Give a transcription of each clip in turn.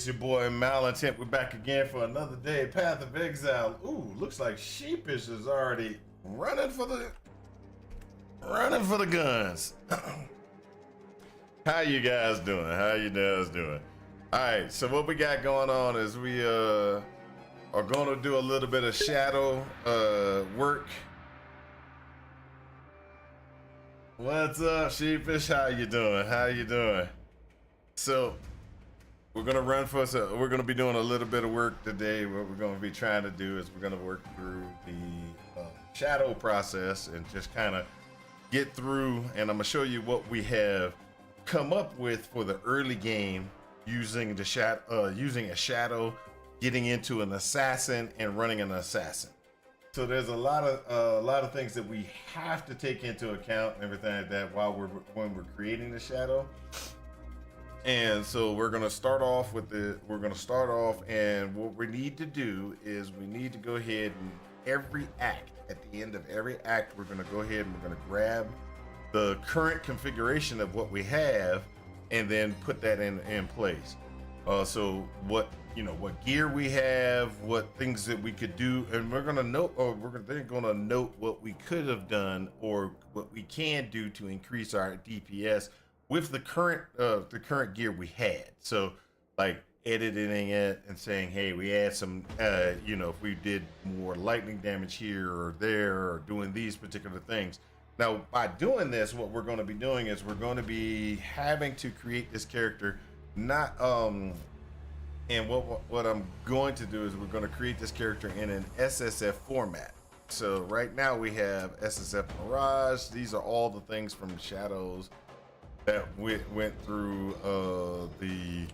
It's your boy Malintent. We're back again for another day. Path of Exile. Ooh, looks like Sheepish is already running for the guns. How you guys doing? How you guys doing? All right. So what we got going on is we are going to do a little bit of shadow work. What's up, Sheepish? How you doing? How you doing? So we're gonna we're gonna be doing a little bit of work today. What we're gonna be trying to do is we're gonna work through the shadow process and just kind of get through. And I'm gonna show you what we have come up with for the early game using the using a shadow, getting into an assassin, and running an assassin. So there's a lot of things that we have to take into account and everything like that when we're creating the shadow. And so we're gonna start off and what we need to do is we need to go ahead and at the end of every act, we're gonna go ahead and we're gonna grab the current configuration of what we have and then put that in place. So what gear we have, what things that we could do, and we're gonna note, they're gonna note what we could have done or what we can do to increase our DPS with the current gear we had. So like editing it and saying, hey, we add some, if we did more lightning damage here or there, or doing these particular things. Now, by doing this, what we're going to be doing is we're going to be having to create this character, and what I'm going to do is we're going to create this character in an SSF format. So right now we have SSF Mirage. These are all the things from Shadows that went through the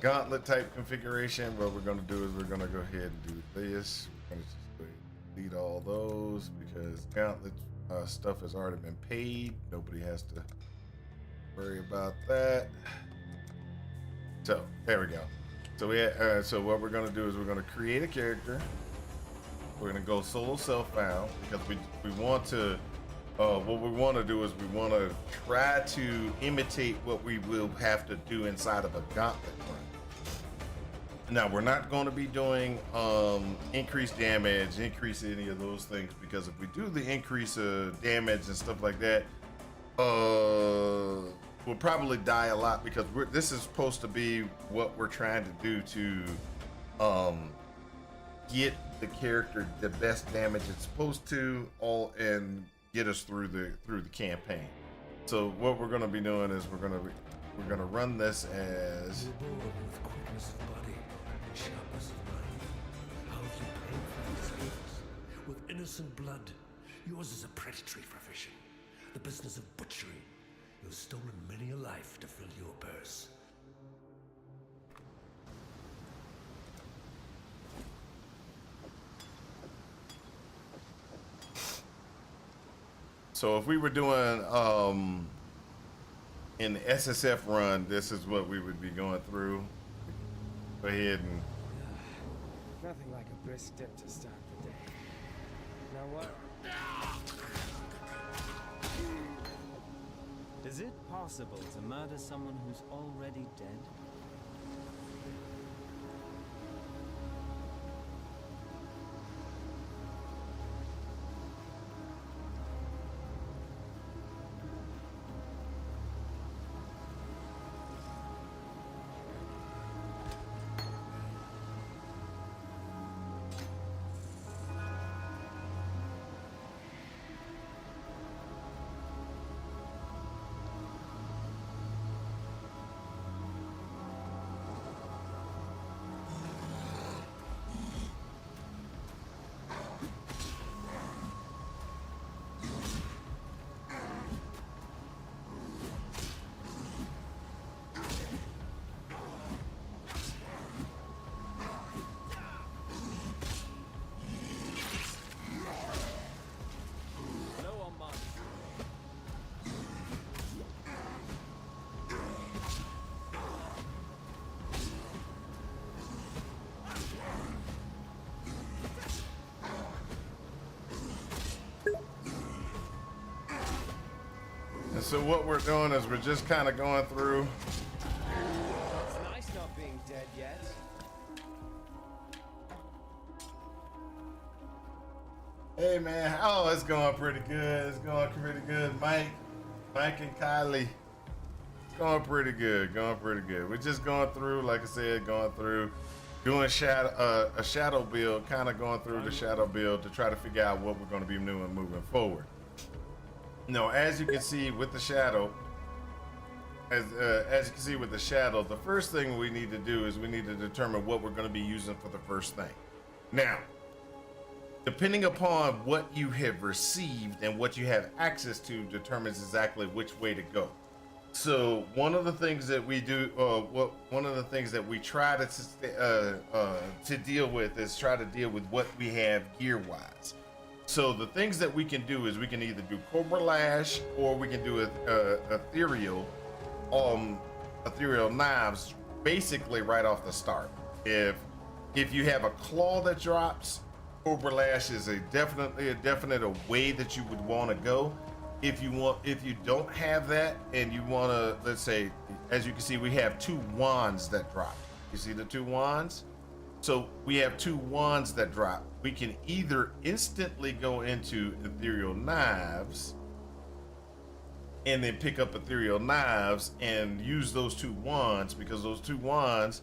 gauntlet type configuration. What we're going to do is we're going to go ahead and do this. We're going to just go ahead and delete all those because gauntlet stuff has already been paid. Nobody has to worry about that. So there we go. So so what we're going to do is we're going to create a character. We're going to go solo self-found because we want to. What we want to do is we want to try to imitate what we will have to do inside of a gauntlet run. Now, we're not going to be doing increased damage, increase any of those things, because if we do the increase of damage and stuff like that, we'll probably die a lot because this is supposed to be what we're trying to do to get the character the best damage it's supposed to, and get us through the campaign. So what we're going to be doing is we're going to run this as with quickness of body and sharpness of mind. How have you paid for these gifts? With innocent blood. Yours is a predatory profession, the business of butchery. You have stolen many a life to fill your purse. So if we were doing an SSF run, this is what we would be going through. Go ahead and nothing like a brisk dip to start the day. Now what? Is it possible to murder someone who's already dead? so what we're doing is we're just kind of going through not being dead yet. Hey man, oh, it's going pretty good. It's going pretty good, Mike and Kylie. It's going pretty good. Going pretty good. We're just going through, like I said, doing a shadow build, kind of going through the shadow build to try to figure out what we're going to be doing moving forward. Now, as you can see with the shadow, as you can see with the shadow, the first thing we need to do is we need to determine what we're going to be using for the first thing. Now, depending upon what you have received and what you have access to determines exactly which way to go. So one of the things that we do, one of the things that we try to deal with is try to deal with what we have gear-wise. So the things that we can do is we can either do Cobra Lash or we can do ethereal knives, basically right off the start. If you have a claw that drops, Cobra Lash is definitely a definite way that you would want to go. If you don't have that and you want to, let's say, as you can see, we have 2 wands that drop. You see the 2 wands? So we have 2 wands that drop. We can either instantly go into ethereal knives and then pick up ethereal knives and use those 2 wands, because those 2 wands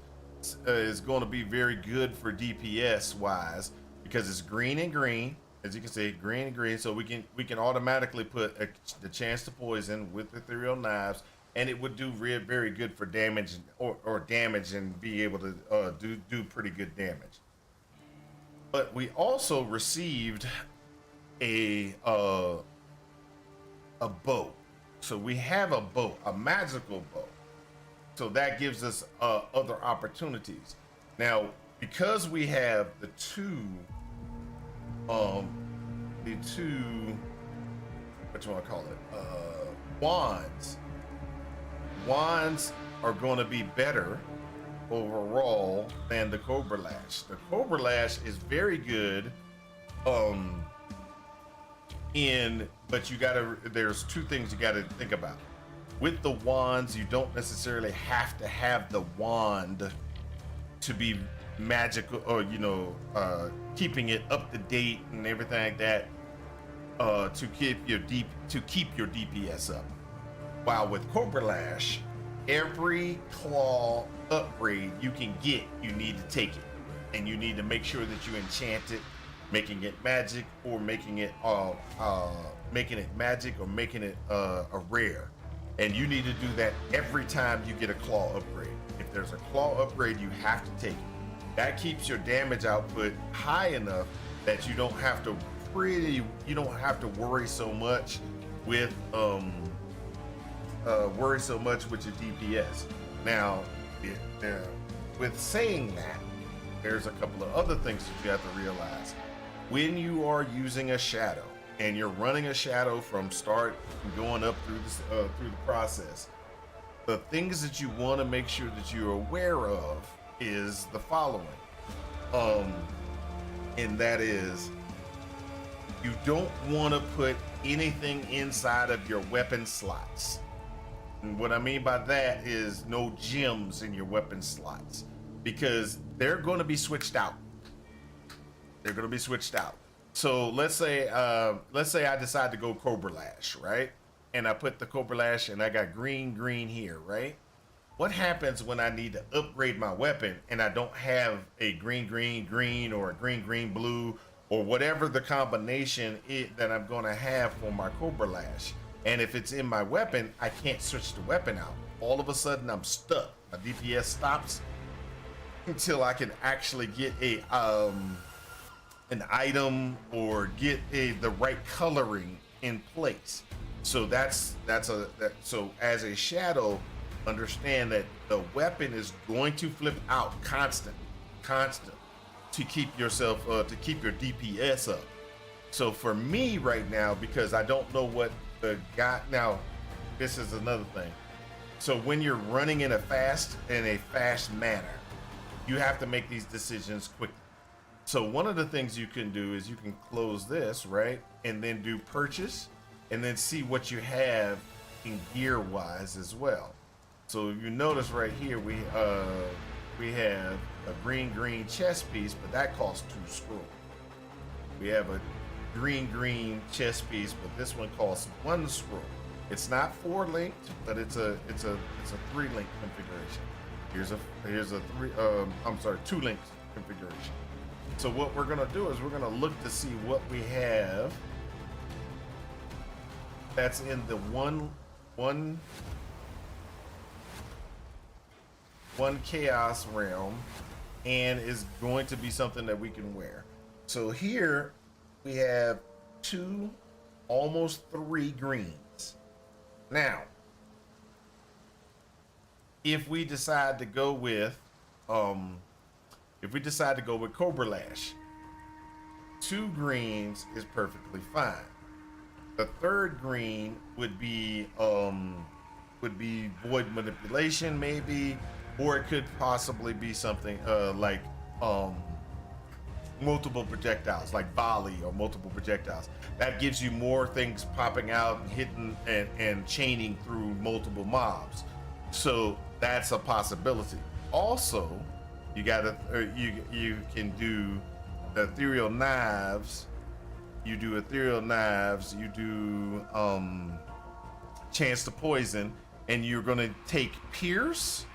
is going to be very good for DPS wise, because it's green and green. As you can see, green and green, so we can automatically put the chance to poison with ethereal knives, and it would do very good for damage or damage and be able to do pretty good damage. But we also received a bow. So we have a bow, a magical bow. So that gives us other opportunities. Now, because we have the two what you want to call it, wands are going to be better overall than the Cobra Lash. The Cobra Lash is very good but there's 2 things you gotta think about. With the wands, you don't necessarily have to have the wand to be magical, or keeping it up to date and everything like that, to keep your DPS up. While with Cobra Lash, every claw upgrade you can get, you need to take it, and you need to make sure that you enchant it, making it magic, or making it magic, or making it a rare. And you need to do that every time you get a claw upgrade. If there's a claw upgrade, you have to take it. That keeps your damage output high enough that you don't have to worry so much with your DPS. Now, with saying that, there's a couple of other things that you have to realize. When you are using a shadow and you're running a shadow from start and going up through the process, the things that you want to make sure that you're aware of is the following, and that is, you don't want to put anything inside of your weapon slots. And what I mean by that is no gems in your weapon slots, because they're going to be switched out. They're going to be switched out. So let's say I decide to go Cobra Lash, right? And I put the Cobra Lash and I got green here, right? What happens when I need to upgrade my weapon and I don't have a green or a green blue, or whatever the combination is that I'm going to have for my Cobra Lash? And if it's in my weapon, I can't switch the weapon out. All of a sudden I'm stuck. My DPS stops until I can actually get an item or get the right coloring in place. So so as a shadow, understand that the weapon is going to flip out constant to keep yourself to keep your DPS up. So for me right now, because I don't know what the guy, now this is another thing. So when you're running in a fast manner, you have to make these decisions quickly. So one of the things you can do is you can close this, right? And then do purchase, and then see what you have in gear wise as well. So if you notice right here, we have a green chess piece, but that costs 2 scroll. We have a green chess piece, but this one costs 1 scroll. It's not 4 linked, but it's a 3 link configuration. Here's a 2 linked configuration. So what we're gonna do is we're gonna look to see what we have that's in the one chaos realm and is going to be something that we can wear. So here we have 2, almost 3 greens. Now, if we decide to go with Cobra Lash, 2 greens is perfectly fine. The 3rd green would be void manipulation maybe, or it could possibly be something like multiple projectiles, like volley or multiple projectiles. That gives you more things popping out and hitting and chaining through multiple mobs. So that's a possibility. Also, you can do the ethereal knives. You do ethereal knives. You do chance to poison, and you're gonna take pierce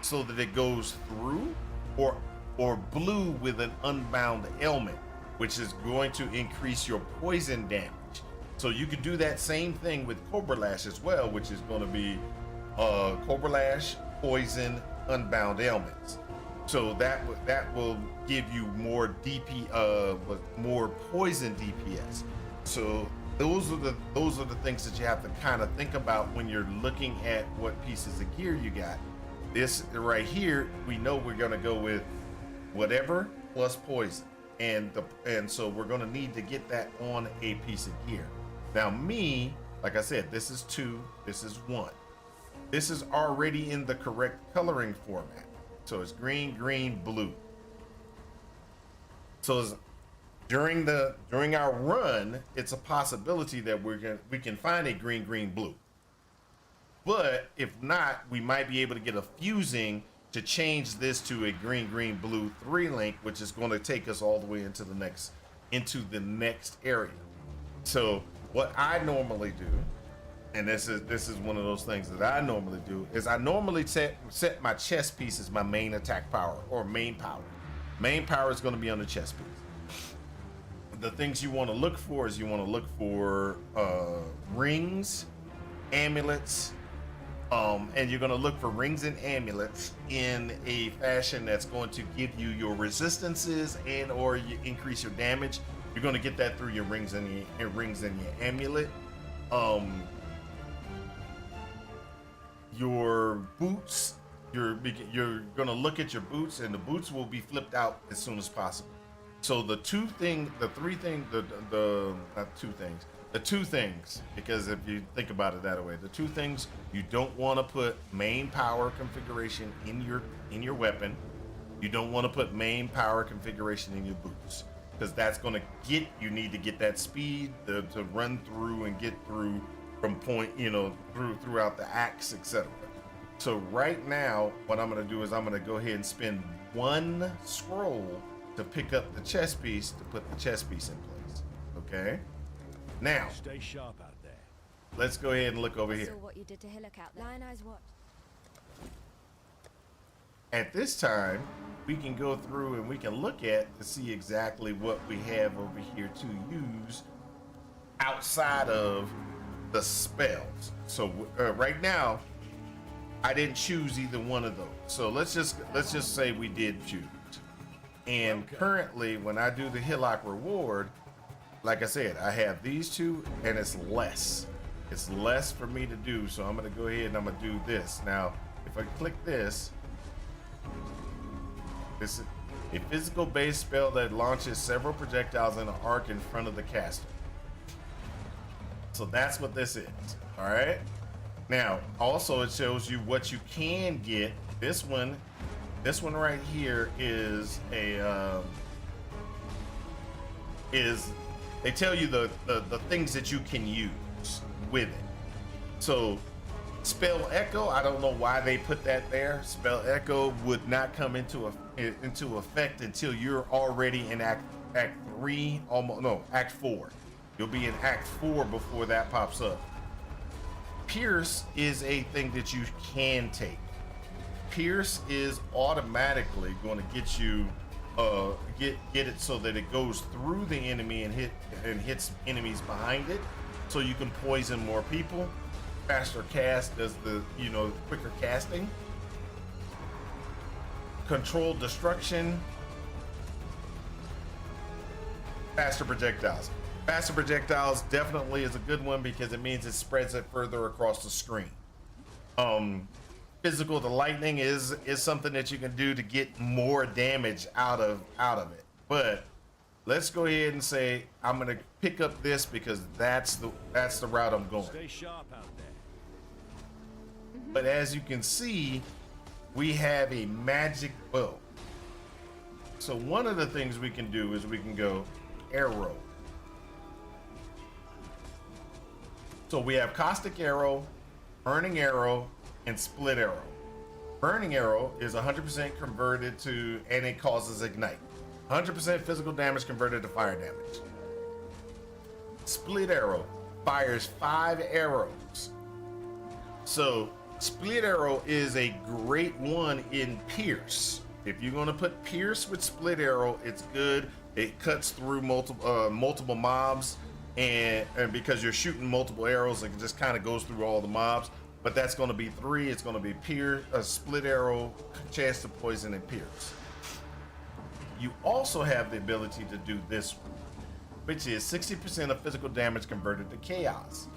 so that it goes through, or blue with an unbound ailment, which is going to increase your poison damage. So you could do that same thing with Cobra Lash as well, which is going to be Cobra Lash, poison, unbound ailments. So that will give you more more poison DPS. So those are the things that you have to kind of think about when you're looking at what pieces of gear you got. This right here, we know we're gonna go with whatever plus poison, and so we're gonna need to get that on a piece of gear. Now me, like I said, this is 2, this is 1. This is already in the correct coloring format. So it's green, blue. So during our run, it's a possibility that we can find a green, blue. But if not, we might be able to get a fusing to change this to a green, blue 3 link, which is going to take us all the way into the next area. So what I normally do, and this is one of those things that I normally do, is I normally set my chess piece as my main attack power or main power. Main power is going to be on the chess piece. The things you want to look for is rings, amulets, and you're going to look for rings and amulets in a fashion that's going to give you your resistances and or you increase your damage. You're going to get that through your rings and your amulet. Your boots, you're going to look at your boots, and the boots will be flipped out as soon as possible. So the 2 things, because if you think about it that way, the 2 things, you don't want to put main power configuration in your weapon. You don't want to put main power configuration in your boots, because that's going to need to get that speed to run through and get through from point, throughout the axe, etc. So right now, what I'm going to do is I'm going to go ahead and spend 1 scroll to pick up the chess piece to put the chess piece in place. Okay. Now, Stay sharp out there. let's go ahead and look over here. Saw what you did to Hillock out there. Lion Eyes watched. At this time, we can go through and we can look at to see exactly what we have over here to use outside of the spells. So right now, I didn't choose either one of those. So let's just say we did choose. And currently, when I do the Hillock reward, like I said, I have these 2, and it's less. It's less for me to do. So I'm gonna go ahead and I'm gonna do this. Now, if I click this is a physical base spell that launches several projectiles in an arc in front of the caster. So that's what this is. All right. Now, also it shows you what you can get. This one right here is they tell you the things that you can use with it. So Spell Echo, I don't know why they put that there. Spell Echo would not come into effect until you're already in Act 3, almost no, Act 4. You'll be in Act 4 before that pops up. Pierce is a thing that you can take. Pierce is automatically going to get you get it so that it goes through the enemy and hits enemies behind it, so you can poison more people. Faster cast does the quicker casting. Controlled destruction. Faster projectiles. Faster projectiles definitely is a good one because it means it spreads it further across the screen. Physical to lightning is something that you can do to get more damage out of it. But let's go ahead and say I'm gonna pick up this because that's the route I'm going. Stay sharp out there. But as you can see, we have a magic bow. So one of the things we can do is we can go arrow. So we have caustic arrow, burning arrow, and split arrow. Burning arrow is 100% converted to, and it causes ignite. 100% physical damage converted to fire damage. Split arrow fires 5 arrows. So split arrow is a great one in Pierce. If you're gonna put Pierce with split arrow, it's good. It cuts through multiple mobs, and because you're shooting multiple arrows, it just kind of goes through all the mobs. But that's going to be 3. It's going to be Pierce, split arrow, chance to poison, and Pierce. You also have the ability to do this one, which is 60% of physical damage converted to chaos.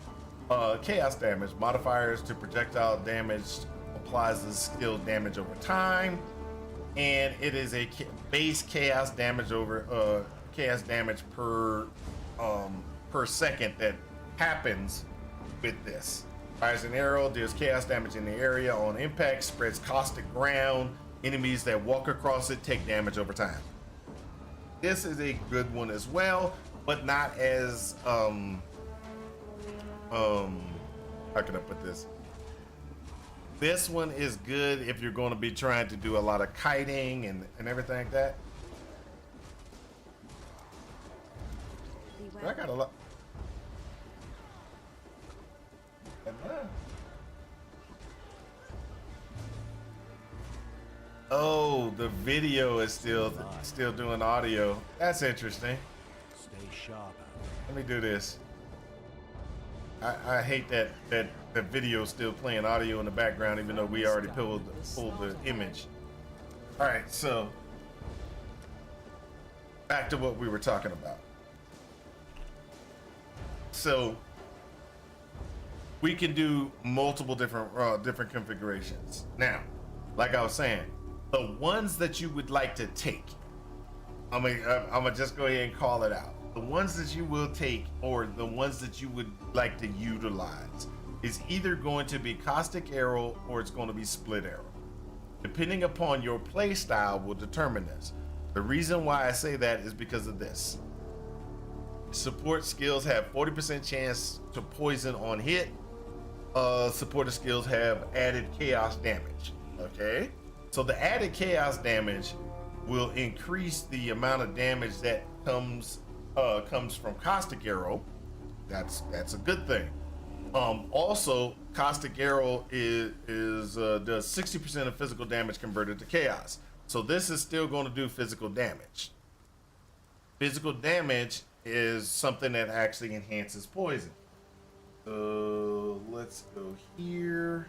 Chaos damage modifiers to projectile damage applies the skill damage over time, and it is a base chaos damage per second that happens with this. Fires an arrow, deals chaos damage in the area on impact, spreads caustic ground. Enemies that walk across it take damage over time. This is a good one as well, but not as how can I put this? This one is good if you're going to be trying to do a lot of kiting and everything like that. I got a lot. Oh, the video is still doing audio. That's interesting. Stay sharp. Let me do this. I hate that the video is still playing audio in the background, even though we already pulled the image. All right, so back to what we were talking about. So we can do multiple different configurations. Now, like I was saying, the ones that you would like to take, I'm gonna just go ahead and call it out. The ones that you will take, or the ones that you would like to utilize, is either going to be caustic arrow or it's going to be split arrow. Depending upon your play style will determine this. The reason why I say that is because of this. Support skills have 40% chance to poison on hit. Supporter skills have added chaos damage. Okay, so the added chaos damage will increase the amount of damage that comes from caustic arrow. That's a good thing. Also, caustic arrow does 60% of physical damage converted to chaos. So this is still going to do physical damage. Physical damage is something that actually enhances poison. So let's go here.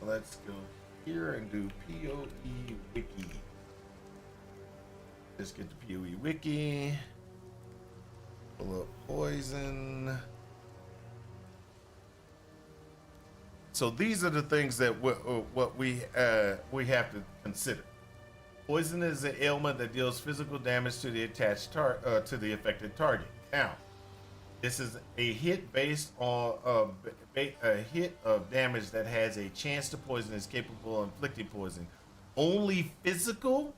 Let's go here and do PoE wiki. Just get the PoE wiki. Pull up poison. So these are the things that what we have to consider. Poison is an ailment that deals physical damage to the to the affected target. Now, this is a hit based on a hit of damage that has a chance to poison, is capable of inflicting poison. Only physical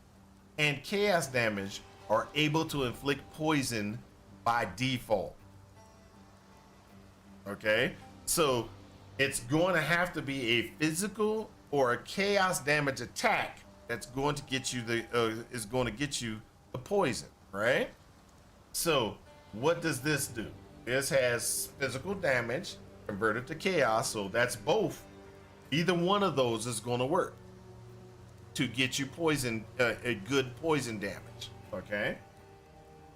and chaos damage are able to inflict poison by default. Okay, so it's going to have to be a physical or a chaos damage attack that's going to get you the poison, right? So what does this do? This has physical damage converted to chaos, so that's both. Either one of those is going to work to get you poison, a good poison damage. Okay.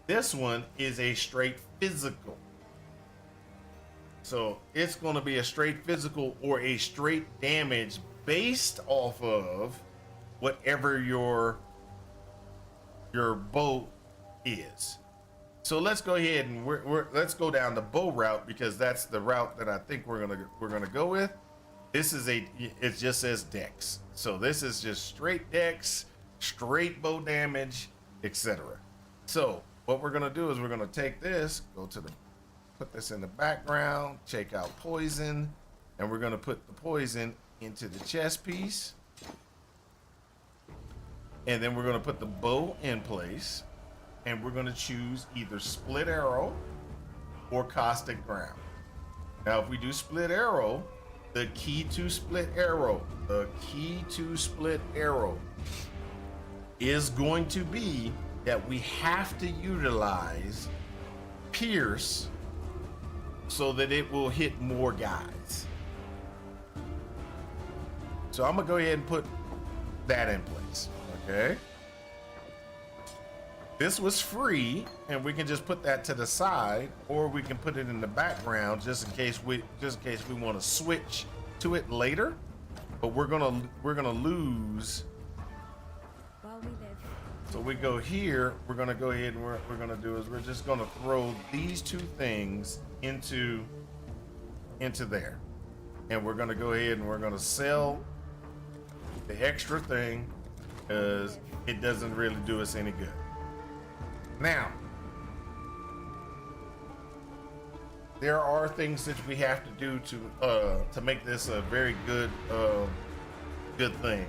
This one is a straight physical. So it's going to be a straight physical or a straight damage based off of whatever your bow is. So let's go ahead and let's go down the bow route, because that's the route that I think we're gonna go with. This is it just says dex. So this is just straight dex, straight bow damage, etc. So what we're gonna do is we're gonna take this, put this in the background, check out poison, and we're gonna put the poison into the chest piece. And then we're gonna put the bow in place, and we're gonna choose either split arrow or caustic ground. Now, if we do split arrow, the key to split arrow is going to be that we have to utilize pierce so that it will hit more guys. So I'm gonna go ahead and put that in place, okay? This was free, and we can just put that to the side, or we can put it in the background just in case we want to switch to it later. But we're gonna lose. While we live. So we go here. We're gonna go ahead and what we're gonna do is we're just gonna throw these two things into there, and we're gonna go ahead and we're gonna sell the extra thing because it doesn't really do us any good. Now, there are things that we have to do to make this a very good thing,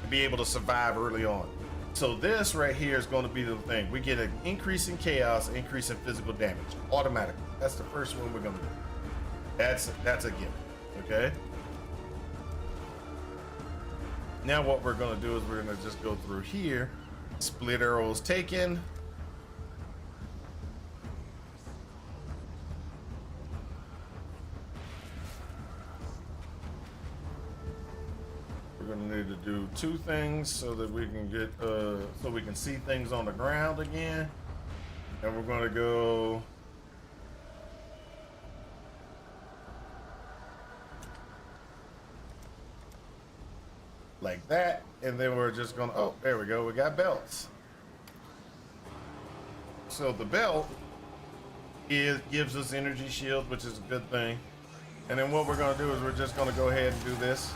to be able to survive early on. So this right here is going to be the thing. We get an increase in chaos, increase in physical damage automatically. That's the first one we're going to do. That's a given. Okay. Now what we're going to do is we're going to just go through here. Split arrows taken. We're gonna need to do two things so that we can get so we can see things on the ground again. And we're gonna go like that, and then we're just gonna, oh, there we go, we got belts. So the belt gives us energy shield, which is a good thing. And then what we're gonna do is we're just gonna go ahead and do this.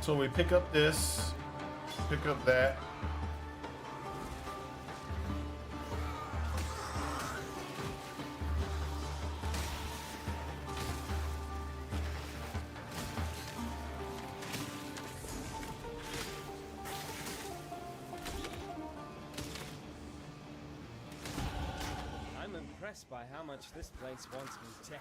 So we pick up this, pick up that. I'm impressed by how much this place wants me dead.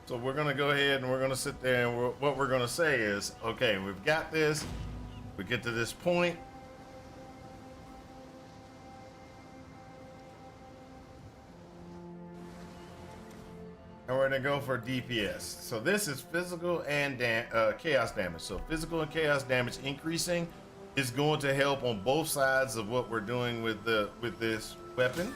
So we're gonna go ahead and we're gonna sit there and what we're gonna say is, okay, we've got this. We get to this point. And we're gonna go for DPS. So this is physical and chaos damage. So physical and chaos damage increasing is going to help on both sides of what we're doing with this weapon.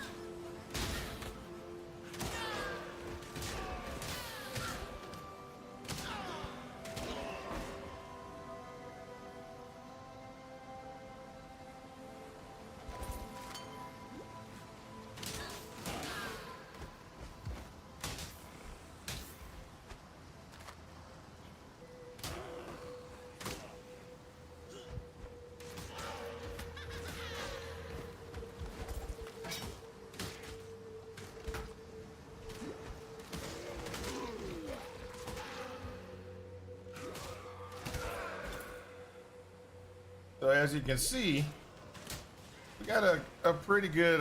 So as you can see, we got a pretty good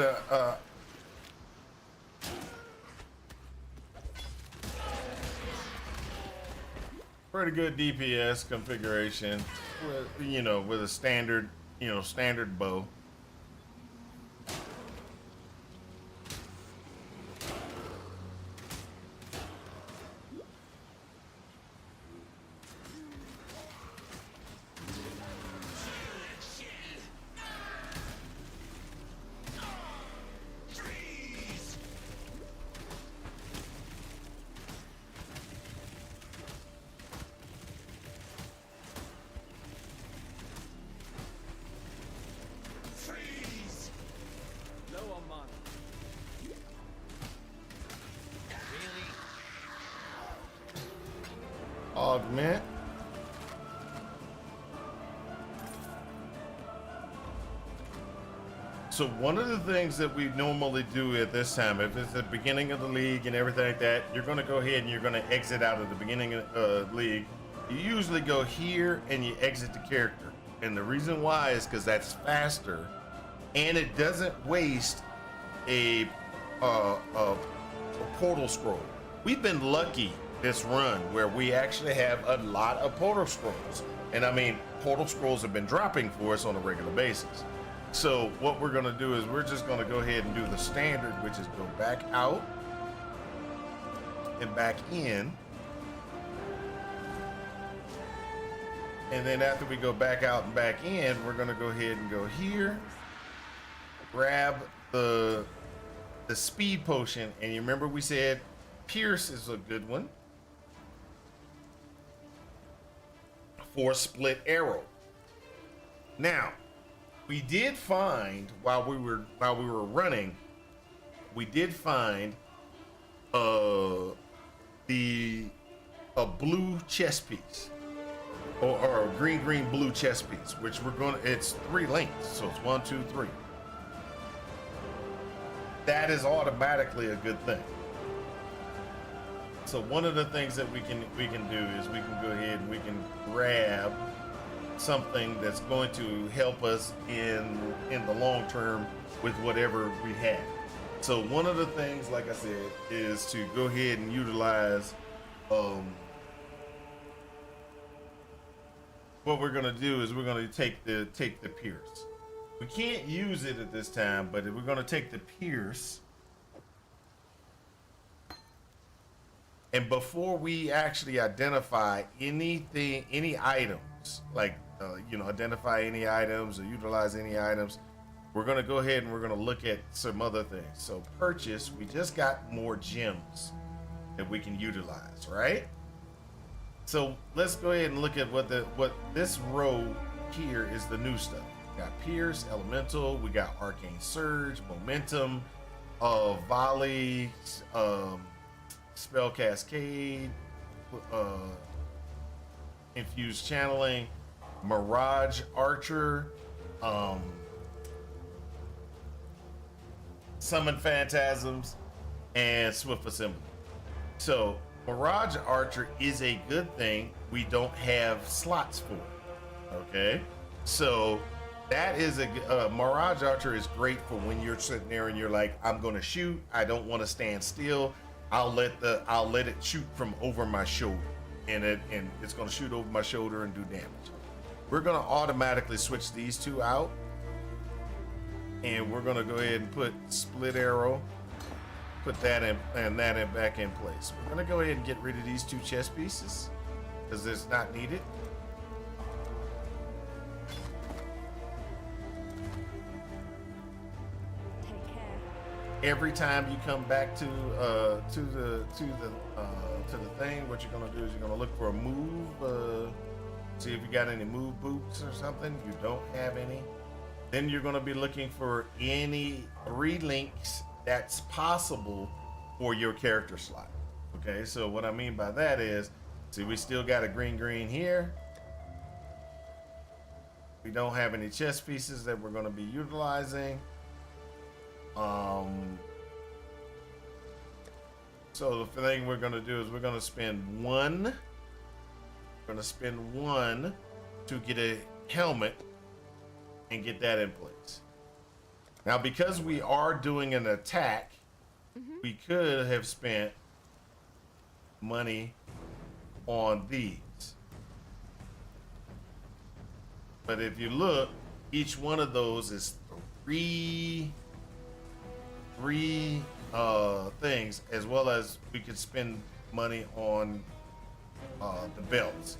DPS configuration with, with a standard, standard bow. Augment. So one of the things that we normally do at this time, if it's the beginning of the league and everything like that, you're going to go ahead and you're going to exit out of the beginning of the league. You usually go here and you exit the character. And the reason why is because that's faster and it doesn't waste a portal scroll. We've been lucky this run where we actually have a lot of portal scrolls, and I mean portal scrolls have been dropping for us on a regular basis. So what we're going to do is we're just going to go ahead and do the standard, which is go back out and back in, and then after we go back out and back in, we're going to go ahead and go here, grab the speed potion, and you remember we said Pierce is a good one for split arrow. Now, we did find while we were running, we did find a blue chest piece, or a green blue chest piece, which it's 3 lengths, so it's 1, 2, 3. That is automatically a good thing. So one of the things that we can do is we can go ahead and we can grab something that's going to help us in the long term with whatever we have. So one of the things, like I said, is to go ahead and utilize what we're gonna do is we're gonna take the Pierce. We can't use it at this time, but we're gonna take the Pierce. And before we actually identify any items, like, identify any items or utilize any items, we're going to go ahead and we're going to look at some other things. So purchase, we just got more gems that we can utilize, right? So let's go ahead and look at what this row here is the new stuff. We got Pierce, Elemental, we got Arcane Surge, Momentum, Volley, Spell Cascade, Infused Channeling, Mirage Archer, Summon Phantasms, and Swift Assembly. So Mirage Archer is a good thing. We don't have slots for it. Okay, so that is Mirage Archer is great for when you're sitting there and you're like, I'm going to shoot. I don't want to stand still. I'll let it shoot from over my shoulder, and it's gonna shoot over my shoulder and do damage. We're gonna automatically switch these two out, and we're gonna go ahead and put split arrow, put that in and that in back in place. We're gonna go ahead and get rid of these two chest pieces because it's not needed. Take care. Every time you come back to the thing, what you're gonna do is you're gonna look for a move, see if you got any move boots or something. You don't have any. Then you're gonna be looking for any 3 links that's possible for your character slot. Okay, so what I mean by that is, see, we still got a green here. We don't have any chest pieces that we're gonna be utilizing. So the thing we're gonna do is we're gonna spend one. We're gonna spend one to get a helmet and get that in place. Now, because we are doing an attack, we could have spent money on these. But if you look, each one of those is three things, as well as we could spend money on the belts.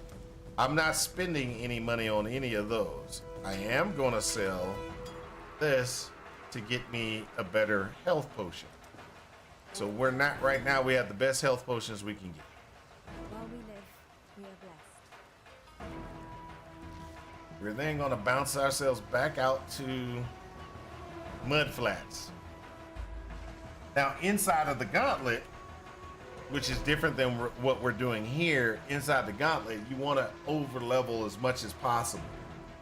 I'm not spending any money on any of those. I am going to sell this to get me a better health potion. So we're not, right now we have the best health potions we can get. While we live, we are blessed. We're then going to bounce ourselves back out to mud flats. Now, inside of the gauntlet, which is different than what we're doing here, inside the gauntlet, you want to over level as much as possible.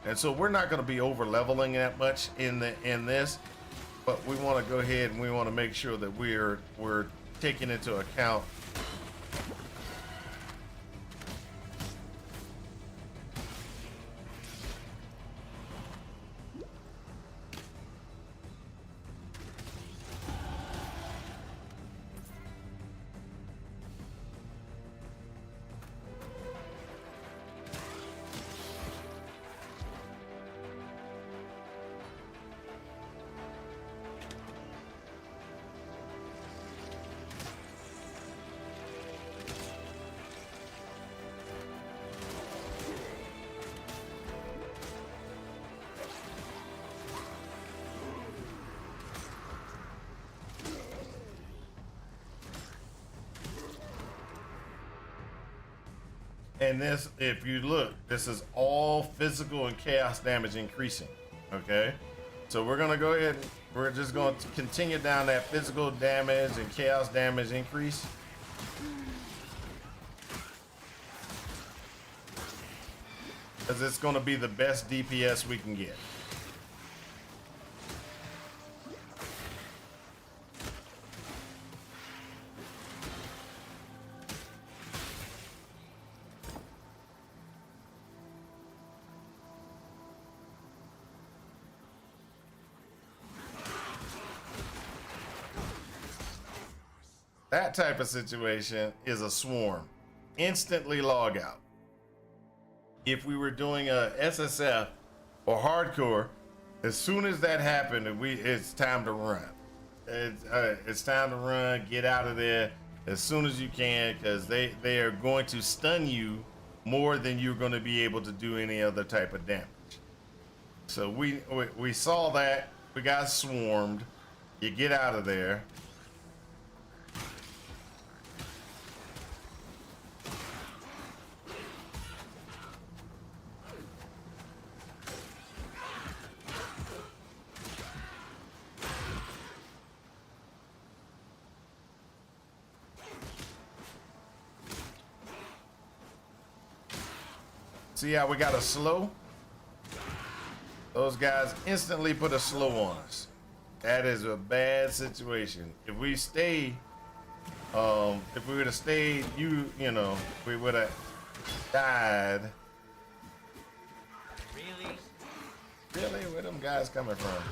And so we're not going to be over leveling that much in this, but we want to go ahead and we want to make sure that we're taking into account and this, if you look, this is all physical and chaos damage increasing. Okay, so we're gonna go ahead and we're just going to continue down that physical damage and chaos damage increase. Because it's going to be the best DPS we can get. That type of situation is a swarm. Instantly log out. If we were doing a SSF or hardcore, as soon as that happened, it's time to run. It's time to run. Get out of there as soon as you can, because they are going to stun you more than you're going to be able to do any other type of damage. So we saw that. We got swarmed. You get out of there. See how we got a slow? Those guys instantly put a slow on us. That is a bad situation. If we stay, if we would have stayed, you know, we would have died. Really? Really? Where them guys coming from?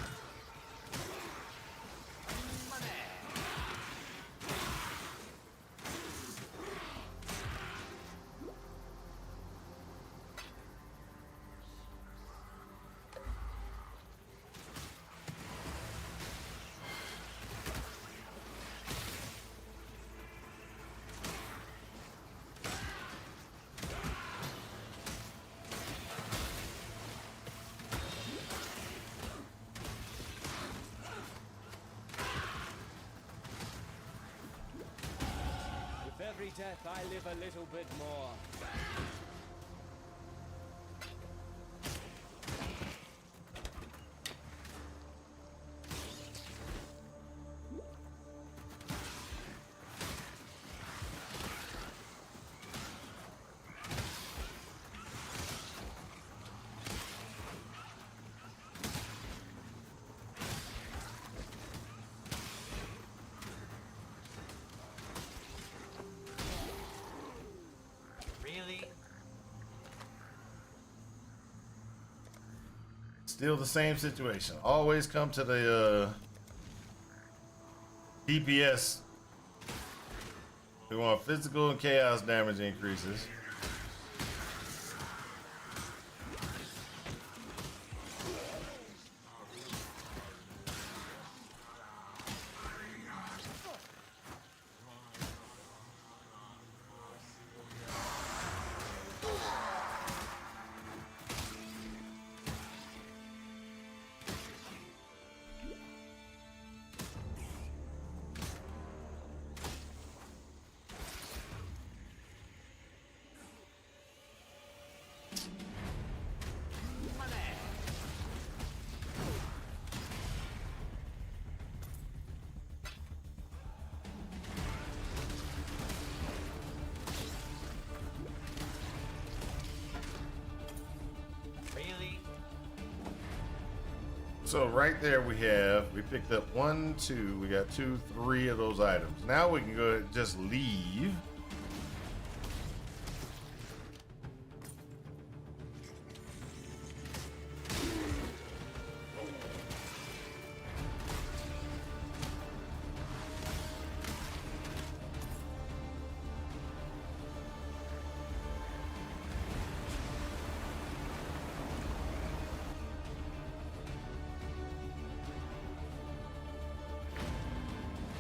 death, I live a little bit more. Really? Still the same situation. Always come to the DPS. We want physical and chaos damage increases. Really? So right there we picked up 1, 2, we got 2, 3 of those items. Now we can go ahead and just leave.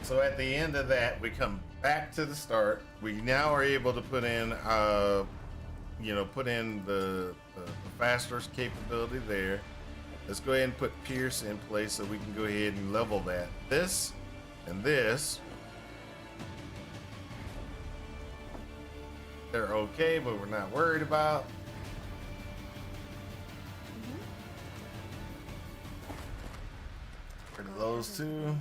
So at the end of that, we come back to the start. We now are able to put in, put in the faster capability there. Let's go ahead and put Pierce in place so we can go ahead and level that. This and this, they're okay, but we're not worried about. Rid of those two.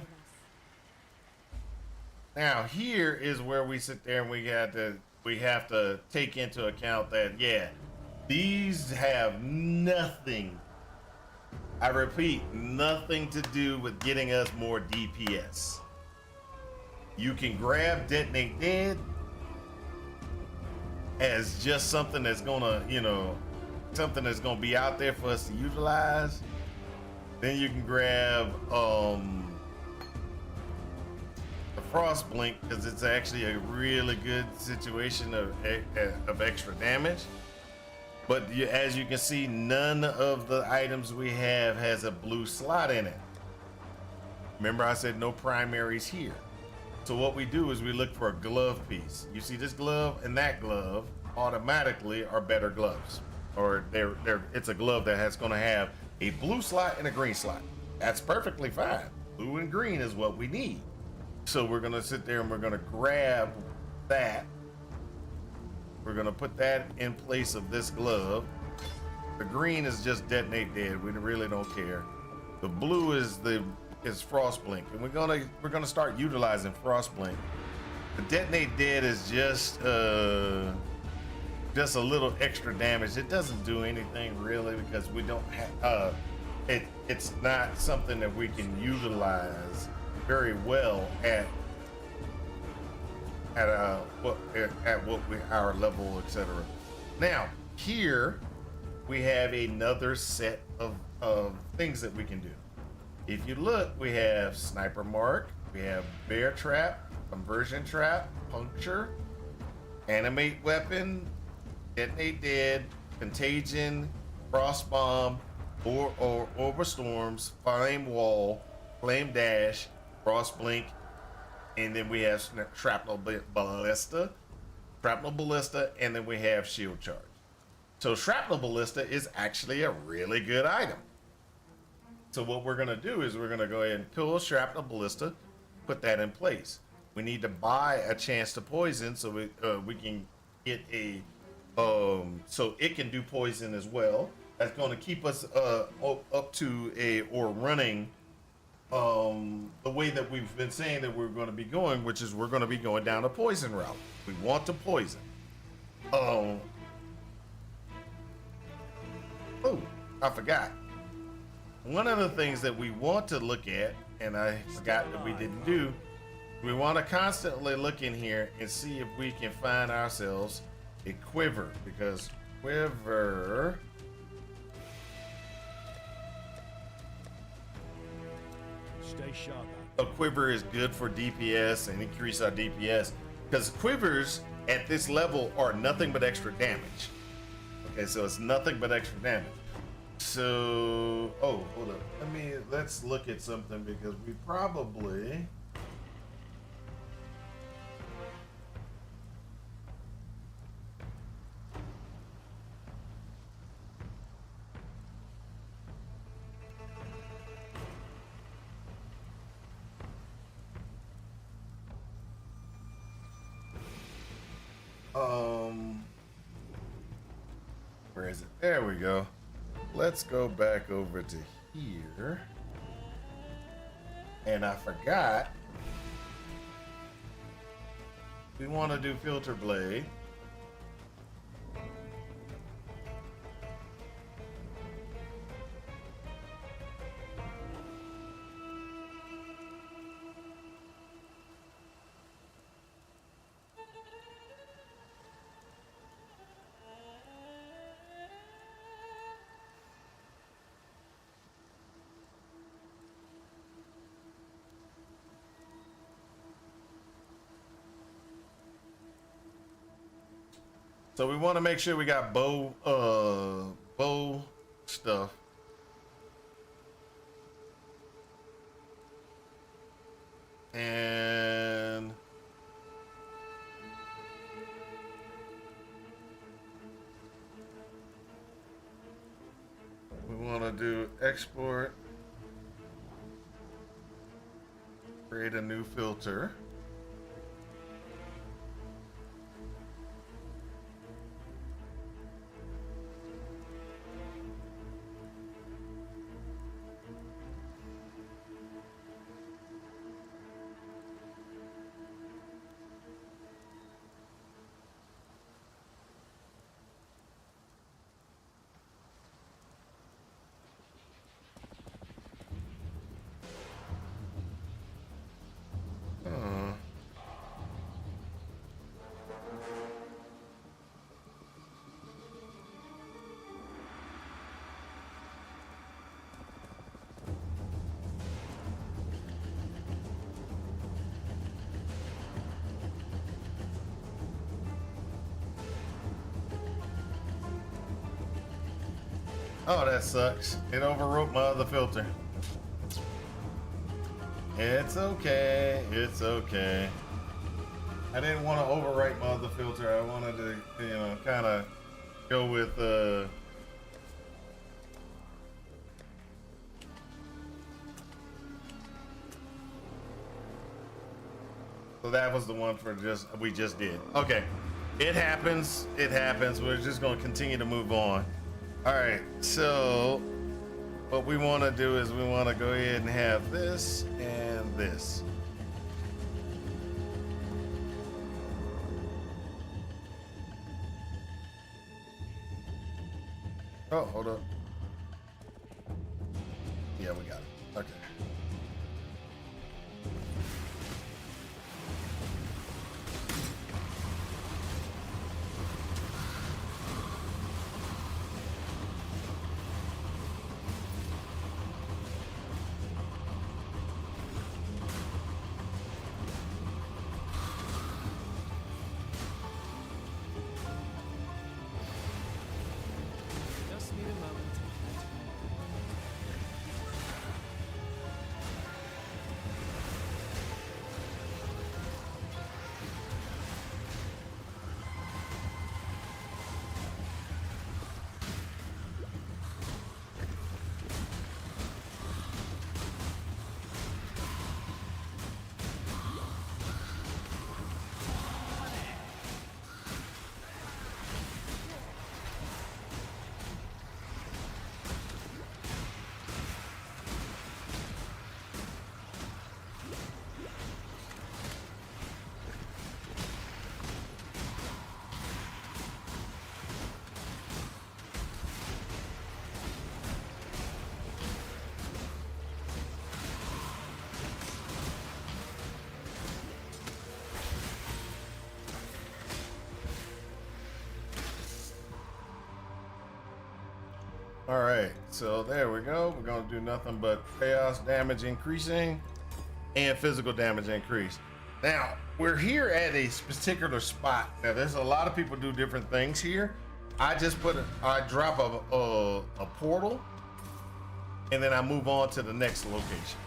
Now here is where we sit there and we have to take into account that, yeah, these have nothing, I repeat, nothing to do with getting us more DPS. You can grab Detonate Dead as just something that's gonna, something that's gonna be out there for us to utilize. Then you can grab the Frost Blink, because it's actually a really good situation of extra damage. But as you can see, none of the items we have has a blue slot in it. Remember I said no primaries here. So what we do is we look for a glove piece. You see this glove and that glove automatically are better gloves. Or it's a glove that has gonna have a blue slot and a green slot. That's perfectly fine. Blue and green is what we need. So we're gonna sit there and we're gonna grab that. We're gonna put that in place of this glove. The green is just Detonate Dead. We really don't care. The blue is Frost Blink, and we're gonna start utilizing Frost Blink. The Detonate Dead is just a little extra damage. It doesn't do anything really because we don't have it's not something that we can utilize very well at our level, etc. Now here we have another set of things that we can do. If you look, we have Sniper Mark, we have Bear Trap, Conversion Trap, Puncture, Animate Weapon, Detonate Dead, Contagion, Frost Bomb, Orb of Storms, Flame Wall, Flame Dash, Frost Blink, and then we have Shrapnel Ballista, and then we have Shield Charge. So Shrapnel Ballista is actually a really good item. So what we're gonna do is we're gonna go ahead and pull Shrapnel Ballista, put that in place. We need to buy a chance to poison so we can get a so it can do poison as well. That's going to keep us up to a or running the way that we've been saying that we're going to be going, which is we're going to be going down a poison route. We want to poison. Oh, I forgot. One of the things that we want to look at, and I forgot that we didn't do, we want to constantly look in here and see if we can find ourselves a quiver, because quiver Stay sharp. a quiver is good for DPS and increase our DPS, because quivers at this level are nothing but extra damage. Okay, so it's nothing but extra damage. So, oh, hold up. Let's look at something, because we probably where is it? There we go. Let's go back over to here. And I forgot. We want to do filter blade. So we want to make sure we got bow stuff. And we want to do export, create a new filter. Oh, that sucks. It overwrote my other filter. It's okay. It's okay. I didn't want to overwrite my other filter. I wanted to, kind of go with, so that was the one for we just did. Okay. It happens. It happens. We're just going to continue to move on. All right, so what we want to do is we want to go ahead and have this and this. Oh, hold up. Yeah, we got it. Okay. Just need a moment. All right, so there we go. We're gonna do nothing but chaos damage increasing and physical damage increase. Now, we're here at a particular spot. Now, there's a lot of people do different things here. I just I drop a portal, and then I move on to the next location.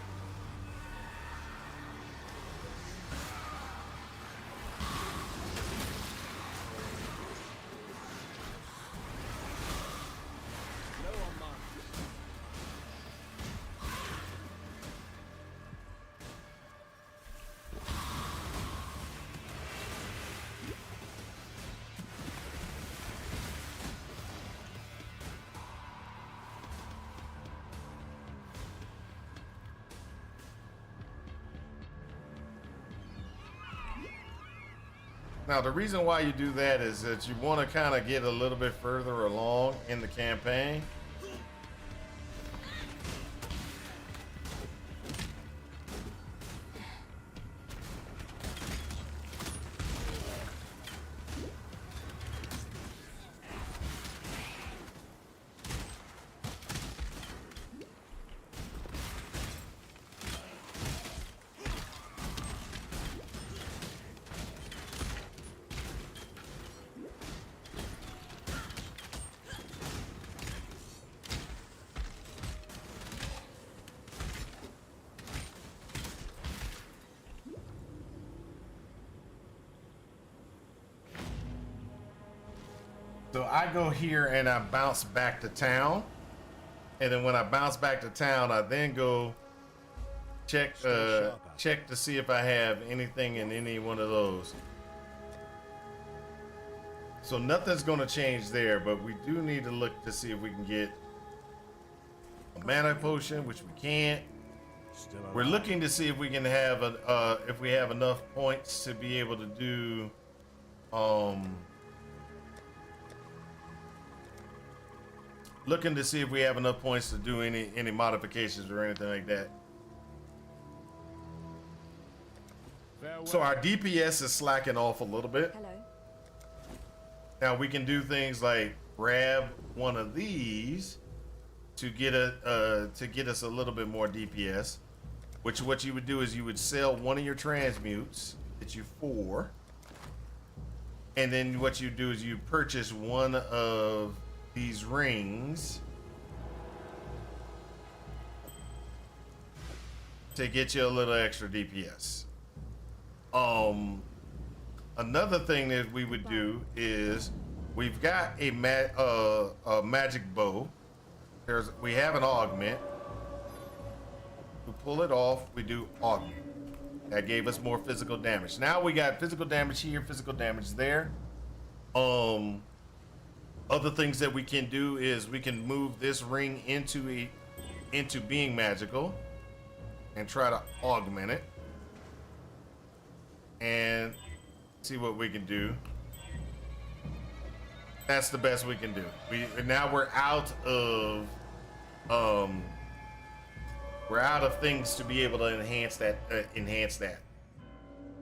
Now, the reason why you do that is that you want to kind of get a little bit further along in the campaign. So I go here and I bounce back to town. And then when I bounce back to town, I then go check to see if I have anything in any one of those. So nothing's going to change there, but we do need to look to see if we can get a mana potion, which we can't. We're looking to see if we can have if we have enough points to be able to do looking to see if we have enough points to do any modifications or anything like that. So our DPS is slacking off a little bit. Hello. Now we can do things like grab one of these to get us a little bit more DPS. Which what you would do is you would sell one of your transmutes, get you 4, and then what you do is you purchase one of these rings to get you a little extra DPS. Another thing that we would do is we've got a magic bow. We have an augment. We pull it off, we do augment. That gave us more physical damage. Now we got physical damage here, physical damage there. Other things that we can do is we can move this ring into being magical and try to augment it and see what we can do. That's the best we can do. Now we're out of things to be able to enhance that.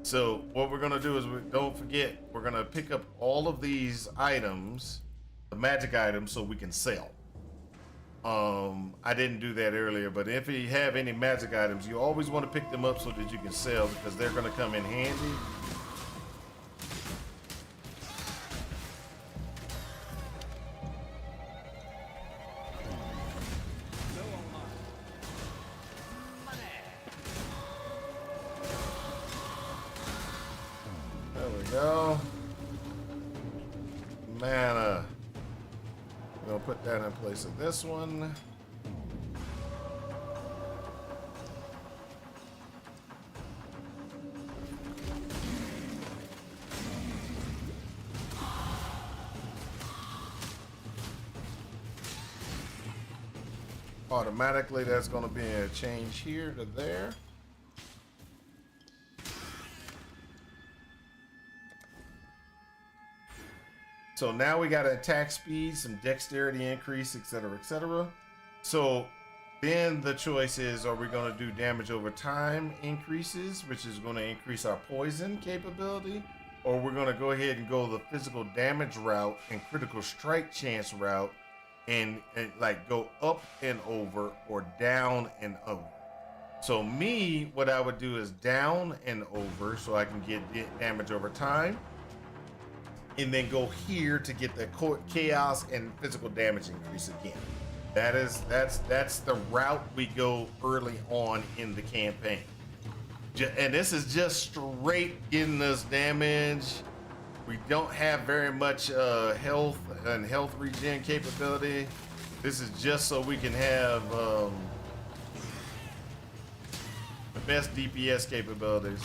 So what we're gonna do is don't forget, we're gonna pick up all of these items, the magic items, so we can sell. I didn't do that earlier, but if you have any magic items, you always want to pick them up so that you can sell, because they're gonna come in handy. There we go. Mana. I'm gonna put that in place of this one. Automatically, that's gonna be a change here to there. So now we got attack speed, some dexterity increase, etc., etc. So then the choice is, are we going to do damage over time increases, which is going to increase our poison capability, or we're going to go ahead and go the physical damage route and critical strike chance route and like go up and over or down and over. So me, what I would do is down and over so I can get damage over time, and then go here to get the chaos and physical damage increase again. That's the route we go early on in the campaign. And this is just straight getting us damage. We don't have very much health and health regen capability. This is just so we can have the best DPS capabilities.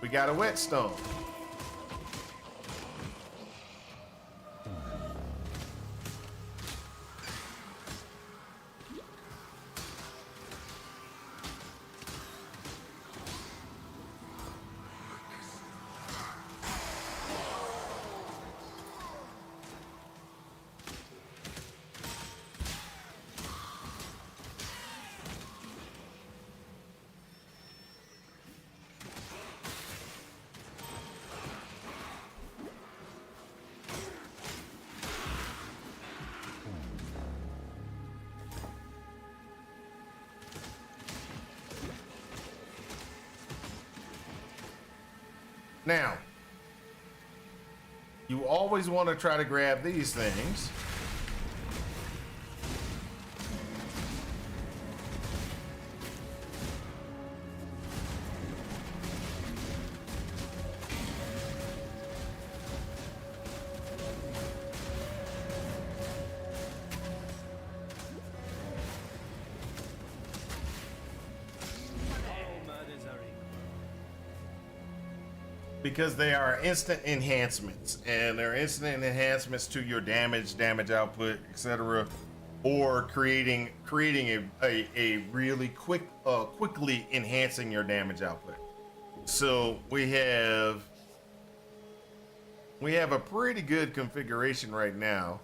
We got a whetstone. Now, you always want to try to grab these things. Because they are instant enhancements, and they're instant enhancements to your damage output, etc., or creating a really quickly enhancing your damage output. So we have a pretty good configuration right now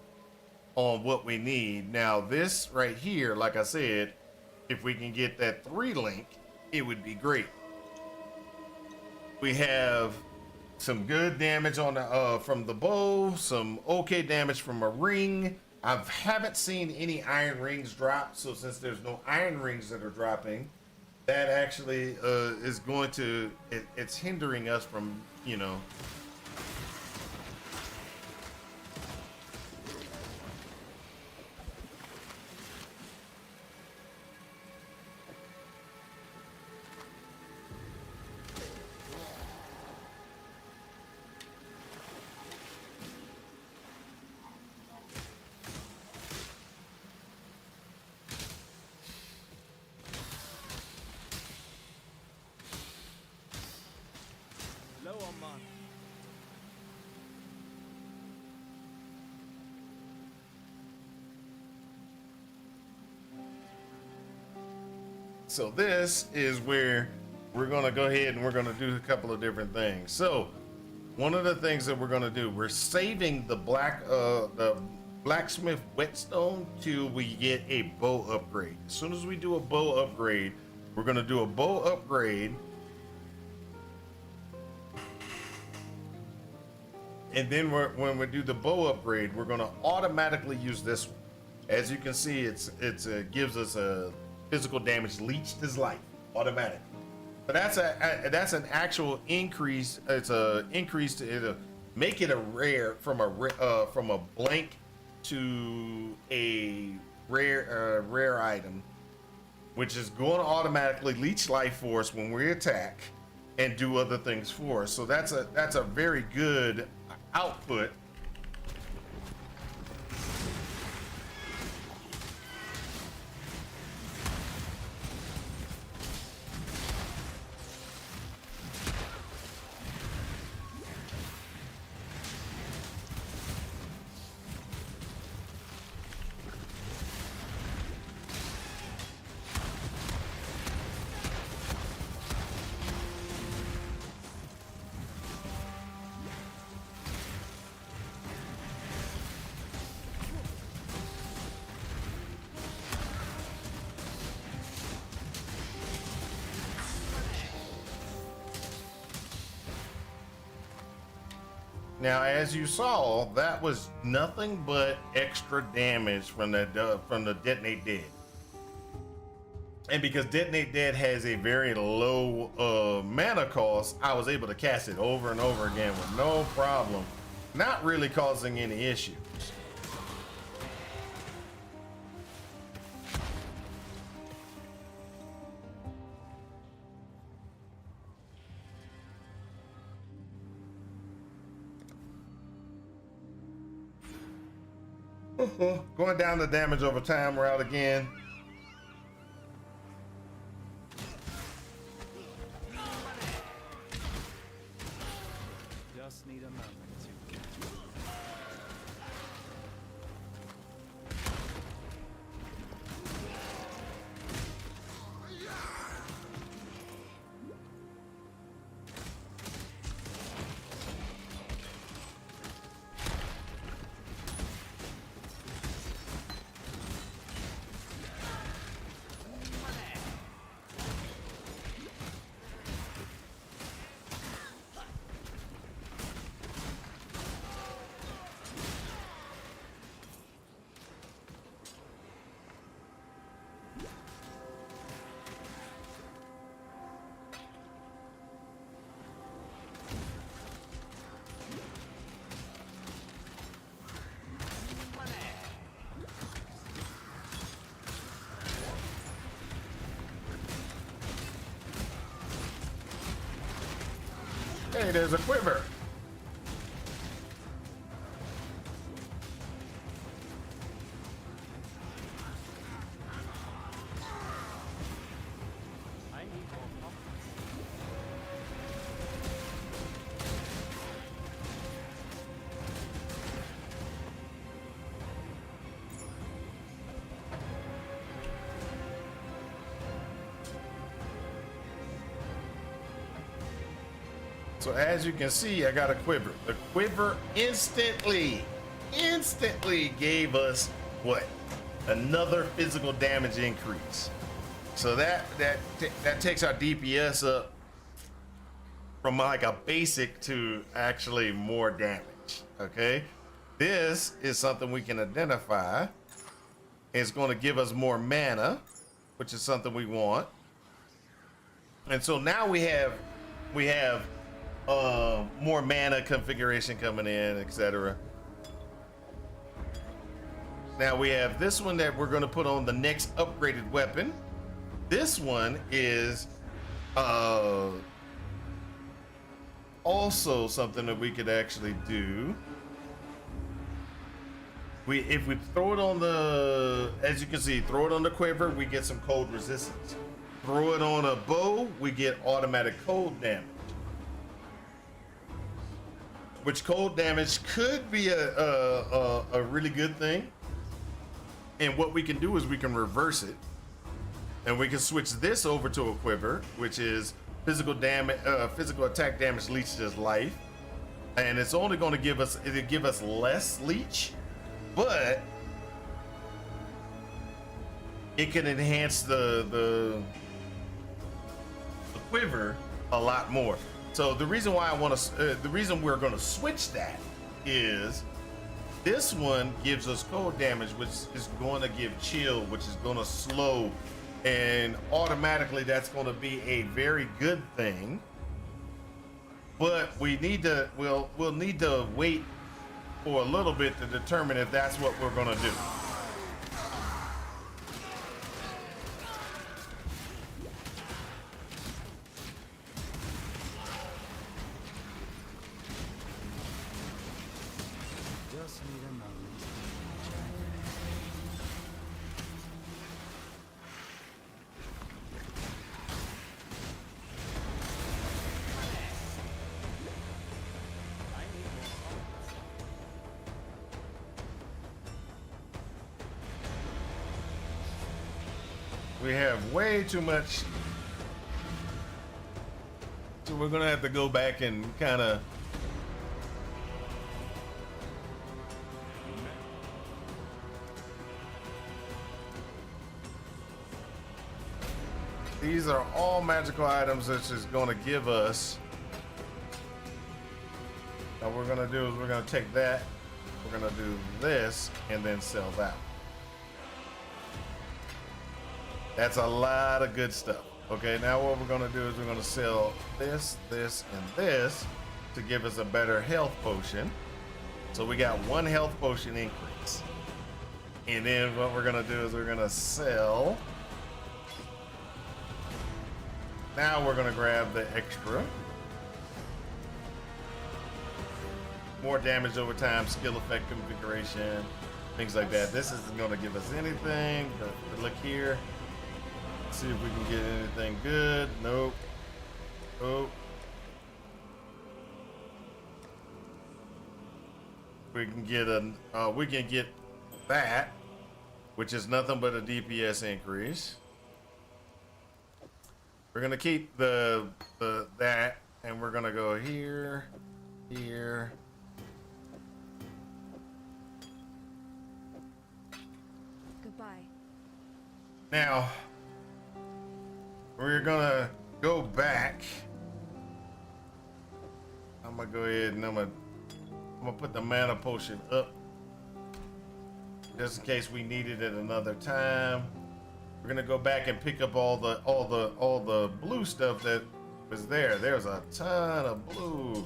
on what we need. Now this right here, like I said, if we can get that 3 link, it would be great. We have some good damage on the from the bow, some okay damage from a ring. I haven't seen any iron rings drop, so since there's no iron rings that are dropping, that actually is going to it's hindering us from, you know, Low on mana. so this is where we're gonna go ahead and we're gonna do a couple of different things. So one of the things that we're gonna do, we're saving the blacksmith whetstone till we get a bow upgrade. As soon as we do a bow upgrade, we're gonna do a bow upgrade, and then when we do the bow upgrade, we're gonna automatically use this one. As you can see, it gives us a physical damage leached as life automatic. But that's an actual increase. It's a increase to it'll make it a rare from a blank to a rare item, which is going to automatically leech life for us when we attack and do other things for us. So that's a very good output. Now, as you saw, that was nothing but extra damage from the Detonate Dead. And because Detonate Dead has a very low mana cost, I was able to cast it over and over again with no problem, not really causing any issues. Going down the damage over time route again. Just need a moment to. Hey, there's a quiver. I need more pockets. So as you can see, I got a quiver. The quiver instantly gave us what? Another physical damage increase. So that takes our DPS up from like a basic to actually more damage. Okay, this is something we can identify. It's going to give us more mana, which is something we want. And so now we have more mana configuration coming in, etc. Now we have this one that we're going to put on the next upgraded weapon. This one is also something that we could actually do. If we throw it on the, as you can see, throw it on the quiver, we get some cold resistance. Throw it on a bow, we get automatic cold damage. Which cold damage could be a really good thing. And what we can do is we can reverse it. And we can switch this over to a quiver, which is physical damage, physical attack damage leeches life. And it's only going to give us less leech, but it can enhance the quiver a lot more. So the reason why the reason we're going to switch that is this one gives us cold damage, which is going to give chill, which is going to slow, and automatically that's going to be a very good thing. But we'll need to wait for a little bit to determine if that's what we're going to do. Just need a moment. We have way too much, so we're gonna have to go back and kind of these are all magical items that's just gonna give us. Now All we're gonna do is we're gonna take that, we're gonna do this, and then sell that. That's a lot of good stuff. Okay, now what we're gonna do is we're gonna sell this, this, and this to give us a better health potion. So we got one health potion increase. And then what we're gonna do is we're gonna sell. Now we're gonna grab the extra. More damage over time, skill effect configuration, things like that. This isn't gonna give us anything, but look here. See if we can get anything good. Nope. Oh. We can get that, which is nothing but a DPS increase. We're gonna keep the that, and we're gonna go here, here. Goodbye. Now, we're gonna go back. I'm gonna go ahead and I'm gonna put the mana potion up just in case we needed it another time. We're gonna go back and pick up all the blue stuff that was there. There's a ton of blue.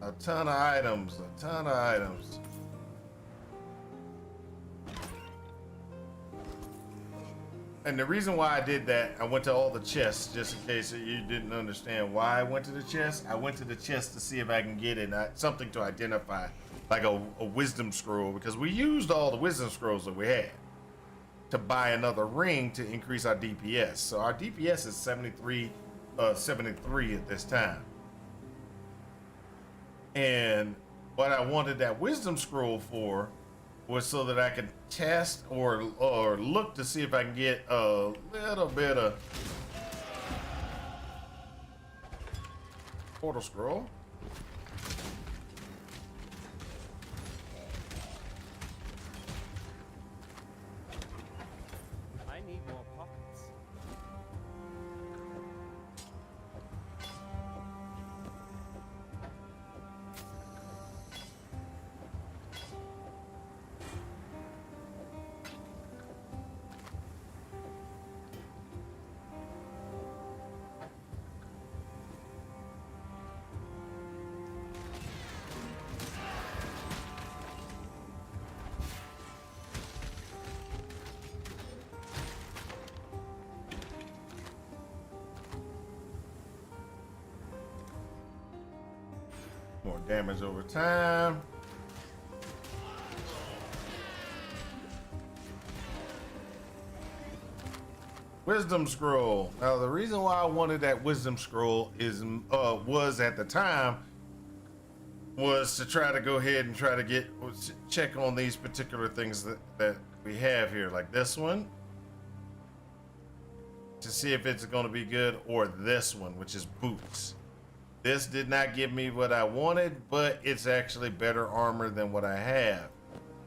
A ton of items, a ton of items. And the reason why I did that, I went to all the chests just in case you didn't understand why I went to the chest. I went to the chest to see if I can get it, something to identify, like a wisdom scroll, because we used all the wisdom scrolls that we had to buy another ring to increase our DPS. So our DPS is 73 at this time. And what I wanted that wisdom scroll for was so that I could test or look to see if I can get a little bit of portal scroll. I need more pockets. More damage over time. Wisdom scroll. Now the reason why I wanted that wisdom scroll was at the time was to try to go ahead and try to check on these particular things that we have here, like this one, to see if it's going to be good, or this one, which is boots. This did not give me what I wanted, but it's actually better armor than what I have.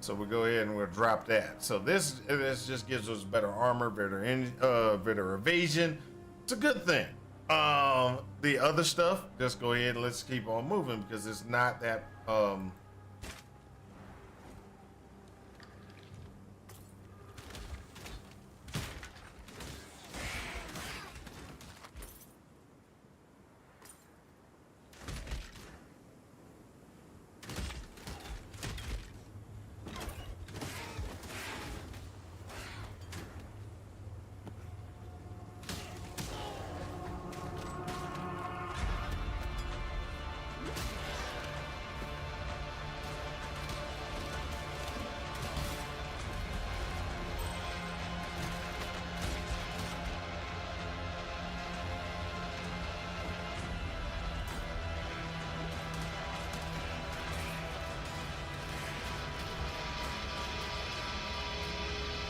So we'll go ahead and we'll drop that. So this just gives us better armor, better evasion. It's a good thing. The other stuff, just go ahead and let's keep on moving because it's not that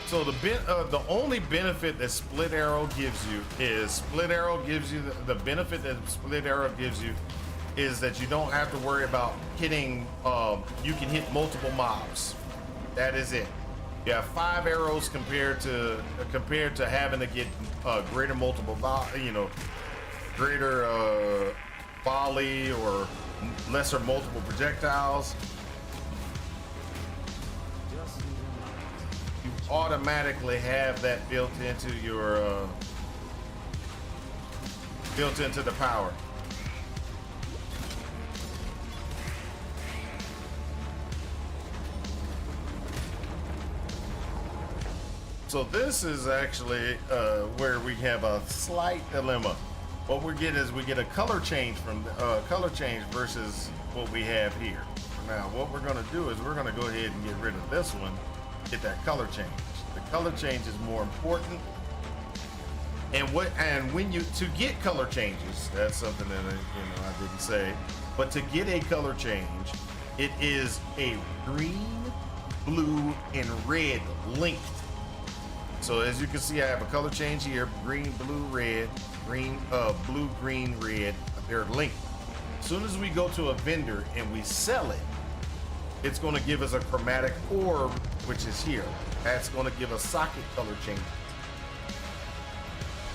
So the only benefit that split arrow gives you is the benefit that split arrow gives you is that you don't have to worry about hitting. You can hit multiple mobs. That is it. You have 5 arrows compared to having to get greater multiple, greater volley or lesser multiple projectiles, you automatically have that built into your built into the power. So this is actually where we have a slight dilemma. What we get is we get a color change from color change versus what we have here. Now what we're going to do is we're going to go ahead and get rid of this one, get that color change. The color change is more important. And when you to get color changes, that's something that I didn't say, but to get a color change, it is a green, blue, and red linked. So as you can see, I have a color change here: green, blue, red, green, blue, green, red. They're linked. As soon as we go to a vendor and we sell it, it's going to give us a chromatic orb, which is here. That's going to give us socket color change.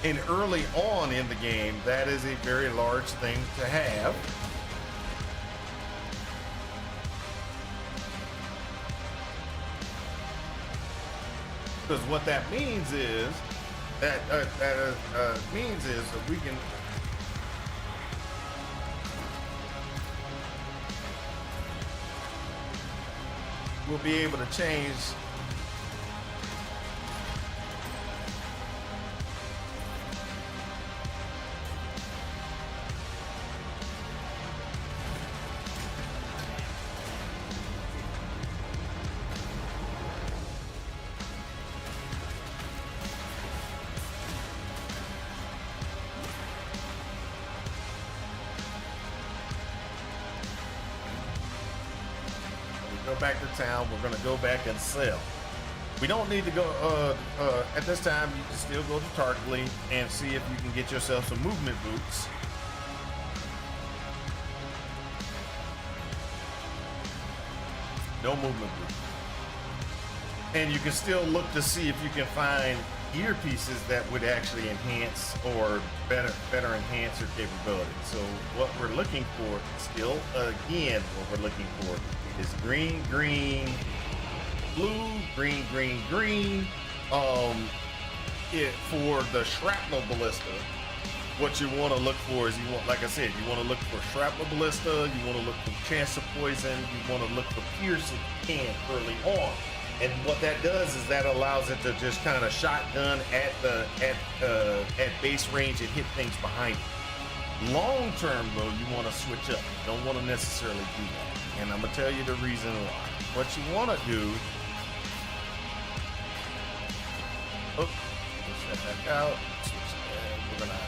And early on in the game, that is a very large thing to have. Because what that means is that we can we'll be able to change back to town. We're gonna go back and sell. We don't need to go at this time. You can still go to Tarkly and see if you can get yourself some movement boots. No movement boots. And you can still look to see if you can find earpieces that would actually enhance or better enhance your capability. So what we're looking for, still again, what we're looking for is green, green, blue, green, green, green. For the shrapnel ballista, what you want to look for is like I said, you want to look for shrapnel ballista, you want to look for chance of poison, you want to look for pierce if you can early on. And what that does is that allows it to just kind of shotgun at base range and hit things behind you. Long term though, you want to switch up. You don't want to necessarily do that. And I'm gonna tell you the reason why. What you want to do, we'll set that out. We're gonna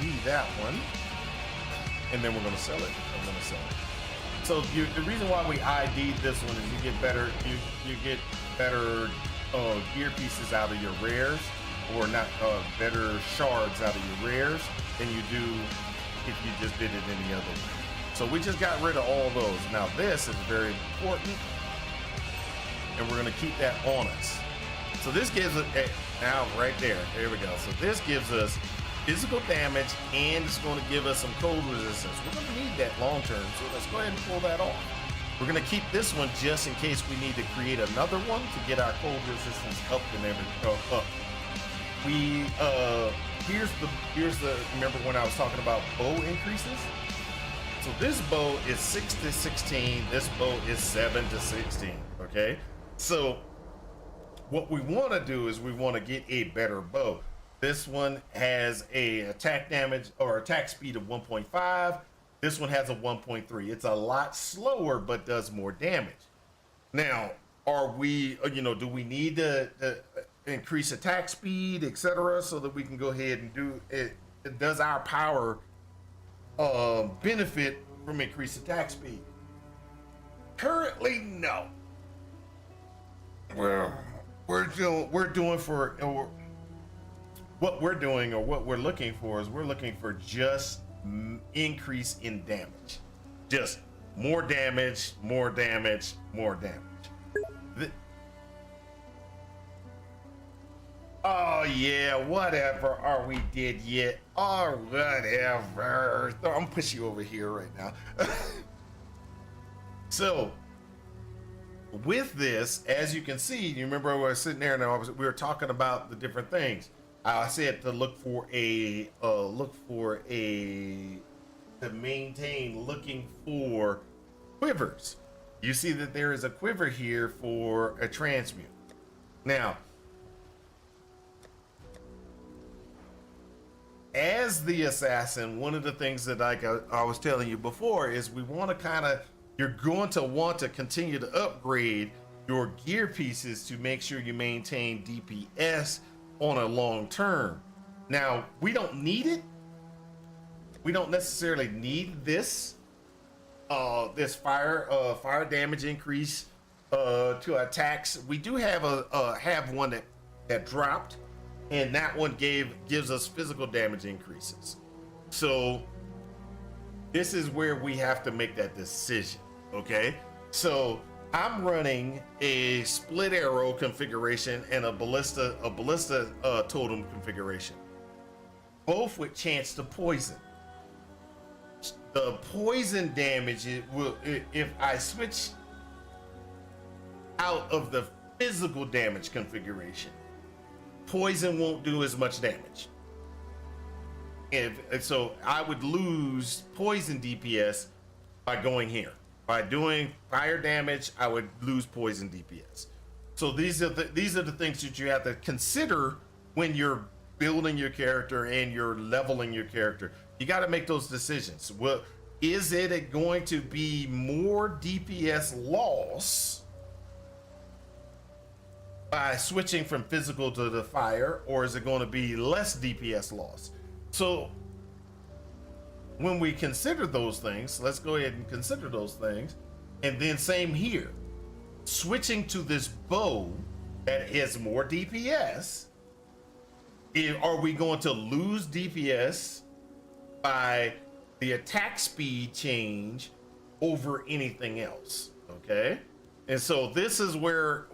ID that one, and then we're gonna sell it. I'm gonna sell it. So the reason why we ID'd this one is you get better, you get better gear pieces out of your rares, or not better shards out of your rares than you do if you just did it any other way. So we just got rid of all those. Now this is very important, and we're gonna keep that on us. So this gives us, now right there we go. So this gives us physical damage, and it's gonna give us some cold resistance. We're gonna need that long term, so let's go ahead and pull that off. We're gonna keep this one just in case we need to create another one to get our cold resistance up and everything up. We, here's the, remember when I was talking about bow increases? So this bow is 6 to 16, this bow is 7 to 16, okay? So what we want to do is we want to get a better bow. This one has a attack damage or attack speed of 1.5. This one has a 1.3. It's a lot slower, but does more damage. Now, are we, do we need to increase attack speed, etc., so that we can go ahead and do it? Does our power benefit from increased attack speed? Currently, no. Well, what we're looking for is we're looking for just increase in damage, just more damage, more damage, more damage. Oh yeah, whatever. Are we dead yet? Or whatever. I'm gonna push you over here right now. So, with this, as you can see, you remember I was sitting there and we were talking about the different things. I said to to maintain looking for quivers. You see that there is a quiver here for a transmute. Now, as the assassin, one of the things that I was telling you before is you're going to want to continue to upgrade your gear pieces to make sure you maintain DPS on a long term. Now, we don't need it. We don't necessarily need this fire damage increase to attacks. We do have have one that dropped, and that one gives us physical damage increases. So this is where we have to make that decision. Okay, so I'm running a split arrow configuration and a ballista totem configuration, both with chance to poison. The poison damage if I switch out of the physical damage configuration, poison won't do as much damage. And so I would lose poison DPS by going here. By doing fire damage, I would lose poison DPS. So these are the things that you have to consider when you're building your character and you're leveling your character. You got to make those decisions. Well, is it going to be more DPS loss by switching from physical to the fire, or is it going to be less DPS loss? So when we consider those things, let's go ahead and consider those things. And then same here, switching to this bow that has more DPS, are we going to lose DPS by the attack speed change over anything else? Okay, and so this is where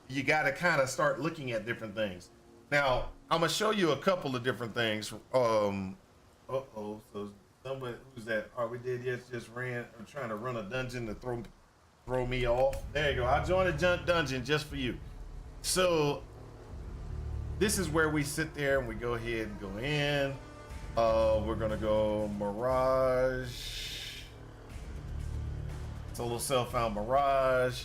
you got to kind of start looking at different things. Now I'm gonna show you a couple of different things. So somebody, who's that? Are we dead yet? Just ran. I'm trying to run a dungeon to throw me off. There you go. I joined a dungeon just for you. So this is where we sit there and we go ahead and go in. We're gonna go Mirage. Solo self-found Mirage.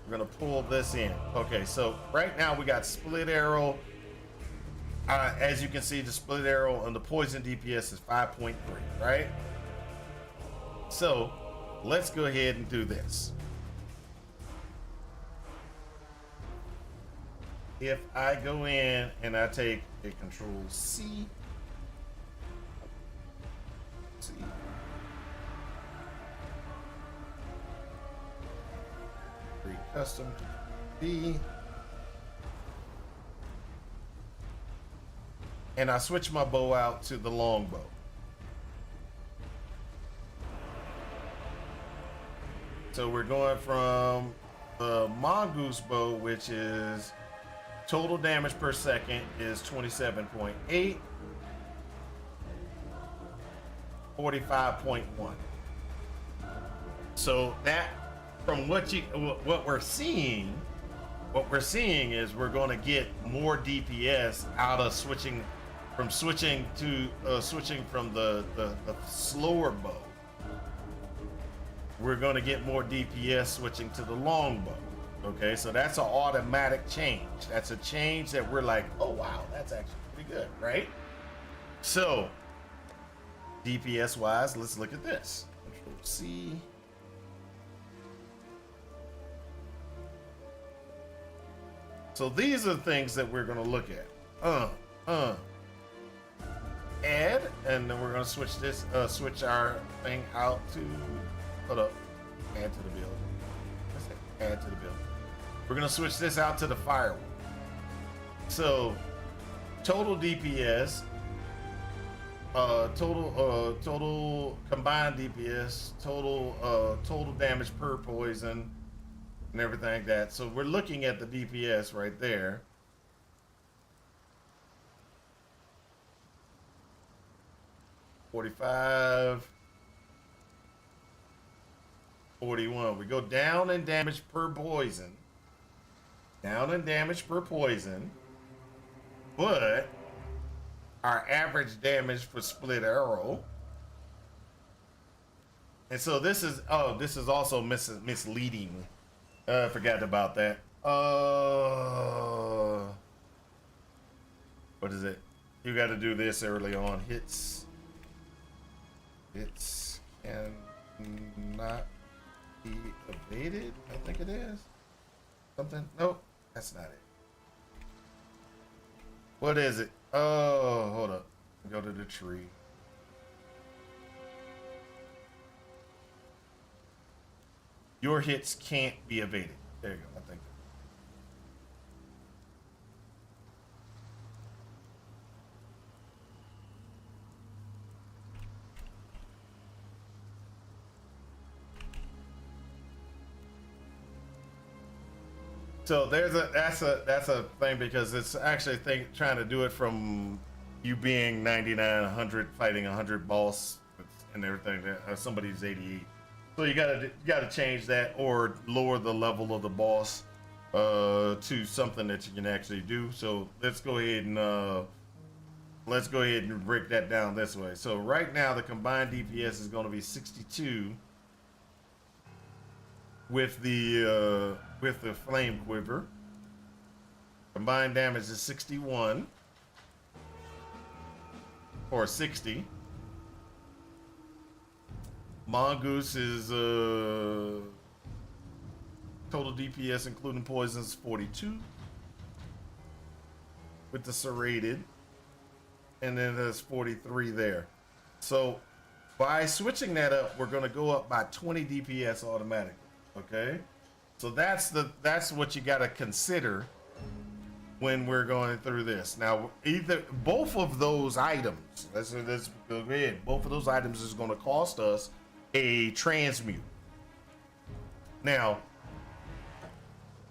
We're gonna pull this in. Okay, so right now we got split arrow. As you can see, the split arrow and the poison DPS is 5.3, right? So let's go ahead and do this. If I go in and I take a Control C, create custom B, and I switch my bow out to the longbow. So we're going from the mongoose bow, which is total damage per second is 27.8, 45.1. So that, from what we're seeing is we're going to get more DPS out of switching from the slower bow. We're going to get more DPS switching to the longbow. Okay, so that's an automatic change. That's a change that we're like, oh wow, that's actually pretty good, right? So DPS wise, let's look at this. Control C. So these are the things that we're going to look at. Add, and then we're going to switch this, switch our thing out to, hold up, add to the build. Let's say add to the build. We're going to switch this out to the firewall. So total DPS, total combined DPS, total damage per poison, and everything like that. So we're looking at the DPS right there. 45, 41. We go down in damage per poison. Down in damage per poison. But our average damage for split arrow. And so this is, oh, this is also misleading. I forgot about that. What is it? You got to do this early on. Hits cannot be evaded. I think it is. Something. Nope, that's not it. What is it? Oh, hold up. Go to the tree. Your hits can't be evaded. There you go. I think. So that's a thing because it's actually trying to do it from you being 99, 100 fighting 100 boss and everything. Somebody's 88. So you gotta change that or lower the level of the boss to something that you can actually do. So let's go ahead and break that down this way. So right now the combined DPS is going to be 62 with the flame quiver. Combined damage is 61 or 60. Mongoose is total DPS including poisons 42 with the serrated, and then there's 43 there. So by switching that up, we're going to go up by 20 DPS automatically. Okay, so that's what you got to consider when we're going through this. Now, both of those items, let's go ahead. Both of those items is going to cost us a transmute. Now,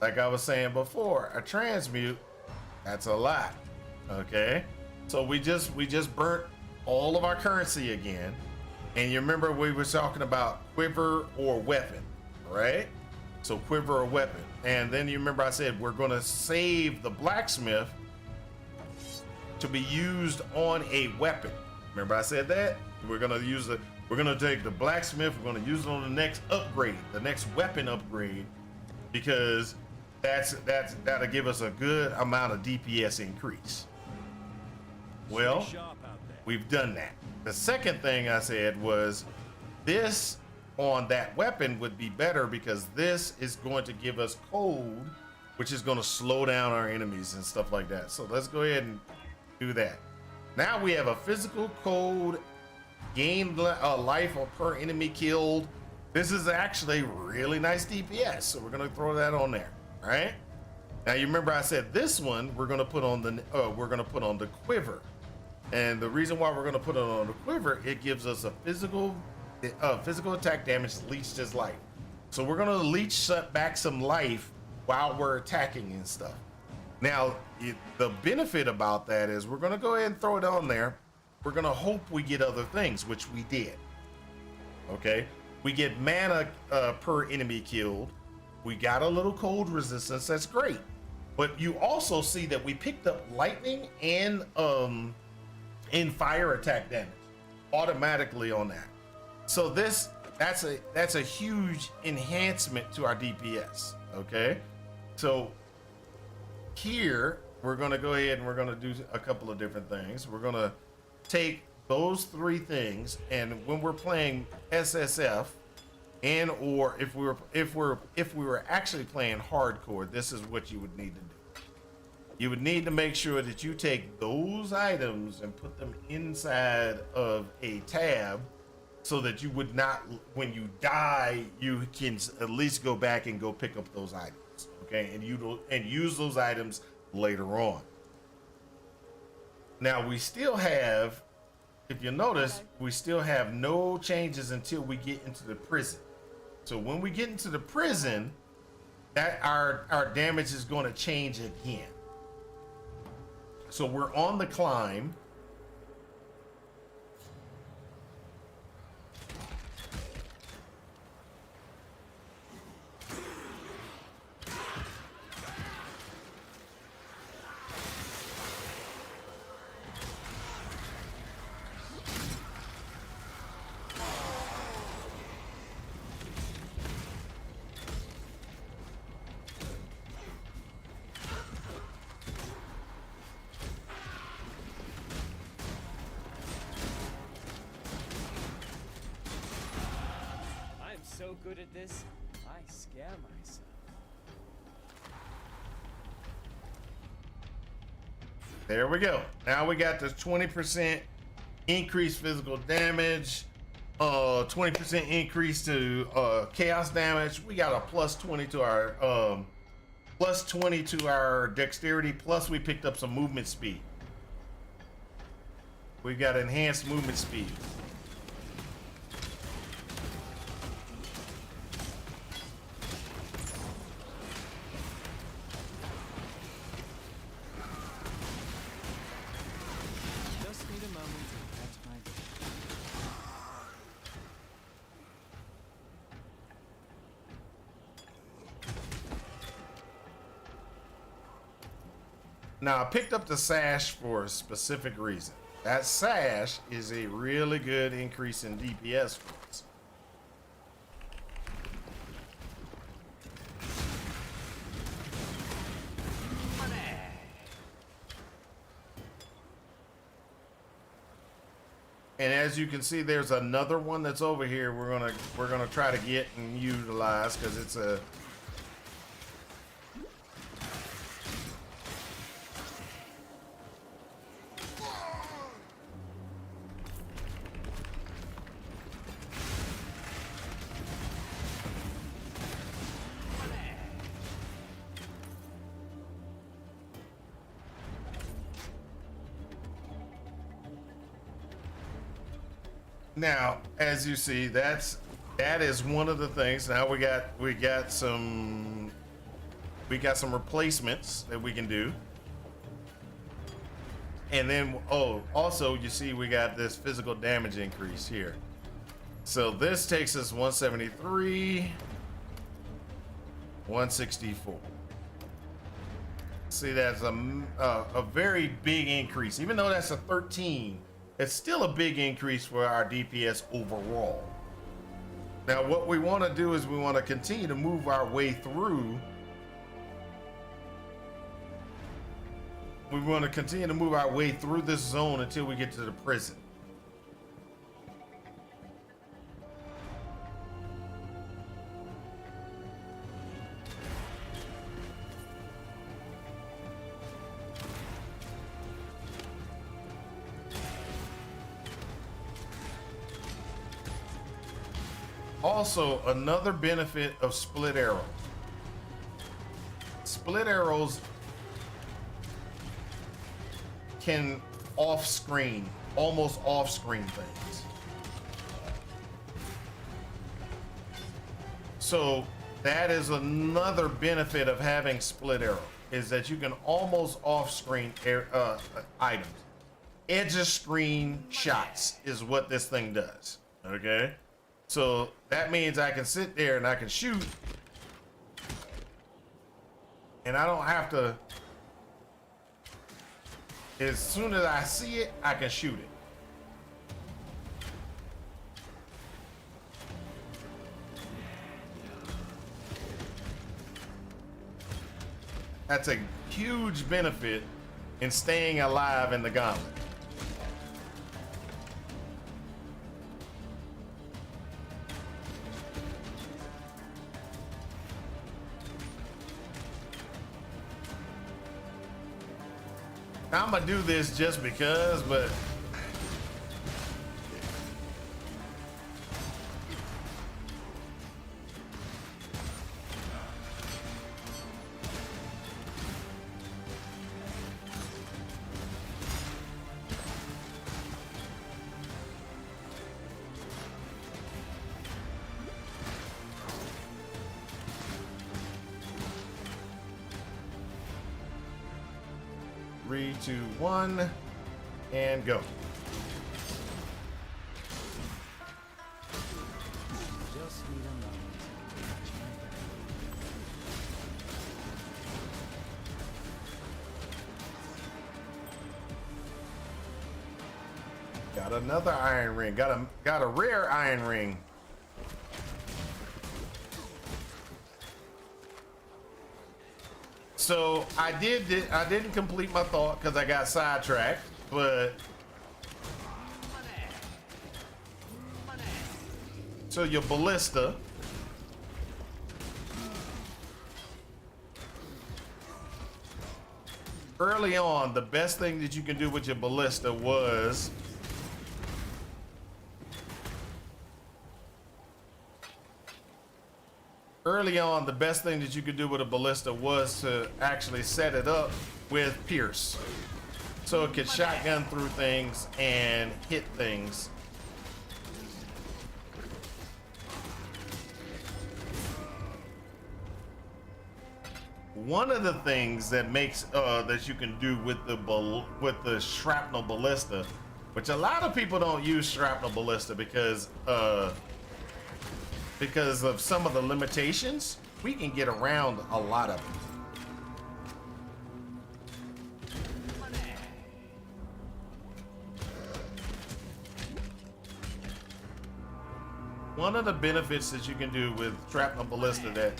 like I was saying before, a transmute, that's a lot. Okay, so we just burnt all of our currency again, and you remember we were talking about quiver or weapon, right? So quiver or weapon, and then you remember I said we're going to save the blacksmith to be used on a weapon. Remember I said that we're going to use we're going to take the blacksmith, we're going to use it on the next upgrade, the next weapon upgrade, because that'll give us a good amount of DPS increase. Well, we've done that. The second thing I said was this on that weapon would be better because this is going to give us code, which is going to slow down our enemies and stuff like that. So let's go ahead and do that. Now we have a physical code, gain life or per enemy killed. This is actually really nice DPS, so we're going to throw that on there. All right. Now you remember I said this one we're going to put on the quiver, and the reason why we're going to put it on the quiver, it gives us a physical attack damage leached as life. So we're going to leech back some life while we're attacking and stuff. Now the benefit about that is we're going to go ahead and throw it on there. We're going to hope we get other things, which we did. Okay, we get mana per enemy killed. We got a little cold resistance. That's great. But you also see that we picked up lightning and fire attack damage automatically on that. So that's a huge enhancement to our DPS. Okay, so here we're going to go ahead and we're going to do a couple of different things. We're going to take those three things, and when we're playing SSF, and or if we were actually playing hardcore, this is what you would need to do. You would need to make sure that you take those items and put them inside of a tab, so that you would not, when you die, you can at least go back and go pick up those items. Okay, and use those items later on. Now we still have, if you notice, we still have no changes until we get into the prison. So when we get into the prison, that our damage is going to change again. So we're on the climb. so good at this, I scare myself. There we go. Now we got the 20% increased physical damage, 20% increase to chaos damage. We got a plus 20 to our dexterity, plus we picked up some movement speed. We got enhanced movement speed. Just need a moment to catch my breath. Now I picked up the sash for a specific reason. That sash is a really good increase in DPS for us. And as you can see, there's another one that's over here. We're gonna try to get and utilize because it's a. Now, as you see, that is one of the things. Now we got some replacements that we can do. And then also you see we got this physical damage increase here. So this takes us 173, 164. See, that's a very big increase. Even though that's a 13, it's still a big increase for our DPS overall. Now, what we want to do is we want to continue to move our way through. We want to continue to move our way through this zone until we get to the prison. Also, another benefit of split arrows. Split arrows can almost off-screen things. So that is another benefit of having split arrow, is that you can almost off-screen items. Edge of screen shots is what this thing does. Okay. So that means I can sit there and I can shoot, and I don't have to, as soon as I see it, I can shoot it. That's a huge benefit in staying alive in the gauntlet. I'm gonna do this just because, but three, two, one, and go. Just need a moment to catch my breath. Got another iron ring. Got a rare iron ring. So I didn't complete my thought because I got sidetracked, but so your ballista early on, the best thing that you can do with your ballista was to actually set it up with Pierce. So it could shotgun through things and hit things. One of the things that makes that you can do with the shrapnel ballista, which a lot of people don't use shrapnel ballista because of some of the limitations, we can get around a lot of it. One of the benefits that you can do with shrapnel ballista that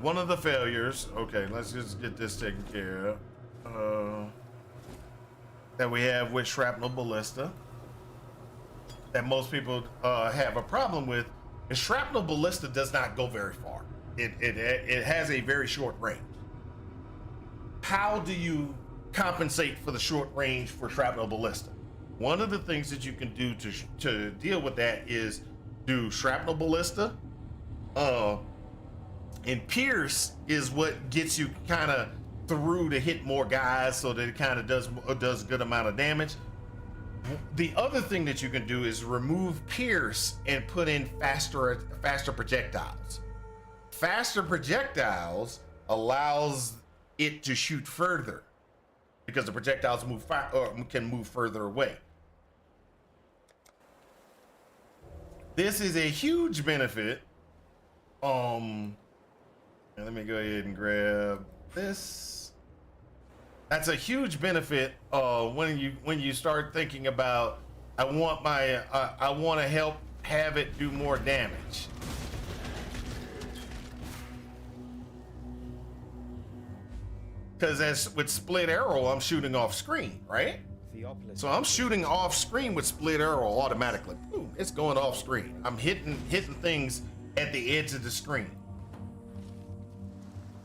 one of the failures, okay, let's just get this taken care of, that we have with shrapnel ballista, that most people have a problem with, is shrapnel ballista does not go very far. It has a very short range. How do you compensate for the short range for shrapnel ballista? One of the things that you can do to deal with that is do shrapnel ballista, and Pierce is what gets you kind of through to hit more guys, so that it kind of does a good amount of damage. The other thing that you can do is remove Pierce and put in faster projectiles. Faster projectiles allows it to shoot further because the projectiles can move further away. This is a huge benefit. Let me go ahead and grab this. That's a huge benefit when you start thinking about I want to help have it do more damage. Because as with split arrow, I'm shooting off screen, right? So I'm shooting off screen with split arrow automatically. Boom, it's going off screen. I'm hitting things at the edge of the screen.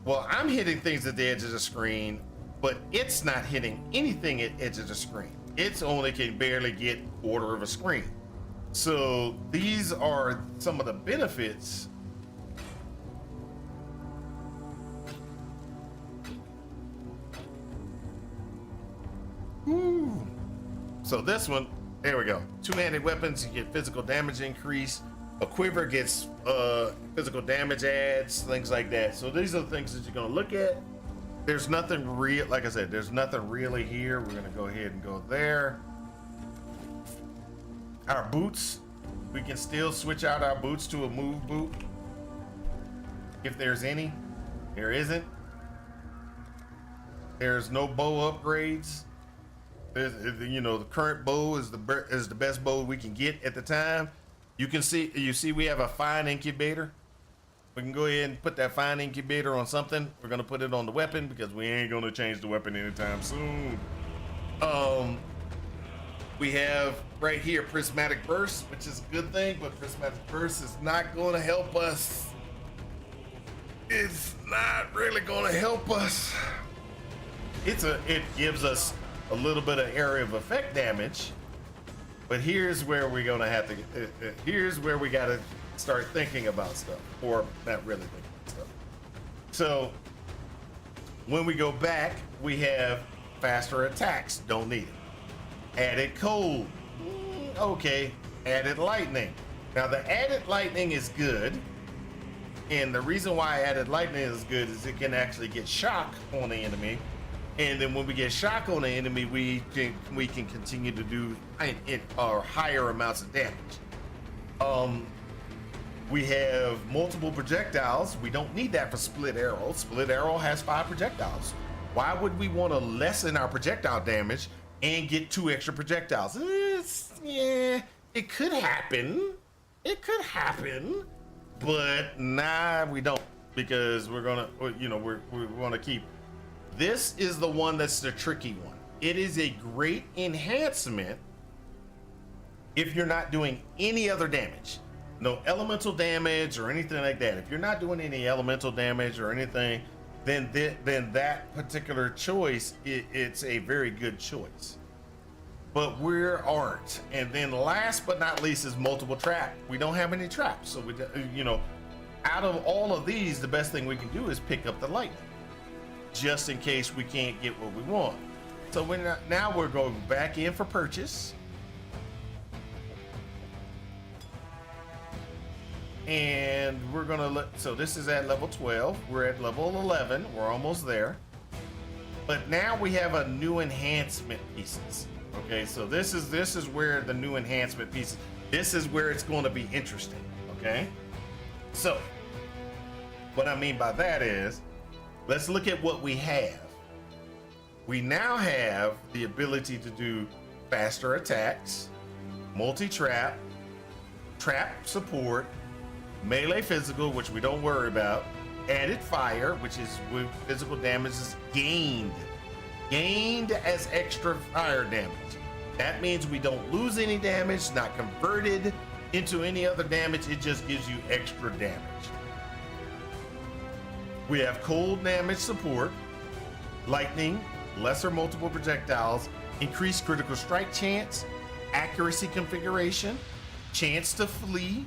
Well, I'm hitting things at the edge of the screen, but it's not hitting anything at the edge of the screen. It's only can barely get quarter of a screen. So these are some of the benefits. Woo. So this one, there we go. Two-handed weapons, you get physical damage increase. A quiver gets physical damage adds, things like that. So these are the things that you're gonna look at. There's nothing real, like I said, there's nothing really here. We're gonna go ahead and go there. Our boots, we can still switch out our boots to a move boot. If there's any, there isn't. There's no bow upgrades. You know, the current bow is the best bow we can get at the time. You see we have a fine incubator. We can go ahead and put that fine incubator on something. We're gonna put it on the weapon because we ain't gonna change the weapon anytime soon. We have right here prismatic burst, which is a good thing, but prismatic burst is not gonna help us. It's not really gonna help us. It gives us a little bit of area of effect damage. But here's where we're gonna have to. Here's where we gotta start thinking about stuff, or not really thinking about stuff. So when we go back, we have faster attacks. Don't need it. Added cold. Okay. Added lightning. Now the added lightning is good, and the reason why added lightning is good is it can actually get shock on the enemy. And then when we get shock on the enemy, we can continue to do higher amounts of damage. We have multiple projectiles. We don't need that for split arrow. Split arrow has 5 projectiles. Why would we want to lessen our projectile damage and get 2 extra projectiles? Yeah, it could happen. It could happen, but nah, we don't, because we're gonna, you know, we want to keep. This is the one that's the tricky one. It is a great enhancement if you're not doing any other damage, no elemental damage or anything like that. If you're not doing any elemental damage or anything, then that particular choice, it's a very good choice. But we aren't. And then last but not least is multiple trap. We don't have any traps, so we, you know, out of all of these, the best thing we can do is pick up the lightning, just in case we can't get what we want. So now we're going back in for purchase. And we're gonna look, so this is at level 12, we're at level 11, we're almost there. But now we have a new enhancement pieces. Okay, so this is where the new enhancement pieces, this is where it's going to be interesting. Okay, so what I mean by that is, let's look at what we have. We now have the ability to do faster attacks, multi-trap, trap support, melee physical, which we don't worry about, added fire, which is with physical damage is gained as extra fire damage. That means we don't lose any damage, not converted into any other damage, it just gives you extra damage. We have cold damage support, lightning, lesser multiple projectiles, increased critical strike chance, accuracy configuration, chance to flee,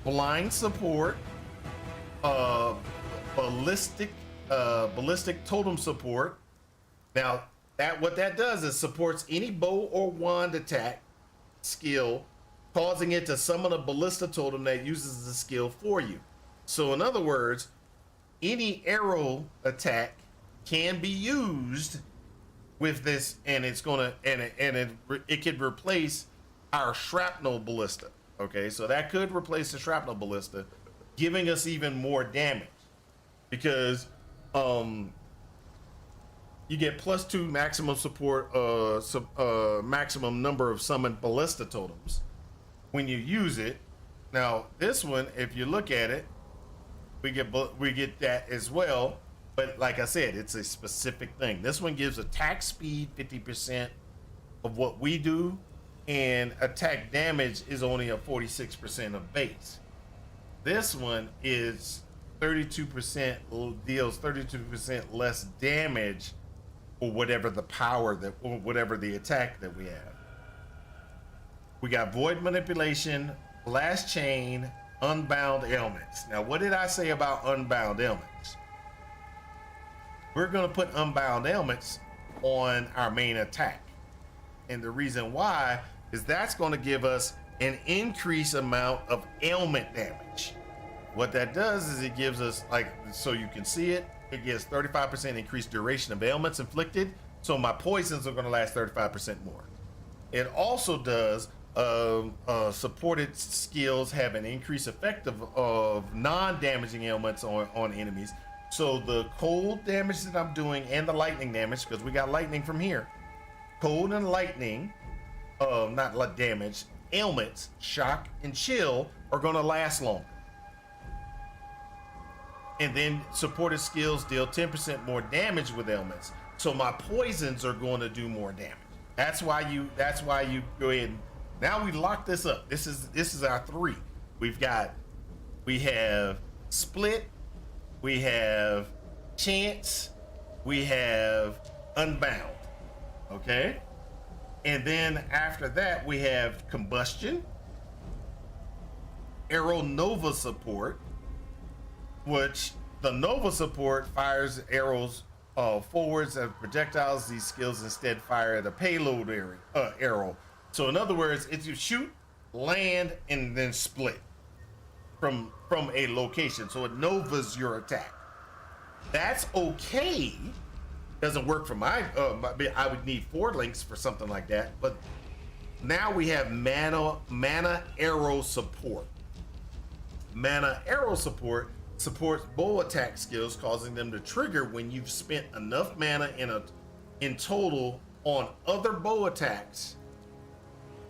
blind support, ballistic totem support. Now what that does is supports any bow or wand attack skill, causing it to summon a ballista totem that uses the skill for you. So in other words, any arrow attack can be used with this, and it's gonna it could replace our shrapnel ballista. Okay, so that could replace the shrapnel ballista, giving us even more damage, because you get +2 maximum support, maximum number of summoned ballista totems when you use it. Now this one, if you look at it, we get that as well, but like I said, it's a specific thing. This one gives attack speed 50% of what we do, and attack damage is only a 46% of base. This one is 32%, deals 32% less damage for whatever the power that, or whatever the attack that we have. We got void manipulation, blast chain, unbound ailments. Now, what did I say about unbound ailments? We're gonna put unbound ailments on our main attack. And the reason why is that's gonna give us an increased amount of ailment damage. What that does is it gives us, like, so you can see it, it gives 35% increased duration of ailments inflicted. So my poisons are gonna last 35% more. It also does supported skills have an increased effect of non-damaging ailments on enemies. So the cold damage that I'm doing and the lightning damage, because we got lightning from here, cold and lightning, not damage, ailments, shock and chill are gonna last longer. And then supported skills deal 10% more damage with ailments. So my poisons are going to do more damage. That's why you go ahead and, now we lock this up. This is our 3. We have split, we have chance, we have unbound. Okay? And then after that we have combustion, arrow nova support, which the nova support fires arrows forwards as projectiles. These skills instead fire at a payload arrow. So in other words, if you shoot, land, and then split from a location, so it novas your attack. That's okay. Doesn't work for my I would need 4 links for something like that. But now we have mana arrow support. Mana arrow support supports bow attack skills, causing them to trigger when you've spent enough mana in total on other bow attacks.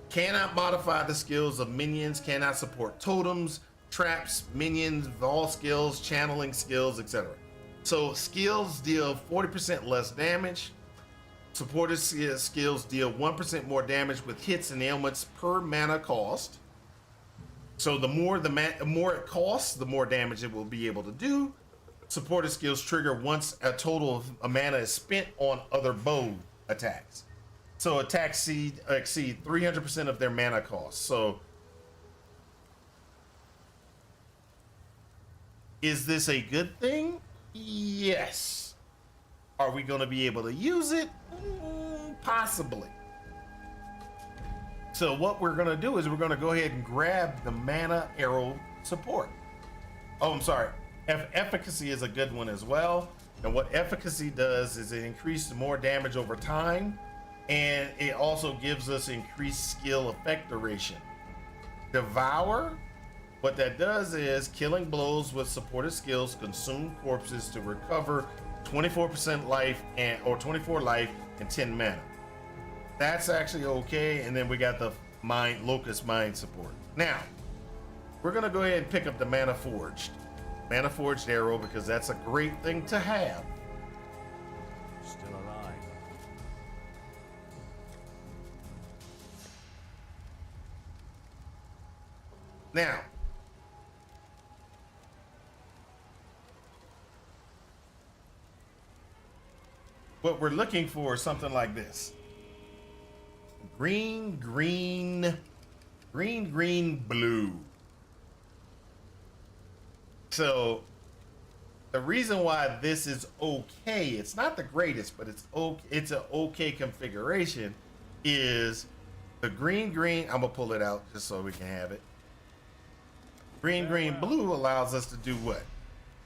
Cannot modify the skills of minions, cannot support totems, traps, minions, all skills, channeling skills, etc. So skills deal 40% less damage. Supported skills deal 1% more damage with hits and ailments per mana cost. So the more more it costs, the more damage it will be able to do. Supported skills trigger once a total of mana is spent on other bow attacks. So attacks exceed 300% of their mana cost. So is this a good thing? Yes. Are we going to be able to use it? Possibly. So what we're going to do is we're going to go ahead and grab the mana arrow support. Oh, I'm sorry. Efficacy is a good one as well. And what efficacy does is it increases more damage over time, and it also gives us increased skill effect duration. Devour, what that does is killing blows with supported skills consume corpses to recover 24% life or 24 life and 10 mana. That's actually okay. And then we got the Locust Mind support. Now, we're gonna go ahead and pick up the Mana Forged arrow because that's a great thing to have. Still alive. Now, what we're looking for is something like this. Green, blue. So the reason why this is okay, it's not the greatest, but it's okay, it's an okay configuration, is the green, I'm gonna pull it out just so we can have it. Green, blue allows us to do what?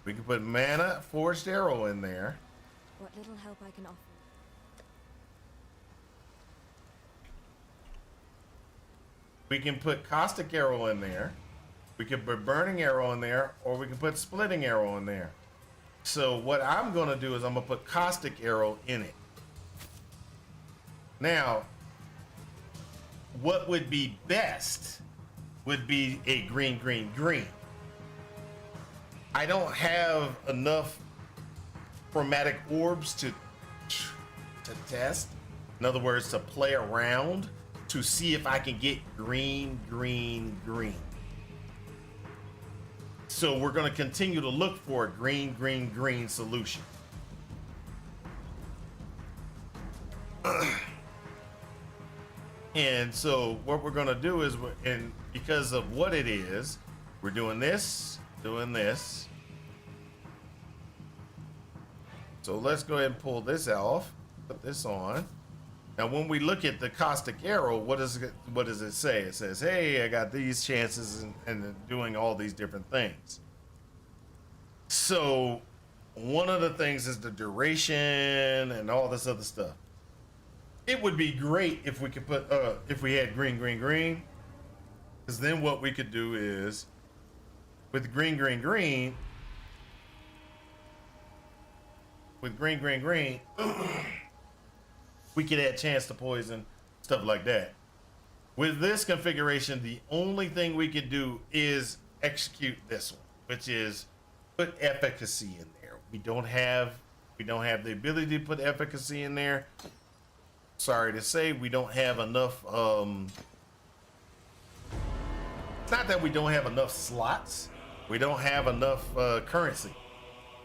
We can put Mana Forged Arrow in there. What little help I can offer. We can put Caustic Arrow in there. We can put Burning Arrow in there, or we can put Splitting Arrow in there. So what I'm gonna do is I'm gonna put Caustic Arrow in it. Now, what would be best would be a green. I don't have enough chromatic orbs to test. In other words, to play around to see if I can get green. So we're going to continue to look for a green solution. And so what we're going to do is, and because of what it is, we're doing this. So let's go ahead and pull this off, put this on. Now, when we look at the Caustic Arrow, what does it say? It says, hey, I got these chances and doing all these different things. So one of the things is the duration and all this other stuff. It would be great if we could put, if we had green, because then what we could do is with green, with green, we could add chance to poison, stuff like that. With this configuration, the only thing we could do is execute this one, which is put efficacy in there. We don't have the ability to put efficacy in there. Sorry to say, we don't have enough. It's not that we don't have enough slots. We don't have enough currency.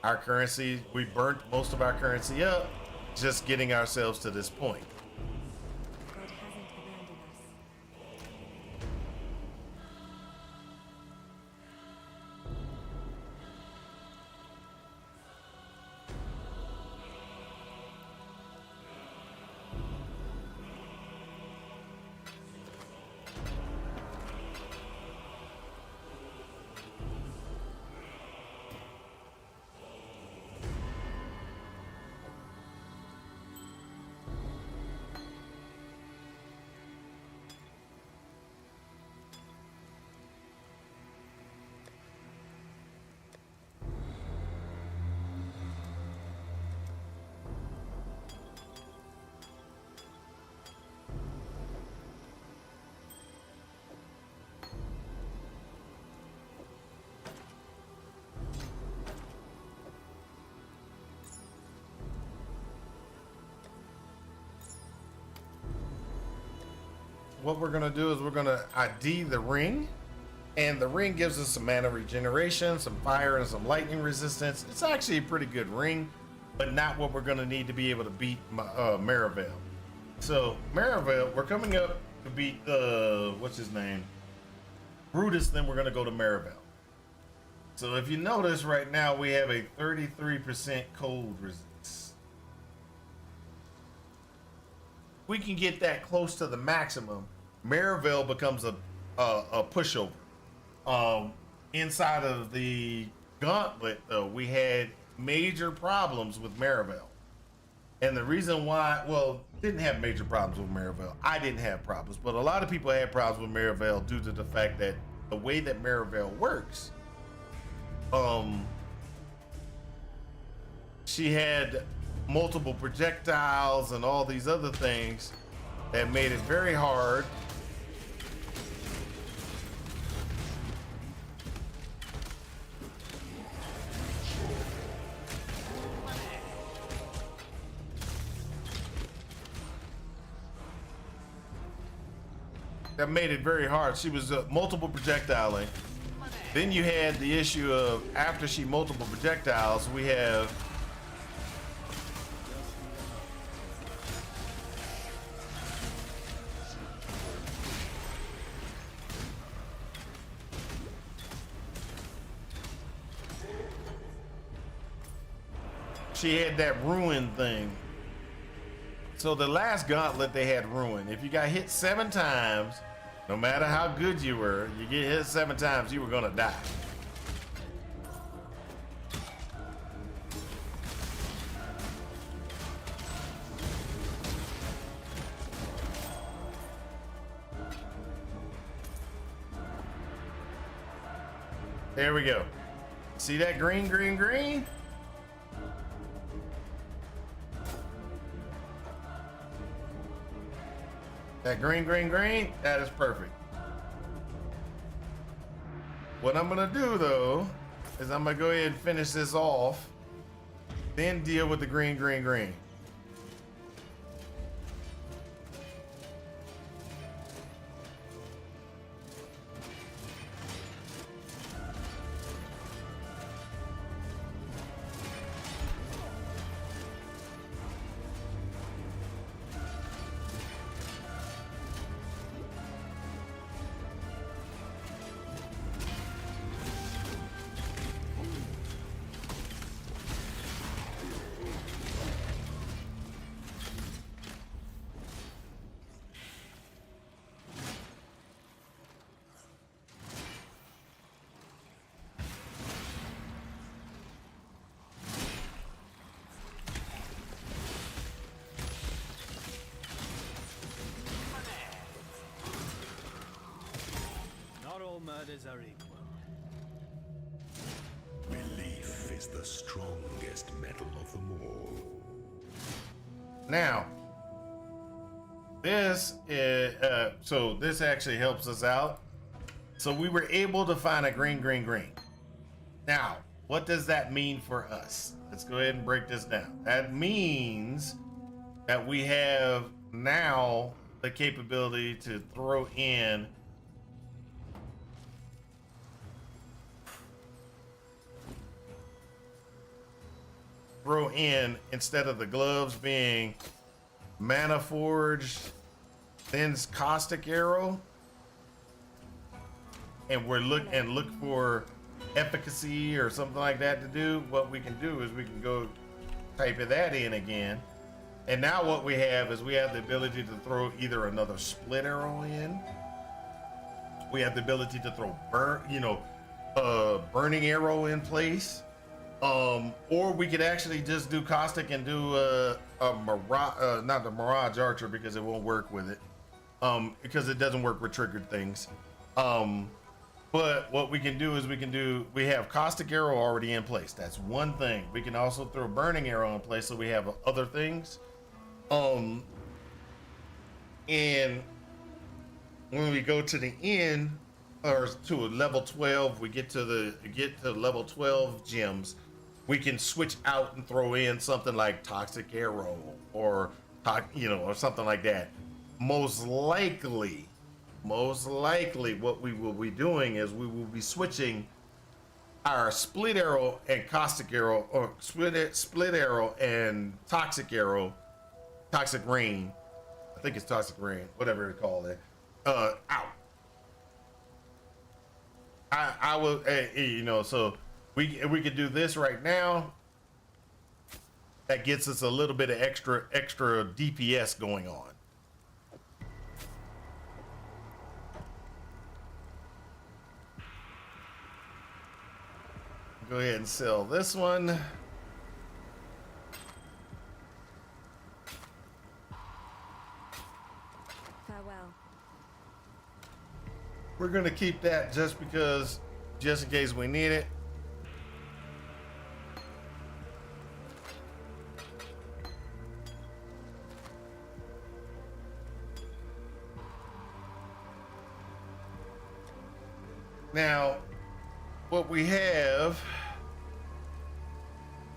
Our currency, we burnt most of our currency up just getting ourselves to this point. God hasn't abandoned us. what we're gonna do is we're gonna ID the ring, and the ring gives us some mana regeneration, some fire, and some lightning resistance. It's actually a pretty good ring, but not what we're gonna need to be able to beat Marivel. So Marivel, we're coming up to beat what's his name, Brutus. Then we're gonna go to Marivel. So if you notice right now, we have a 33% cold resist. We can get that close to the maximum. Marivel becomes a pushover. Inside of the gauntlet, though, we had major problems with Marivel. And the reason why, well, didn't have major problems with Marivel. I didn't have problems, but a lot of people had problems with Marivel due to the fact that the way that Marivel works, she had multiple projectiles and all these other things that made it very hard. That made it very hard. She was multiple projectiling. Then you had the issue of after she multiple projectiles, we have she had that ruin thing. So the last gauntlet they had ruin. If you got hit 7 times, no matter how good you were, you get hit 7 times, you were gonna die. There we go. See that green, green, green? That green, green, green, that is perfect. What I'm gonna do though, is I'm gonna go ahead and finish this off, then deal with the green, green, green. Not all murders are equal. Belief is the strongest metal of them all. Now, this is, so this actually helps us out. So we were able to find a green, green, green. Now, what does that mean for us? Let's go ahead and break this down. That means that we have now the capability to throw in instead of the gloves being mana forged, then caustic arrow, and look for efficacy or something like that to do. What we can do is we can go type that in again, and now what we have is we have the ability to throw either another split arrow in. We have the ability to throw burning arrow in place. Or we could actually just do caustic and do a mirage, not the mirage archer because it won't work with it, because it doesn't work with triggered things. But what we can do is we have caustic arrow already in place. That's one thing. We can also throw burning arrow in place, so we have other things. And when we go to the end, or to a level 12, we get to level 12 gems, we can switch out and throw in something like toxic arrow or something like that. Most likely most likely what we will be doing is we will be switching our split arrow and caustic arrow, or split arrow and toxic arrow, toxic rain. I think it's toxic rain, whatever they call it. Out. I will, you know, so we could do this right now. That gets us a little bit of extra DPS going on. Go ahead and sell this one. Farewell. We're gonna keep that just because, just in case we need it. Now, what we have,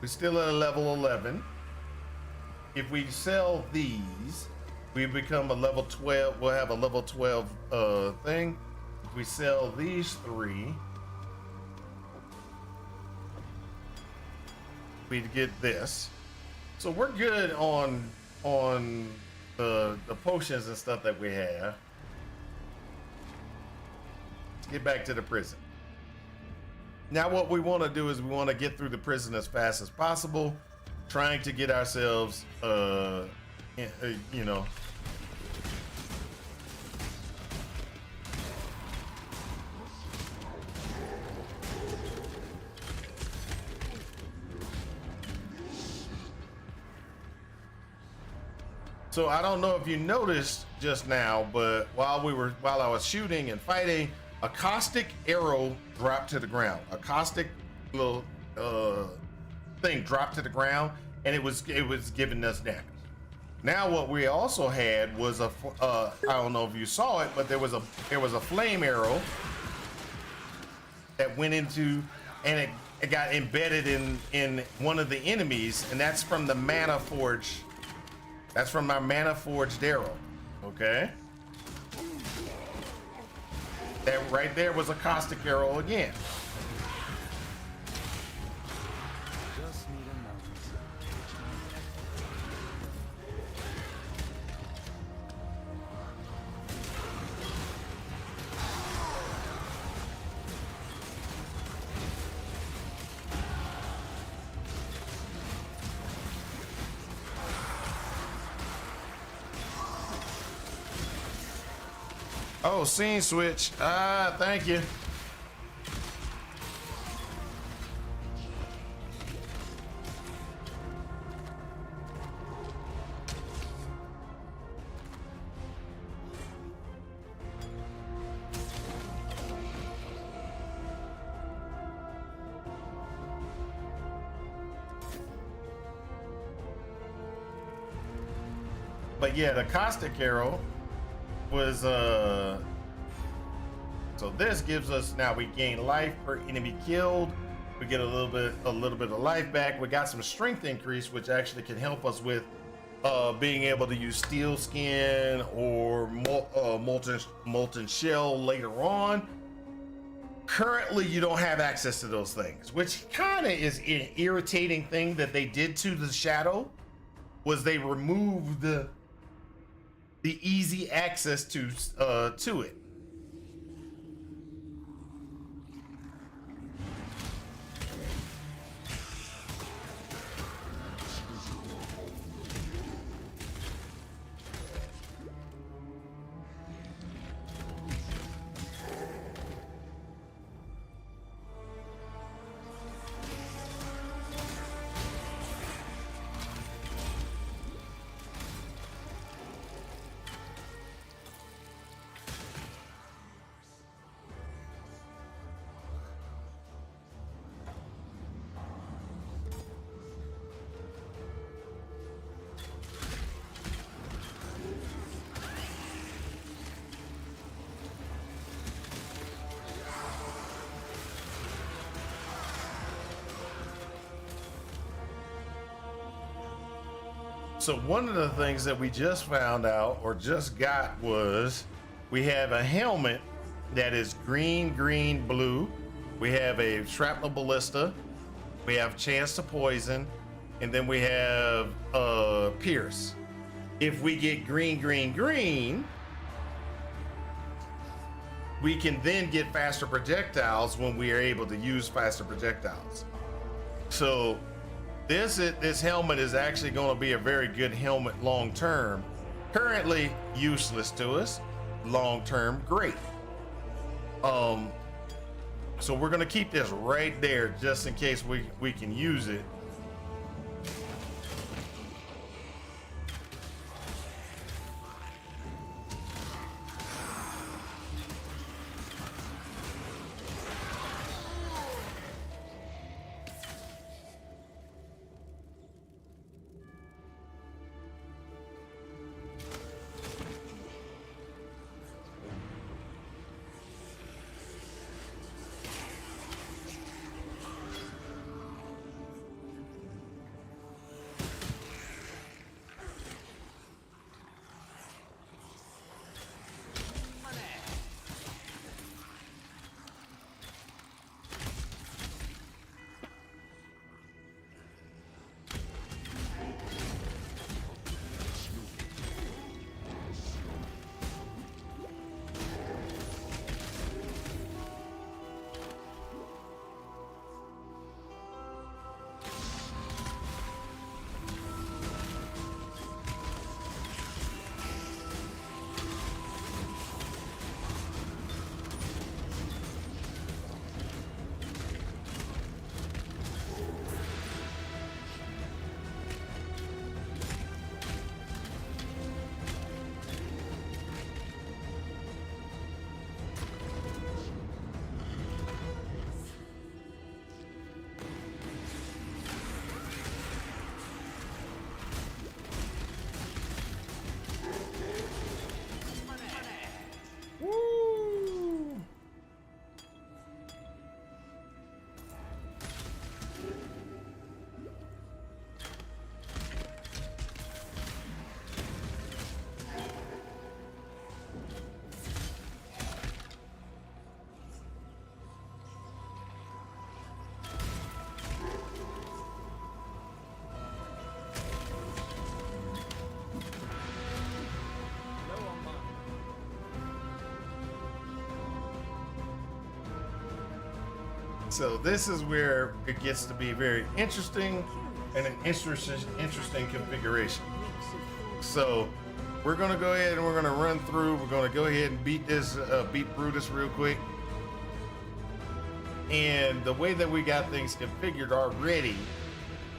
we're still at a level 11. If we sell these, we become a level 12. We'll have a level 12 thing. If we sell these 3, we'd get this. So we're good on the potions and stuff that we have. Let's get back to the prison. Now what we want to do is we want to get through the prison as fast as possible, trying to get ourselves, you know, so I don't know if you noticed just now, but while I was shooting and fighting, a caustic arrow dropped to the ground. A caustic little thing dropped to the ground, and it was giving us damage. Now what we also had was a I don't know if you saw it, but there was a flame arrow that went into, and it got embedded in one of the enemies, and that's from the mana forge. That's from my mana forged arrow. Okay. That right there was a caustic arrow again. Just need a moment. Oh, scene switch. Ah, thank you. But yeah, the caustic arrow was so this gives us, now we gain life per enemy killed. We get a little bit of life back. We got some strength increase, which actually can help us with being able to use steel skin or molten shell later on. Currently, you don't have access to those things, which kind of is an irritating thing that they did to the shadow. Was they removed the easy access to it. So one of the things that we just found out or just got was We have a helmet that is green, green, blue. We have a shrapnel ballista. We have chance to poison, and then we have pierce. If we get green, green, green, we can then get faster projectiles when we are able to use faster projectiles. So this helmet is actually going to be a very good helmet long term. Currently useless to us. Long term, great. So we're gonna keep this right there just in case we can use it. So this is where it gets to be very interesting and an interesting configuration. So we're gonna go ahead and we're gonna run through. We're gonna go ahead and beat Brutus real quick. And the way that we got things configured already,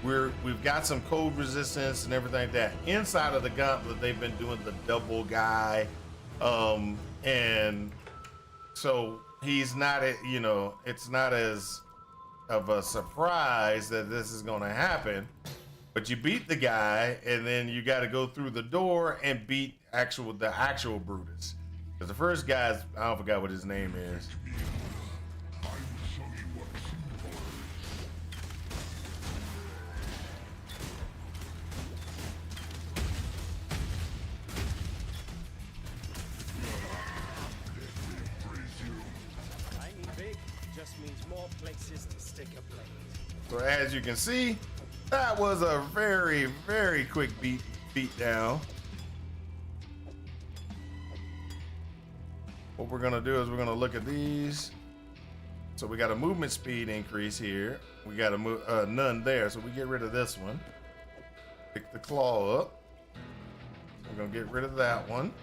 we've got some cold resistance and everything like that. Inside of the gauntlet, they've been doing the double guy, and so he's not, it's not as of a surprise that this is going to happen. But you beat the guy, and then you got to go through the door and beat the actual Brutus. Because the first guy's, I forgot what his name is. So as you can see, that was a very, very quick beat down. What we're gonna do is we're gonna look at these. So we got a movement speed increase here. We got a none there, so we get rid of this one. Pick the claw up. We're gonna get rid of that one.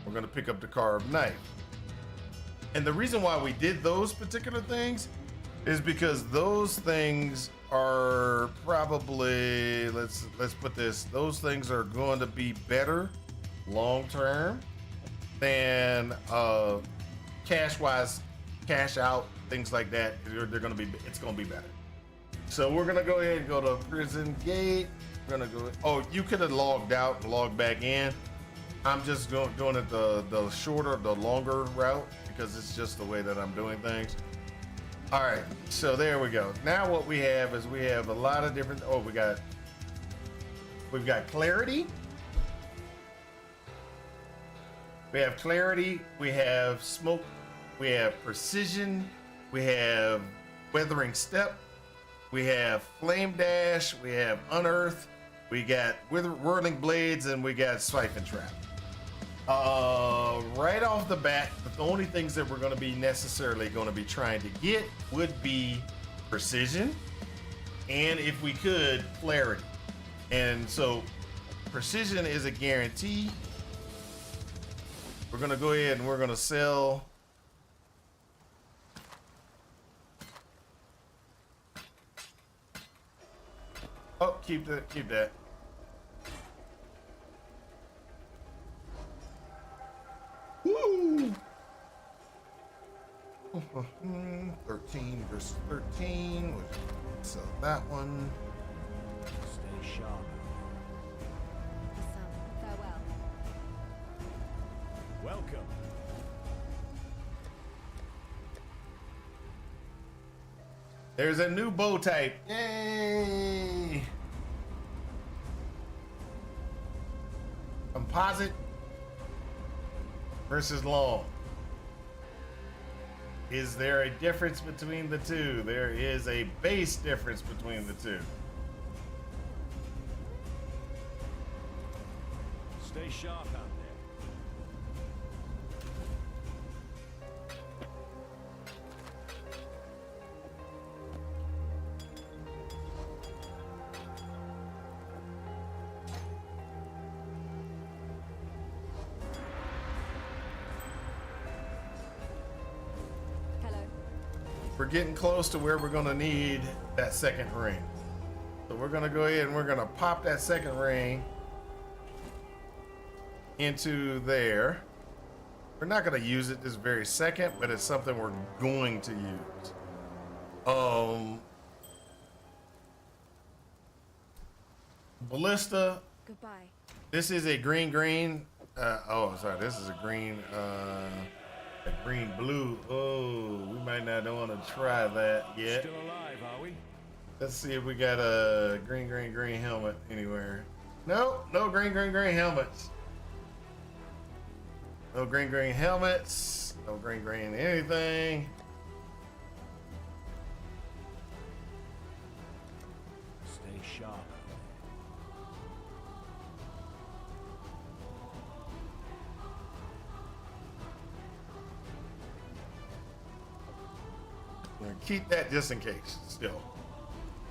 We're gonna pick up the carved knife. And the reason why we did those particular things is because those things are probably, let's put this, those things are going to be better long term than cash wise, cash out, things like that. They're going to be, it's going to be better. So we're going to go ahead and go to prison gate. We're going to go, oh, you could have logged out and logged back in. I'm just doing it the shorter, the longer route, because it's just the way that I'm doing things. All right, so there we go. Now what we have is we have a lot of different, we've got clarity, We have clarity, we have smoke, we have precision, we have weathering step, we have flame dash, we have unearth, we got whirling blades, and we got siphon trap. Right off the bat, the only things that we're going to be necessarily going to be trying to get would be precision, and if we could, clarity. And so precision is a guarantee. We're gonna go ahead and we're gonna sell keep that. Woo! 13 versus 13. We'll sell that one. Stay sharp. Some farewell. Welcome. There's a new bow type. Yay! Composite versus long. Is there a difference between the two? There is a base difference between the two. Stay sharp out there. Hello. We're getting close to where we're gonna need that second ring. So we're gonna go ahead and we're gonna pop that second ring into there. We're not gonna use it this very second, but it's something we're going to use. Ballista. Goodbye. This is a green. This is a green blue. Oh, we might not want to try that yet. Still alive, are we? Let's see if we got a green helmet anywhere. Nope, no green helmets. No green helmets. No green anything. Stay sharp. Keep that just in case still.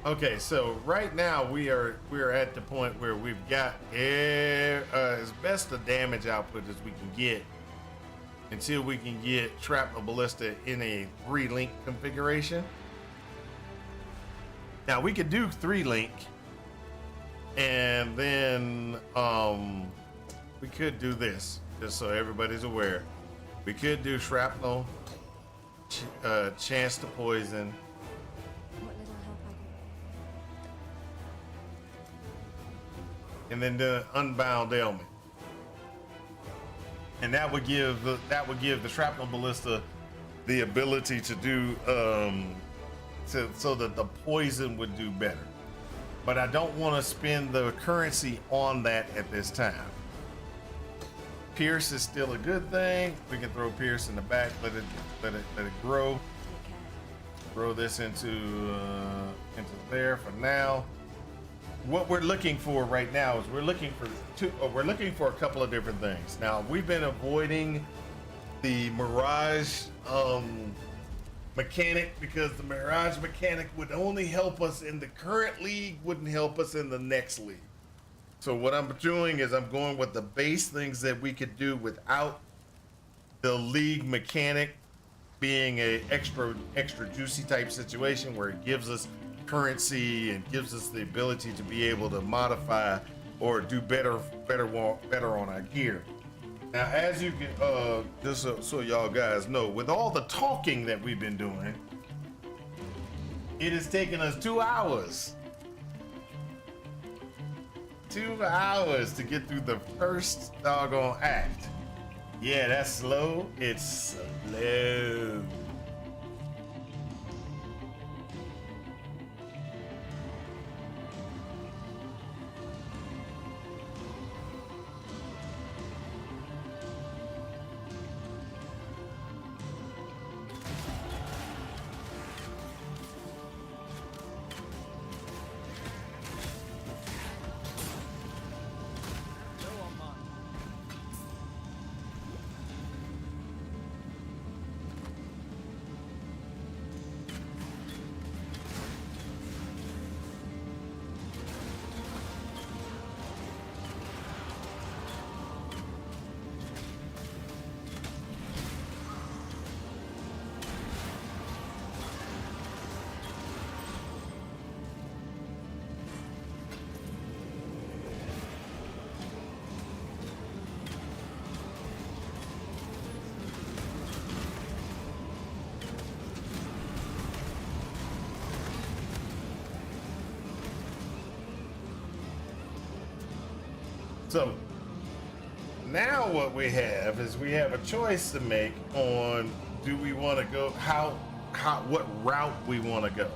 Okay, so right now we are at the point where we've got as best the damage output as we can get until we can get Shrapnel Ballista in a 3-link configuration. Now we could do 3-link, and then we could do this, just so everybody's aware. We could do Shrapnel, chance to poison, What little help I can. and then the unbound ailment, and that would give the Shrapnel Ballista the ability to do so that the poison would do better. But I don't want to spend the currency on that at this time. Pierce is still a good thing. We can throw Pierce in the back, let it grow. Take care. Throw this into there for now. What we're looking for right now is we're looking for a couple of different things. Now we've been avoiding the Mirage mechanic because the Mirage mechanic would only help us in the current league, wouldn't help us in the next league. So what I'm doing is I'm going with the base things that we could do without the league mechanic being a extra juicy type situation where it gives us currency and gives us the ability to be able to modify or do better on our gear. Now, as you can, just so y'all guys know, with all the talking that we've been doing, it has taken us 2 hours. 2 hours to get through the first doggone act. Yeah, that's slow. It's slow. So now what we have is we have a choice to make on do we want to go what route we want to go.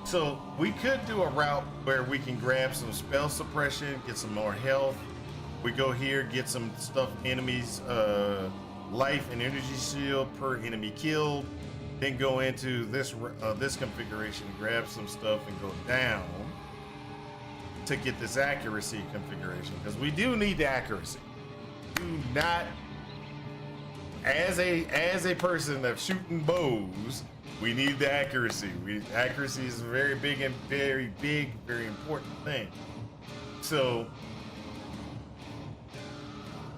So we could do a route where we can grab some spell suppression, get some more health. We go here, get some stuff, enemies, life and energy shield per enemy killed. Then go into this configuration, grab some stuff and go down to get this accuracy configuration, because we do need the accuracy. Do not, as a person that's shooting bows, we need the accuracy. Accuracy is a very big, very important thing. So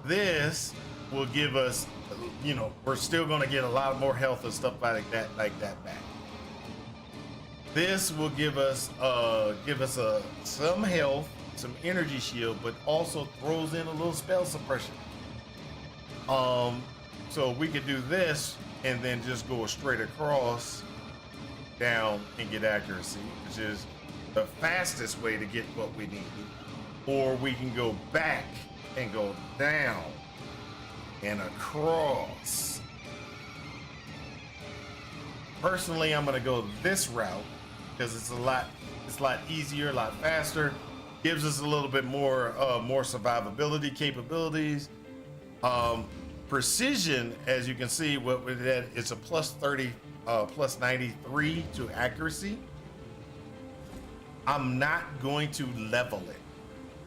this will give us, you know, we're still going to get a lot more health and stuff like that back. This will give us some health, some energy shield, but also throws in a little spell suppression. So we could do this and then just go straight across down and get accuracy, which is the fastest way to get what we need. Or we can go back and go down and across. Personally, I'm gonna go this route because it's a lot easier, a lot faster. Gives us a little bit more survivability capabilities. Precision, as you can see, what we did, it's a plus 30, plus 93 to accuracy. I'm not going to level it.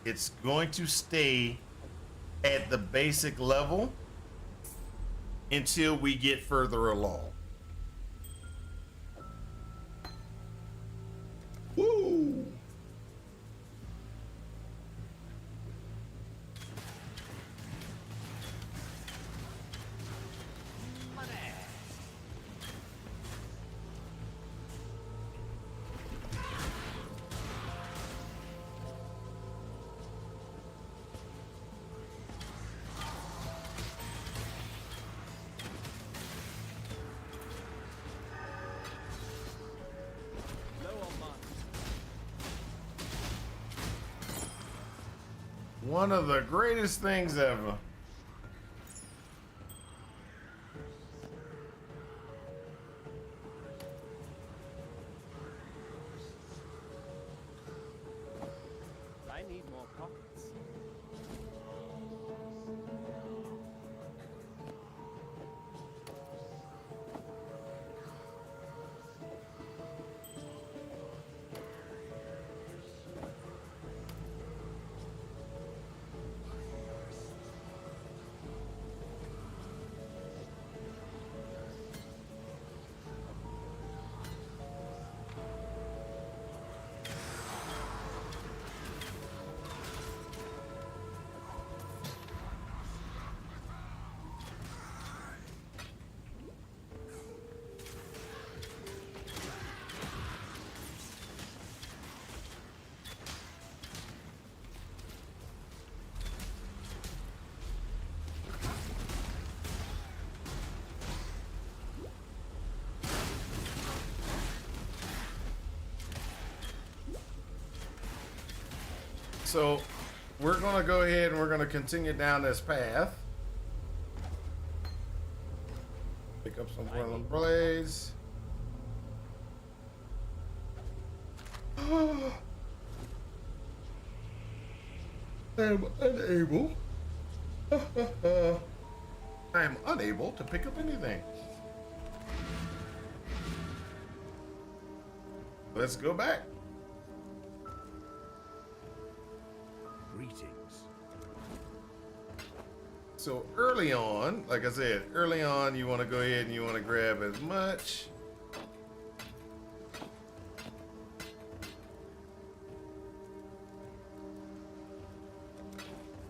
It's going to stay at the basic level until we get further along. Woo! One of the greatest things ever. I need more pockets. So we're gonna go ahead and we're gonna continue down this path. Pick up some Whirling Blaze. I'm unable. I am unable to pick up anything. Let's go back. Greetings. So early on, like I said, early on, you want to go ahead and you want to grab as much.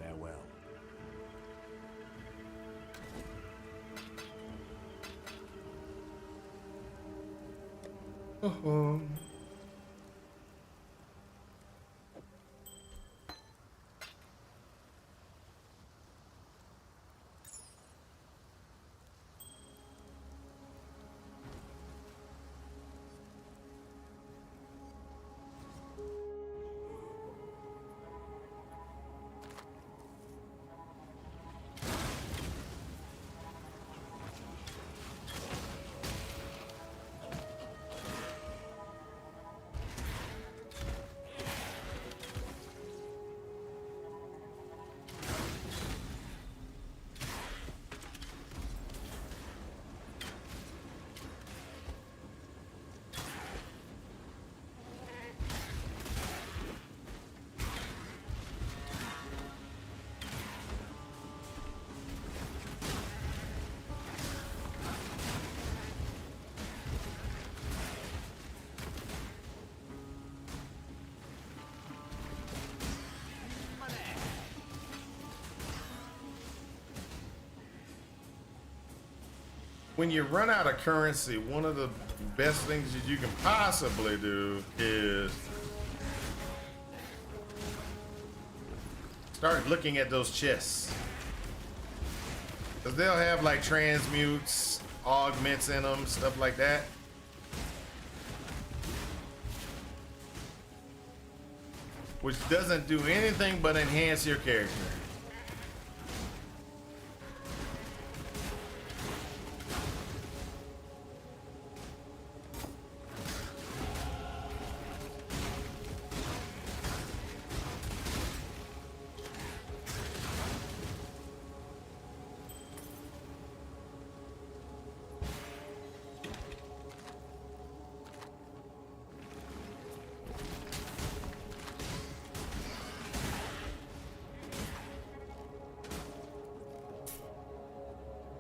Farewell. when you run out of currency, one of the best things that you can possibly do is start looking at those chests. Because they'll have like transmutes, augments in them, stuff like that. Which doesn't do anything but enhance your character.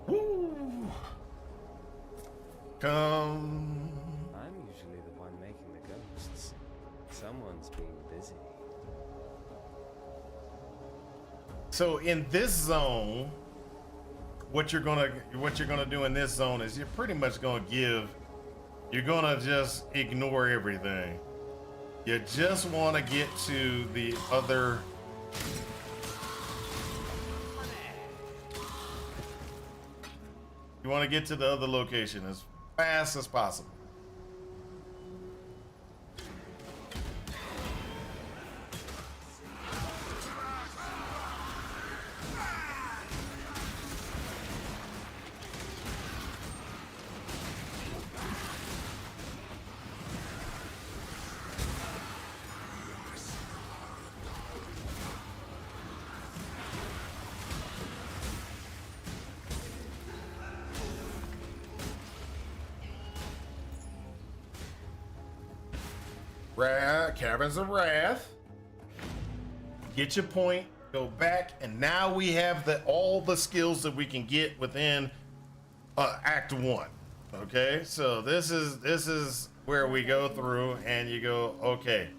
Woo. Come. I'm usually the one making the ghosts. Someone's being busy. So in this zone, what you're gonna do in this zone is you're pretty much you're gonna just ignore everything. You just want to get to the other. You want to get to the other location as fast as possible. Caverns of Wrath. Get your point, go back, and now we have all the skills that we can get within Act 1. Okay, so this is where we go through and you go, okay,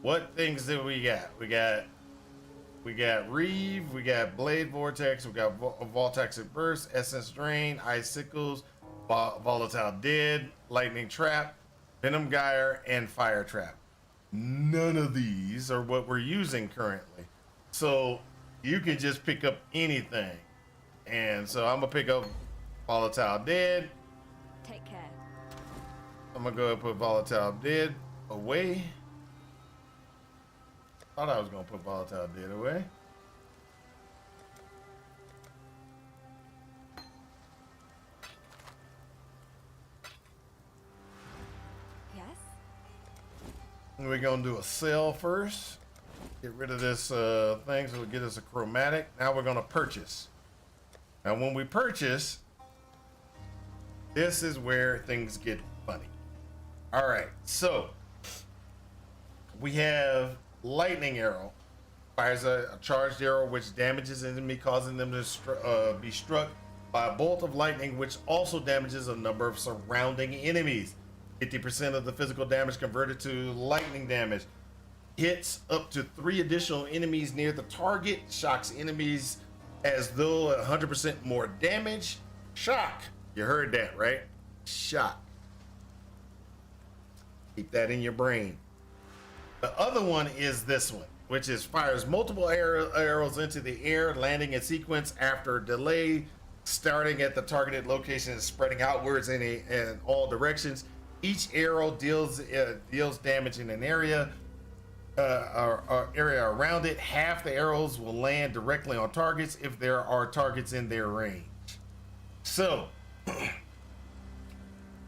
what things do we got? We got Reeve, we got Blade Vortex, we got Voltaxic Burst, Essence Drain, Icicles, Volatile Dead, Lightning Trap, Venom Gyre, and Fire Trap. None of these are what we're using currently. So you can just pick up anything. And so I'm gonna pick up Volatile Dead. Take care. I'm gonna go ahead and put Volatile Dead away. Thought I was gonna put Volatile Dead away. Yes? We're gonna do a sell first. Get rid of this thing so it'll get us a chromatic. Now we're gonna purchase. Now when we purchase, this is where things get funny. All right, so we have Lightning Arrow. Fires a charged arrow which damages enemy, causing them to be struck by a bolt of lightning, which also damages a number of surrounding enemies. 50% of the physical damage converted to lightning damage. Hits up to 3 additional enemies near the target. Shocks enemies as though 100% more damage. Shock. You heard that, right? Shock. Keep that in your brain. The other one is this one, which is fires multiple arrows into the air, landing in sequence after a delay, starting at the targeted location and spreading outwards in all directions. Each arrow deals damage in an area or area around it. Half the arrows will land directly on targets if there are targets in their range. So,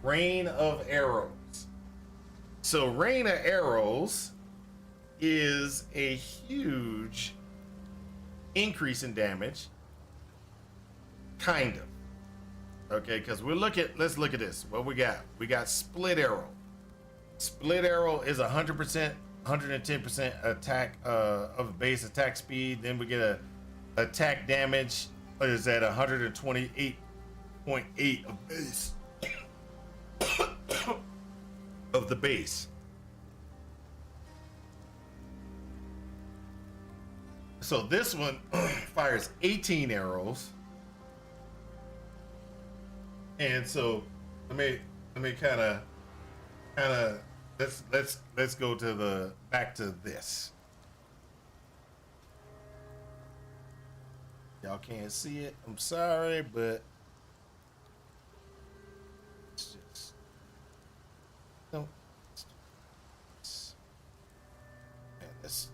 Rain of Arrows. So, Rain of Arrows is a huge increase in damage, kind of. Okay, because let's look at this. What we got? We got Split Arrow. Split Arrow is 100%, 110% attack of base attack speed. Then we get a attack damage is at 128.8 of base of the base. So this one fires 18 arrows And so let me kind of let's go to the back to this. Y'all can't see it. I'm sorry, but it's just no. And this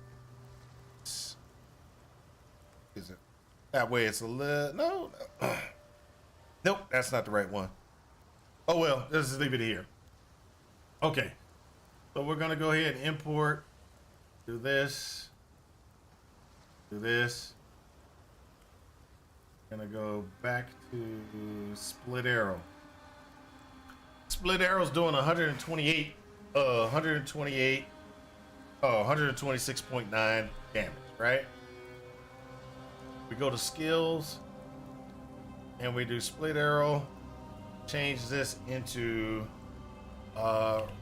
is it. That way it's a little no. Nope, that's not the right one. Oh well, let's just leave it here. Okay, so we're gonna go ahead and import. Do this. Do this. Gonna go back to split arrow. Split arrow's doing 128, 126.9 damage, right? We go to skills and we do split arrow. Change this into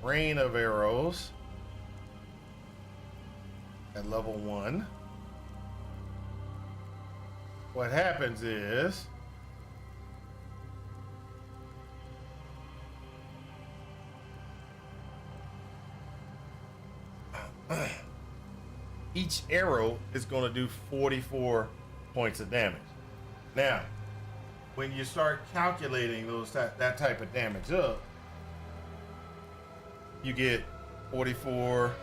rain of arrows at level 1. What happens is each arrow is going to do 44 points of damage. Now, when you start calculating that type of damage up, you get 44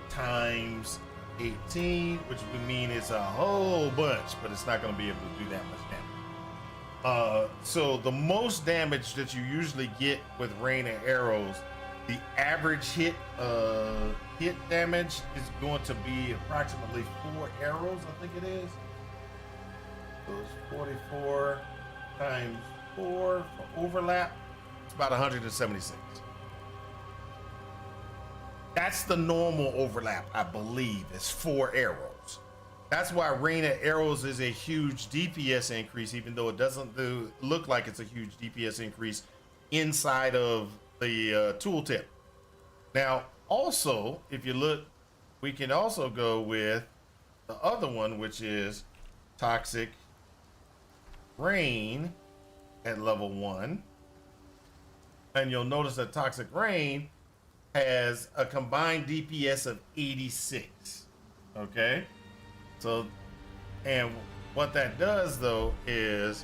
times 18, which would mean it's a whole bunch, but it's not going to be able to do that much damage. So the most damage that you usually get with rain and arrows, the average hit damage is going to be approximately 4 arrows, I think it is. So it's 44 times 4 for overlap. It's about 176. That's the normal overlap, I believe. It's 4 arrows. That's why rain of arrows is a huge DPS increase, even though it doesn't look like it's a huge DPS increase inside of the tooltip. Now, also, if you look, we can also go with the other one, which is Toxic Rain at level 1. And you'll notice that Toxic Rain has a combined DPS of 86. Okay, so and what that does though is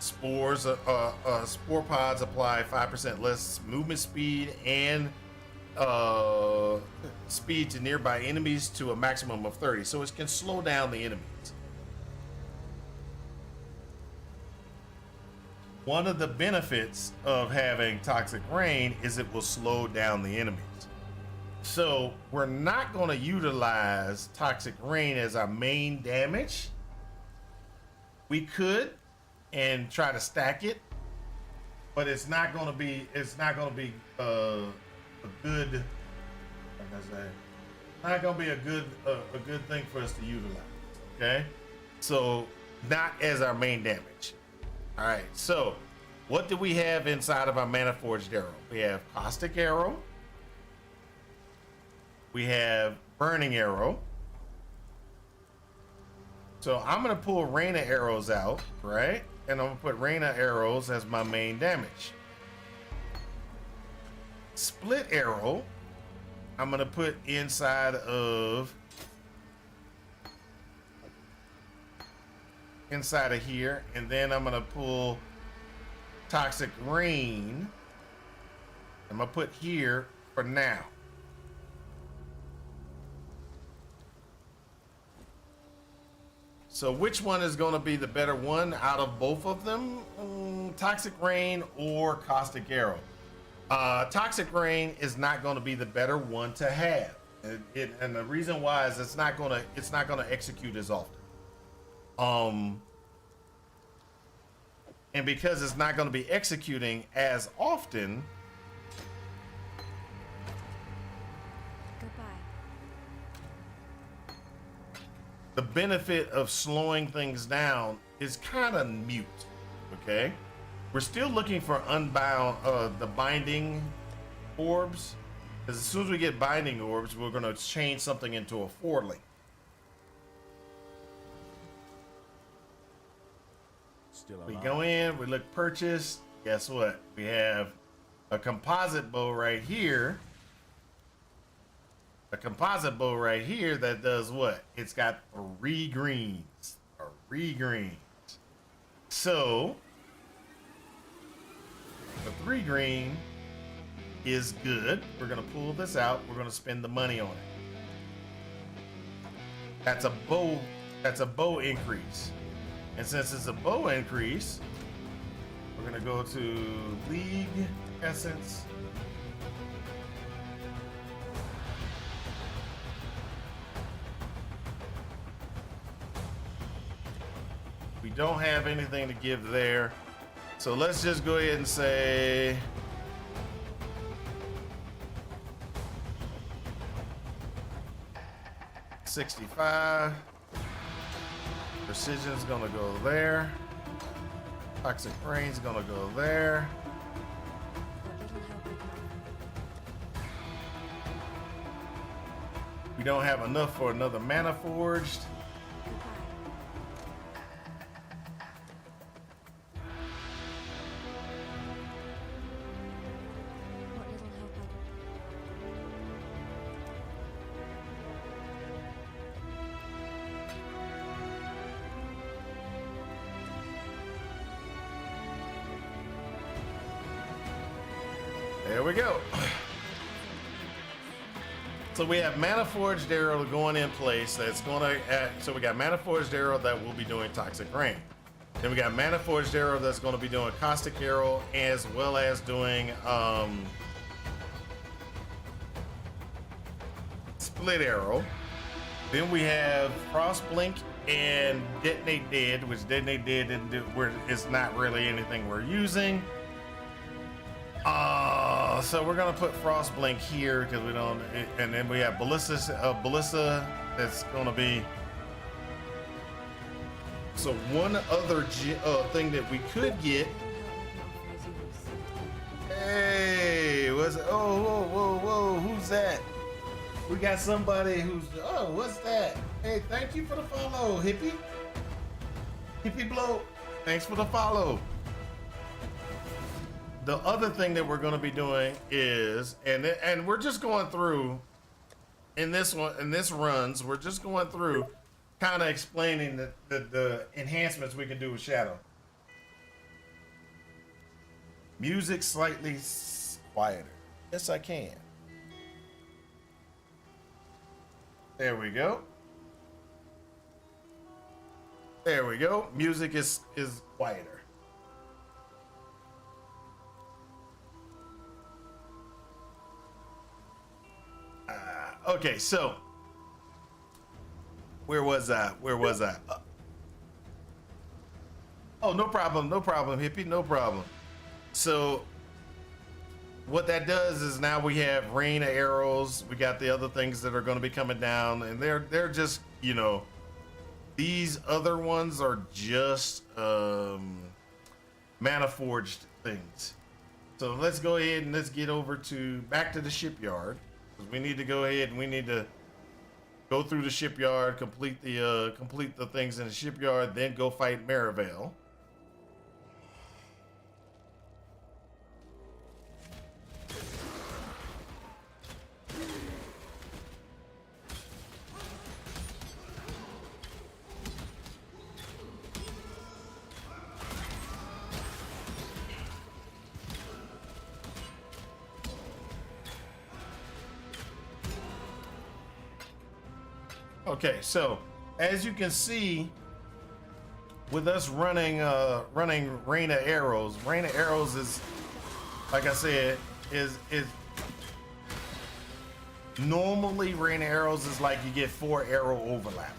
spore pods apply 5% less movement speed and speed to nearby enemies to a maximum of 30, so it can slow down the enemies. One of the benefits of having Toxic Rain is it will slow down the enemies. So we're not going to utilize Toxic Rain as our main damage. We could and try to stack it, but it's not going to be a good, like I say, not going to be a good thing for us to utilize. Okay, so not as our main damage. All right, so what do we have inside of our Mana Forged Arrow? We have Caustic Arrow. We have Burning Arrow. So I'm going to pull Rain of Arrows out, right? And I'm going to put Rain of Arrows as my main damage. Split Arrow, I'm going to put inside of here, and then I'm gonna pull Toxic Rain. I'm gonna put here for now. So which one is gonna be the better one out of both of them? Toxic Rain or Caustic Arrow? Toxic Rain is not gonna be the better one to have, and the reason why is it's not gonna execute as often. And because it's not going to be executing as often, Goodbye. the benefit of slowing things down is kind of mute. Okay, we're still looking for the binding orbs, because as soon as we get binding orbs, we're going to change something into a 4-link. Still We alive. go in, we look purchase. guess what? We have a composite bow right here. A composite bow right here that does what? It's got 3 greens. 3 greens. So, the 3 green is good. We're gonna pull this out. We're gonna spend the money on it. That's a bow. That's a bow increase. And since it's a bow increase, we're gonna go to League Essence. We don't have anything to give there. So let's just go ahead and say $65. Precision's gonna go there. Toxic Rain's gonna go there. What little help I can offer. We don't have enough for another Mana Forged. What little help I can. There we go. So we have Mana Forged Arrow going in place. That's gonna. So we got Mana Forged Arrow that will be doing Toxic Rain. Then we got Mana Forged Arrow that's going to be doing Caustic Arrow as well as doing Split Arrow. Then we have Frost Blink and Detonate Dead, which Detonate Dead didn't do. It's not really anything we're using. So we're gonna put Frost Blink here because we don't, and then we have Ballista that's gonna be. So one other thing that we could get. Hey, what's it? Oh, whoa, who's that? We got somebody who's. Oh, what's that? Hey, thank you for the follow, Hippie. Hippie Blow. Thanks for the follow. The other thing that we're going to be doing is, and we're just going through in this runs, we're just going through kind of explaining the enhancements we can do with Shadow. Music slightly quieter. Yes, I can. There we go. There we go. Music is quieter. Okay, so where was I? Oh, no problem, Hippie, no problem. So what that does is now we have rain of arrows. We got the other things that are going to be coming down, and they're just, you know, these other ones are just mana forged things. So let's go ahead and let's get over to back to the shipyard. We need to go ahead and we need to go through the shipyard, complete the things in the shipyard, then go fight Marivel. Okay, so as you can see, with us running Rain of Arrows is, like I said, is normally Rain of Arrows is like you get 4 arrow overlap.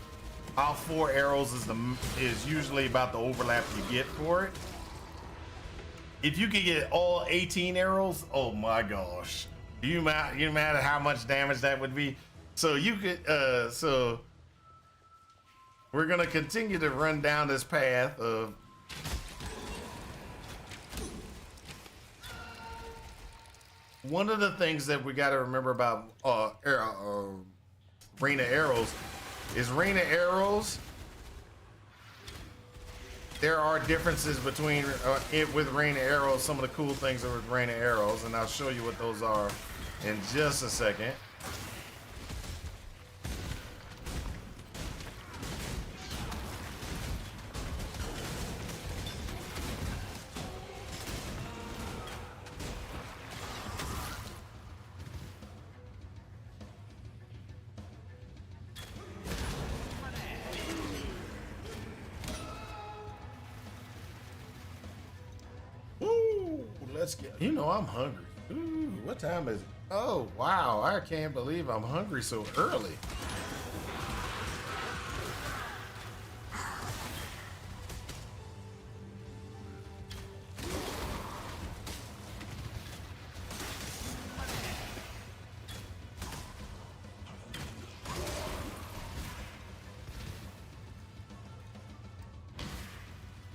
All 4 arrows is usually about the overlap you get for it. If you could get all 18 arrows, oh my gosh, you matter how much damage that would be. So you could, so we're gonna continue to run down this path of one of the things that we got to remember about Rain of Arrows is Rain of Arrows there are differences between it with rain of arrows. Some of the cool things are with rain of arrows, and I'll show you what those are in just a second. Ooh, let's get. You know I'm hungry. Ooh, what time is it? Oh wow! I can't believe I'm hungry so early.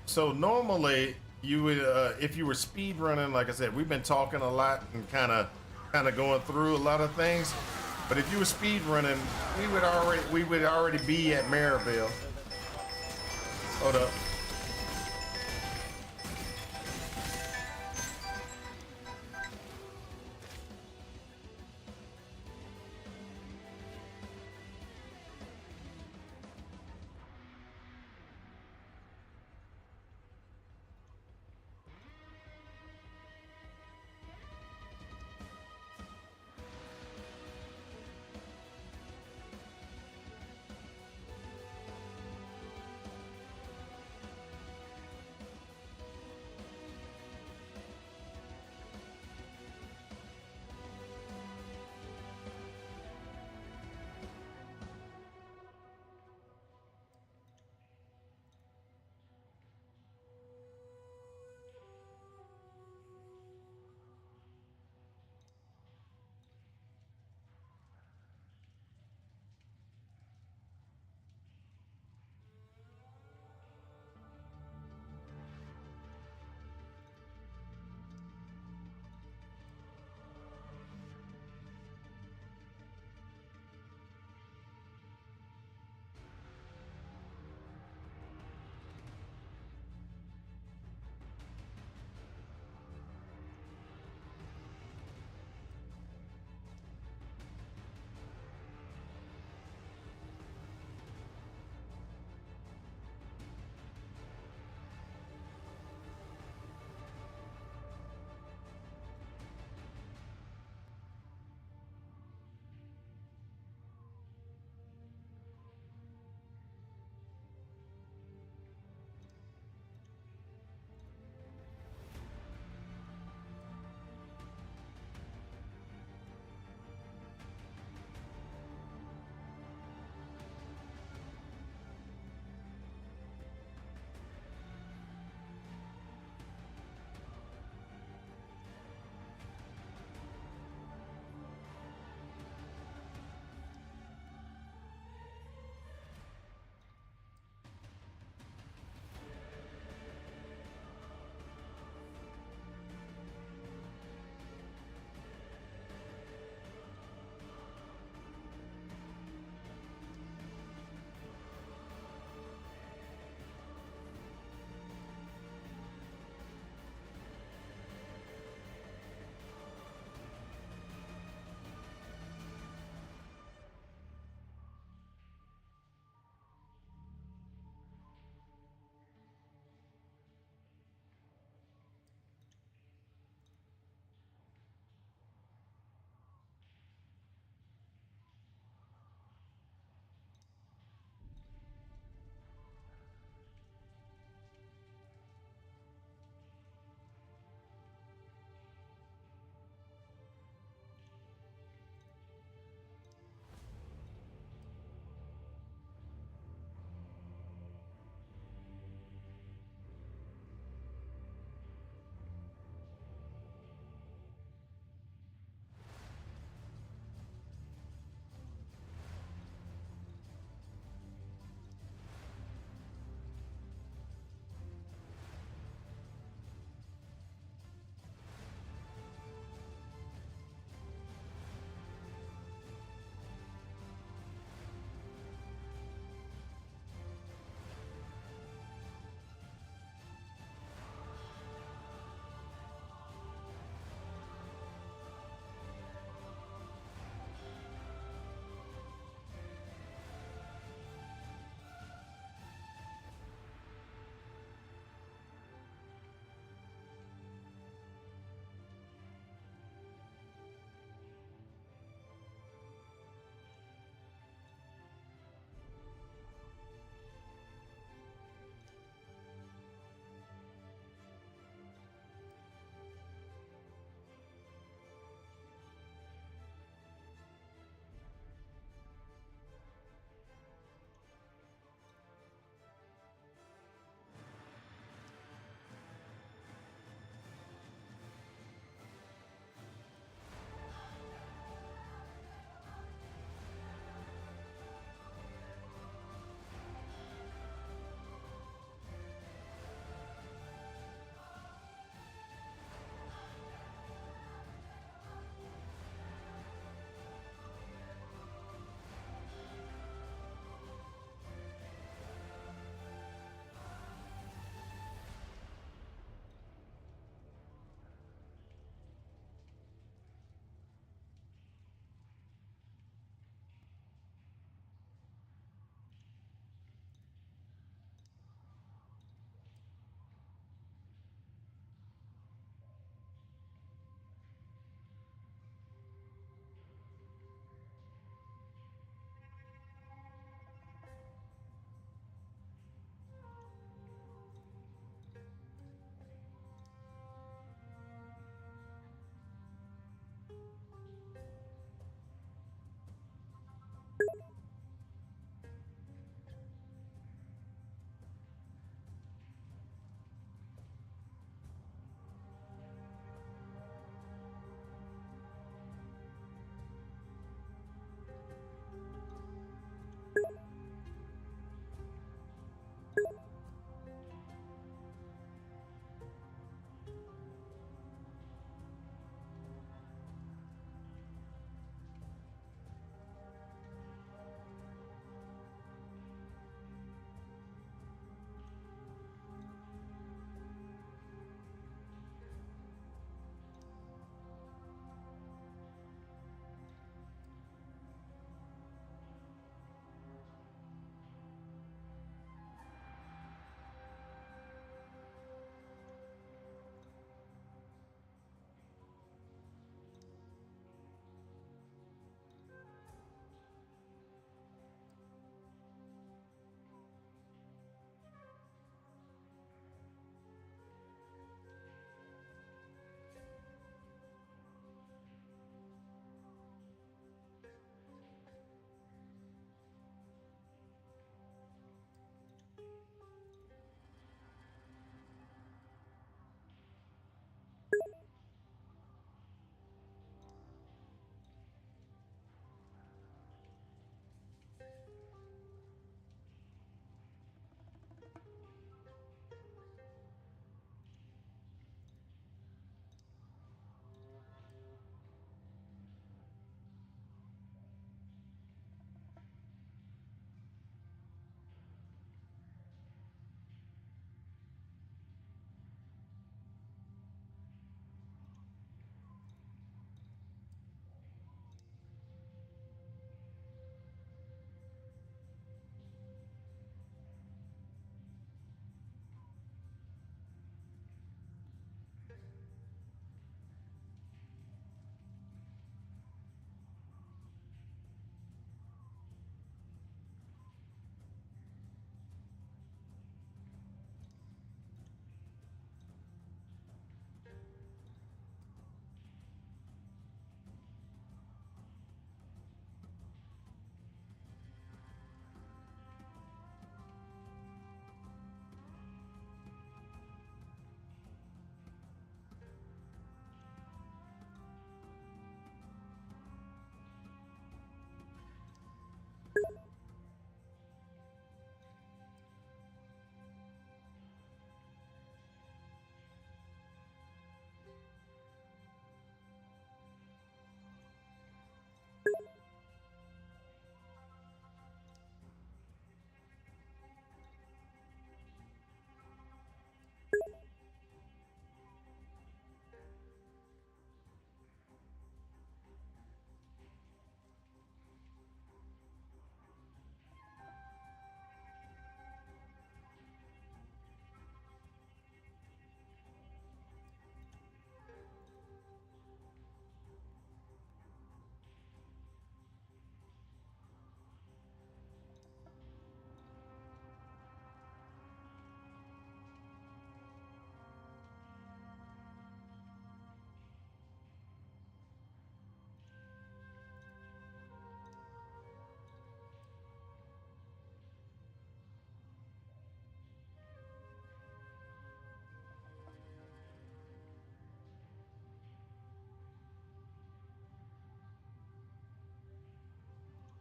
So normally you would, if you were speed running, like I said, we've been talking a lot and kind of going through a lot of things. But if you were speed running, we would already be at Maryville. Hold up.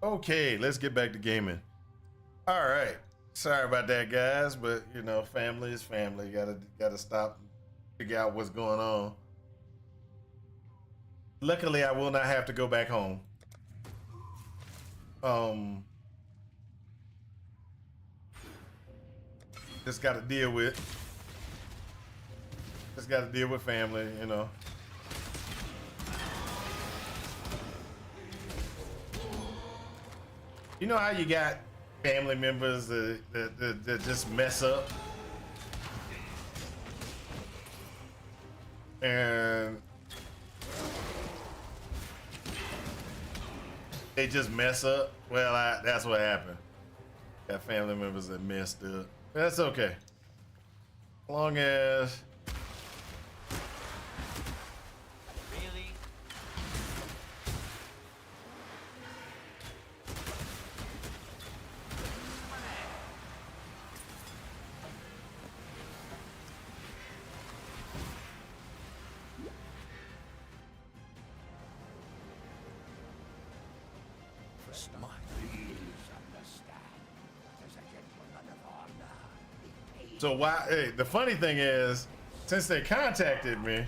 Okay, let's get back to gaming. All right. Sorry about that, guys, but you know, family is family. Gotta stop and figure out what's going on. Luckily, I will not have to go back home. Um, just got to deal with. Just got to deal with family, you know. You know how you got family members that just mess up, and they just mess up. Well, that's what happened. Got family members that messed up. That's okay. As long as Really? My fears and So why? Hey, the funny thing is, since they contacted me,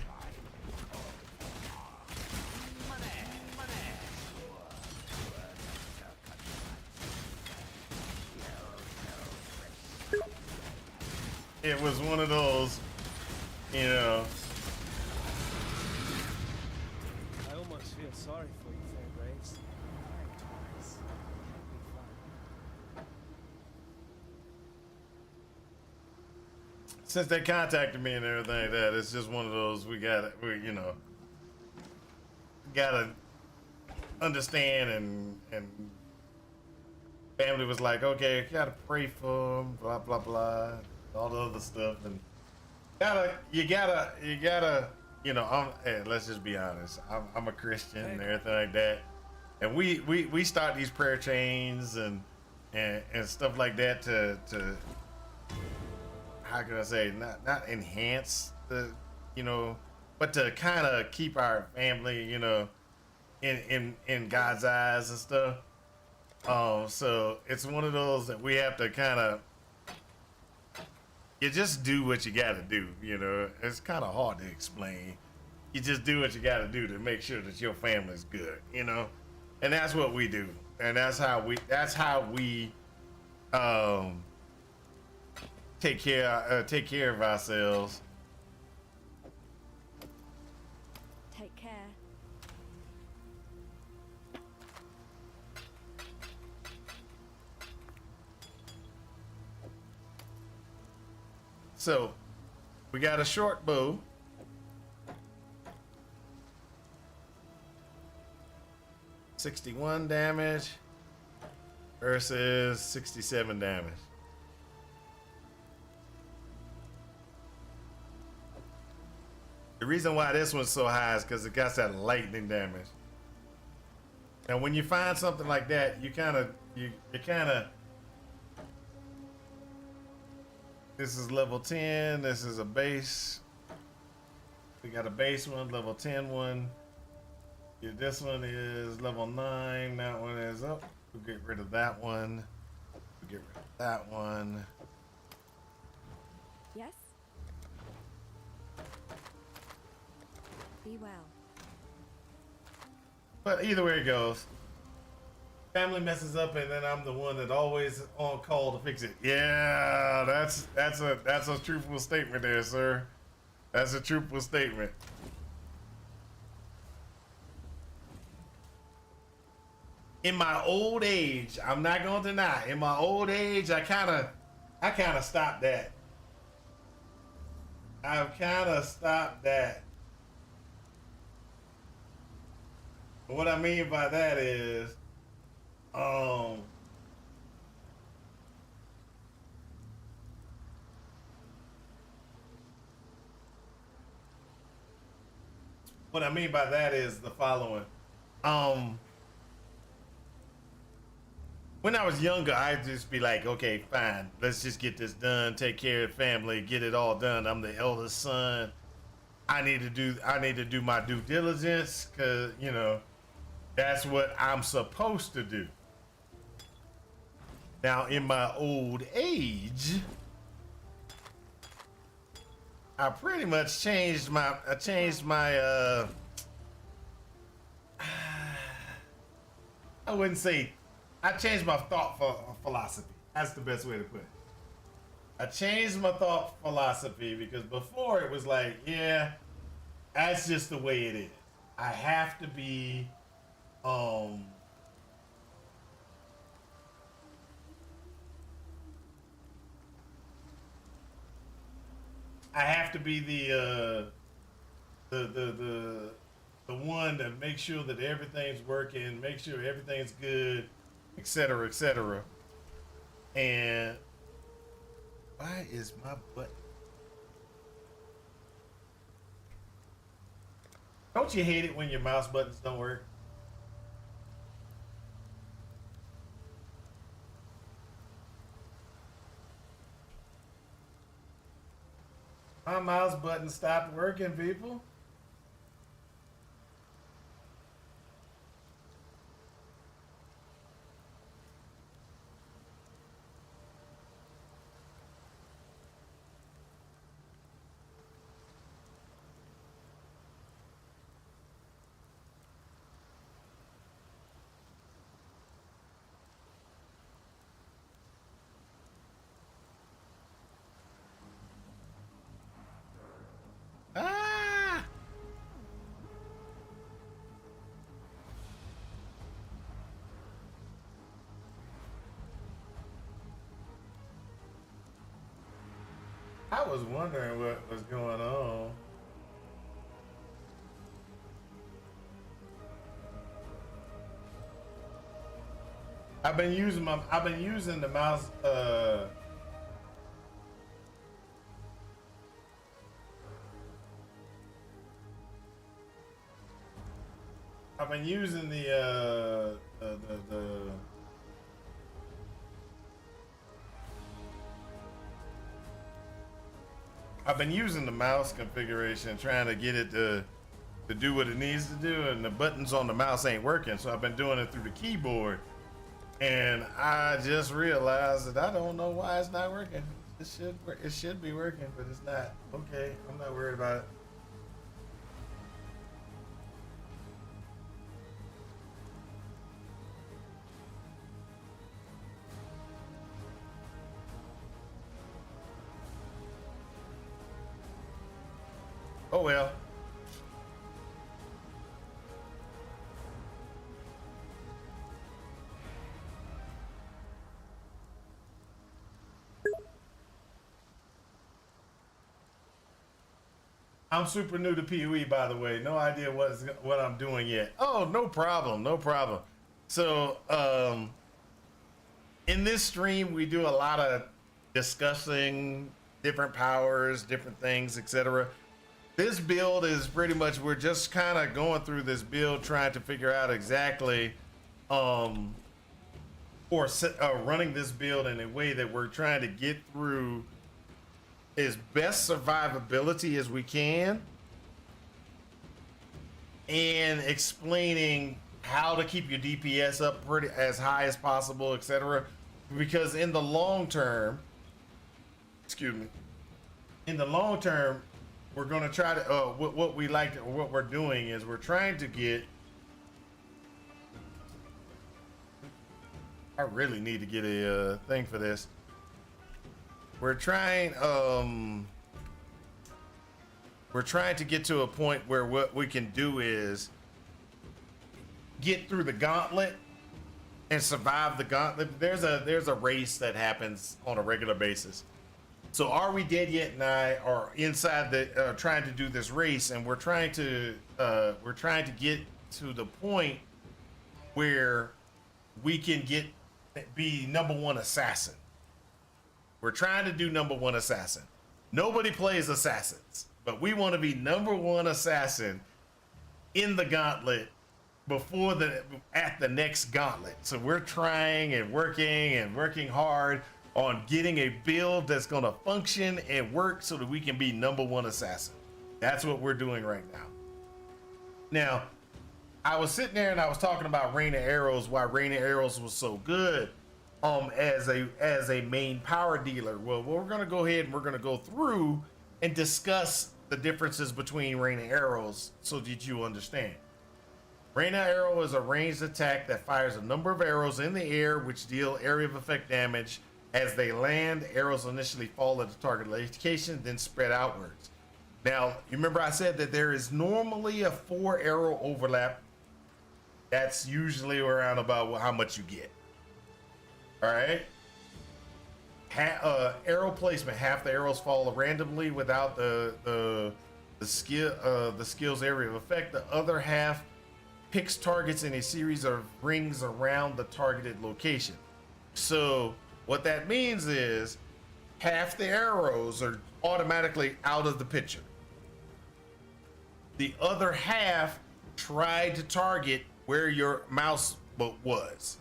it was one of those, you know. I almost feel sorry for you, Fairgraves. Dying twice. Can't be fun. Since they contacted me and everything like that, it's just one of those we you know, gotta understand and family was like, okay, gotta pray for him, blah blah blah, all the other stuff, and you gotta, you know, hey, let's just be honest, I'm a Christian and everything like that, and we start these prayer chains and stuff like that to how can I say, not enhance the, you know, but to kind of keep our family, you know, in God's eyes and stuff. So it's one of those that we have to kind of, you just do what you got to do, you know. It's kind of hard to explain. You just do what you got to do to make sure that your family's good, you know. And that's what we do, and that's how we take care of ourselves. Take care. So we got a short bow. $61 damage versus 67 damage. The reason why this one's so high is because it got that lightning damage. And when you find something like that, you kind of, this is level 10, this is a base. We got a base one, level 10 one. Yeah, this one is level 9, that one is up. We'll get rid of that one. We'll get rid of that one. Yes? Be well. But either way it goes, family messes up, and then I'm the one that always on call to fix it. Yeah, that's a truthful statement there, sir. That's a truthful statement. In my old age, I'm not gonna deny. In my old age, I kind of stopped that. I've kind of stopped that. What I mean by that is, what I mean by that is the following. When I was younger, I'd just be like, okay, fine, let's just get this done, take care of the family, get it all done. I'm the eldest son. I need to do my due diligence, cause you know, that's what I'm supposed to do. Now, in my old age, I pretty much changed my I wouldn't say, I changed my thought philosophy. That's the best way to put it. I changed my thought philosophy because before it was like, yeah, that's just the way it is. I have to be, I have to be the one that makes sure that everything's working, make sure everything's good, etc., etc. And why is my butt? Don't you hate it when your mouse buttons don't work? My mouse button stopped working, people. I was wondering what was going on. I've been using the mouse. I've been using the I've been using the mouse configuration, trying to get it to do what it needs to do, and the buttons on the mouse ain't working. So I've been doing it through the keyboard, and I just realized that I don't know why it's not working. It should be working, but it's not. Okay, I'm not worried about it. Oh well. I'm super new to PoE, by the way. No idea what I'm doing yet. Oh, no problem, no problem. So, in this stream, we do a lot of discussing different powers, different things, etc. This build is pretty much, we're just kind of going through this build, trying to figure out exactly, running this build in a way that we're trying to get through as best survivability as we can, and explaining how to keep your DPS up pretty as high as possible, etc. Because in the long term, we're going to try to what we're doing is we're trying to get, I really need to get a thing for this. We're trying to get to a point where what we can do is get through the gauntlet and survive the gauntlet. There's a race that happens on a regular basis. So Are We Dead Yet and I are inside the trying to do this race, and we're trying to get to the point where we can be #1 assassin. We're trying to do #1 assassin. Nobody plays assassins, but we want to be #1 assassin in the gauntlet at the next gauntlet. So we're trying and working hard on getting a build that's going to function and work so that we can be #1 assassin. That's what we're doing right now. Now, I was sitting there and I was talking about Rain of Arrows, why Rain of Arrows was so good as a main power dealer. Well, we're going to go ahead and we're going to go through and discuss the differences between Rain of Arrows so that you understand. Rain of Arrow is a ranged attack that fires a number of arrows in the air which deal area of effect damage. As they land, arrows initially fall at the target location, then spread outwards. Now, you remember I said that there is normally a 4 arrow overlap. That's usually around about how much you get. All right. Arrow placement: half the arrows fall randomly without the skill's area of effect. The other half picks targets in a series of rings around the targeted location. So what that means is half the arrows are automatically out of the picture. The other half tried to target where your mouse was.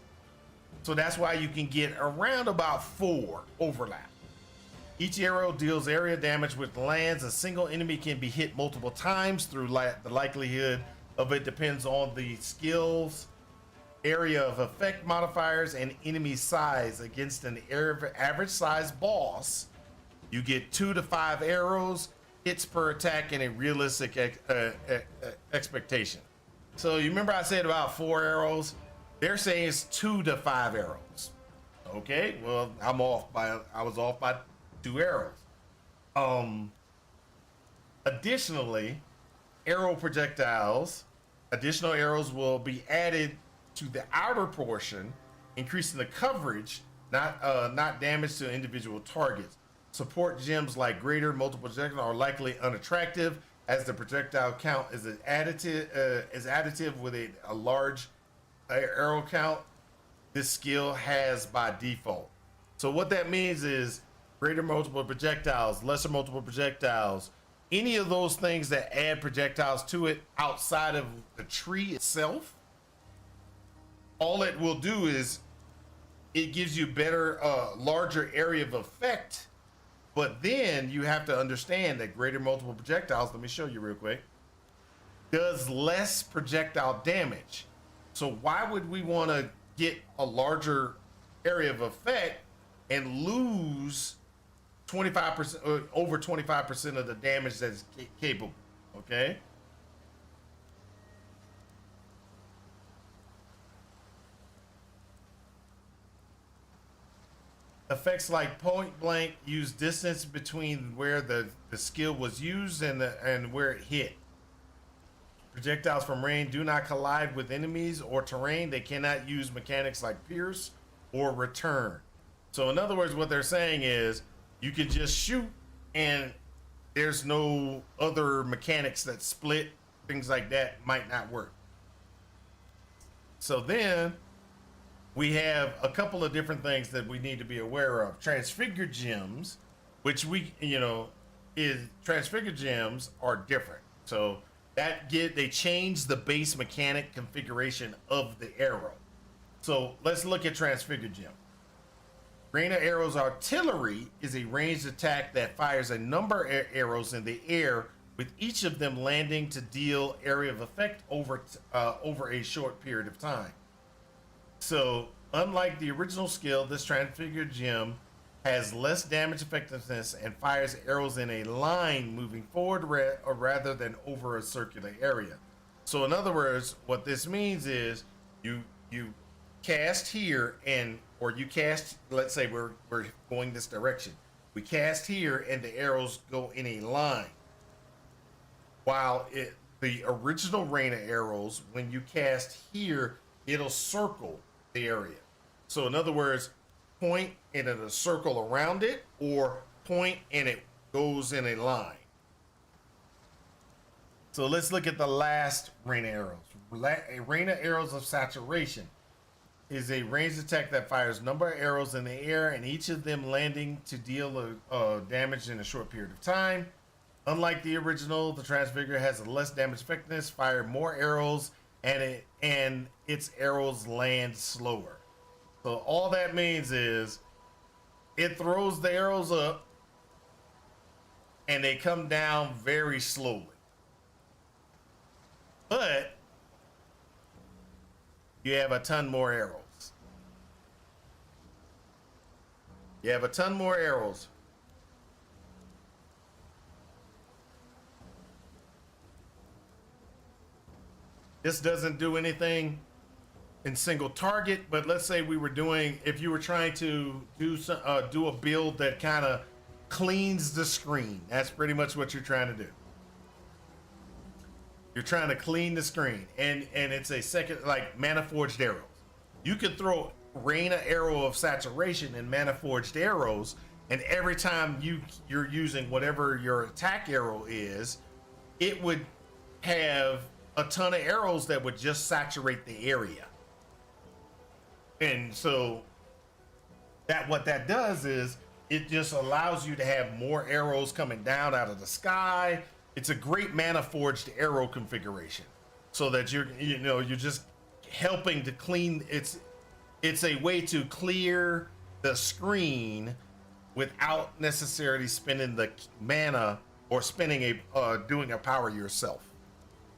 So that's why you can get around about 4 overlap. Each arrow deals area damage which lands. A single enemy can be hit multiple times through the likelihood of it depends on the skills, area of effect modifiers, and enemy size. Against an average size boss, you get 2 to 5 arrows, hits per attack, and a realistic expectation. So you remember I said about 4 arrows? They're saying it's 2 to 5 arrows. Okay, well, I was off by 2 arrows. Additionally, additional arrows will be added to the outer portion, increasing the coverage, not damage to individual targets. Support gems like greater multiple projectile are likely unattractive, as the projectile count is additive with a large arrow count. This skill has by default. So what that means is greater multiple projectiles, lesser multiple projectiles, any of those things that add projectiles to it outside of the tree itself, all it will do is it gives you better, larger area of effect. But then you have to understand that greater multiple projectiles, let me show you real quick, does less projectile damage. So why would we want to get a larger area of effect and lose 25% or over 25% of the damage that's capable? Okay. Effects like point blank use distance between where the skill was used and where it hit. Projectiles from rain do not collide with enemies or terrain. They cannot use mechanics like pierce or return. So in other words, what they're saying is you can just shoot and there's no other mechanics that split, things like that might not work. So then we have a couple of different things that we need to be aware of. Transfigured gems, which transfigured gems are different. So they change the base mechanic configuration of the arrow. So let's look at transfigured gem. Rain of Arrows artillery is a ranged attack that fires a number of arrows in the air, with each of them landing to deal area of effect over a short period of time. So, unlike the original skill, this transfigured gem has less damage effectiveness and fires arrows in a line moving forward rather than over a circular area. So, in other words, what this means is you cast here or you cast. Let's say we're going this direction. We cast here and the arrows go in a line. While the original Rain of Arrows, when you cast here, it'll circle the area. So in other words, point and it'll circle around it, or point and it goes in a line. So let's look at the last Rain of Arrows. Rain of Arrows of Saturation is a ranged attack that fires a number of arrows in the air, and each of them landing to deal damage in a short period of time. Unlike the original, the Transfigure has a less damage effectiveness, fire more arrows, and its arrows land slower. So all that means is it throws the arrows up and they come down very slowly. But you have a ton more arrows. You have a ton more arrows. This doesn't do anything in single target, but let's say if you were trying to do a build that kind of cleans the screen. That's pretty much what you're trying to do. You're trying to clean the screen, and it's a second, like Mana Forged Arrows. You could throw Rain of Arrow of Saturation and Mana Forged Arrows, and every time you're using whatever your attack arrow is, it would have a ton of arrows that would just saturate the area. And so what that does is it just allows you to have more arrows coming down out of the sky. It's a great Mana Forged Arrow configuration, so that you're just helping to clean. It's a way to clear the screen without necessarily spending the mana or doing a power yourself.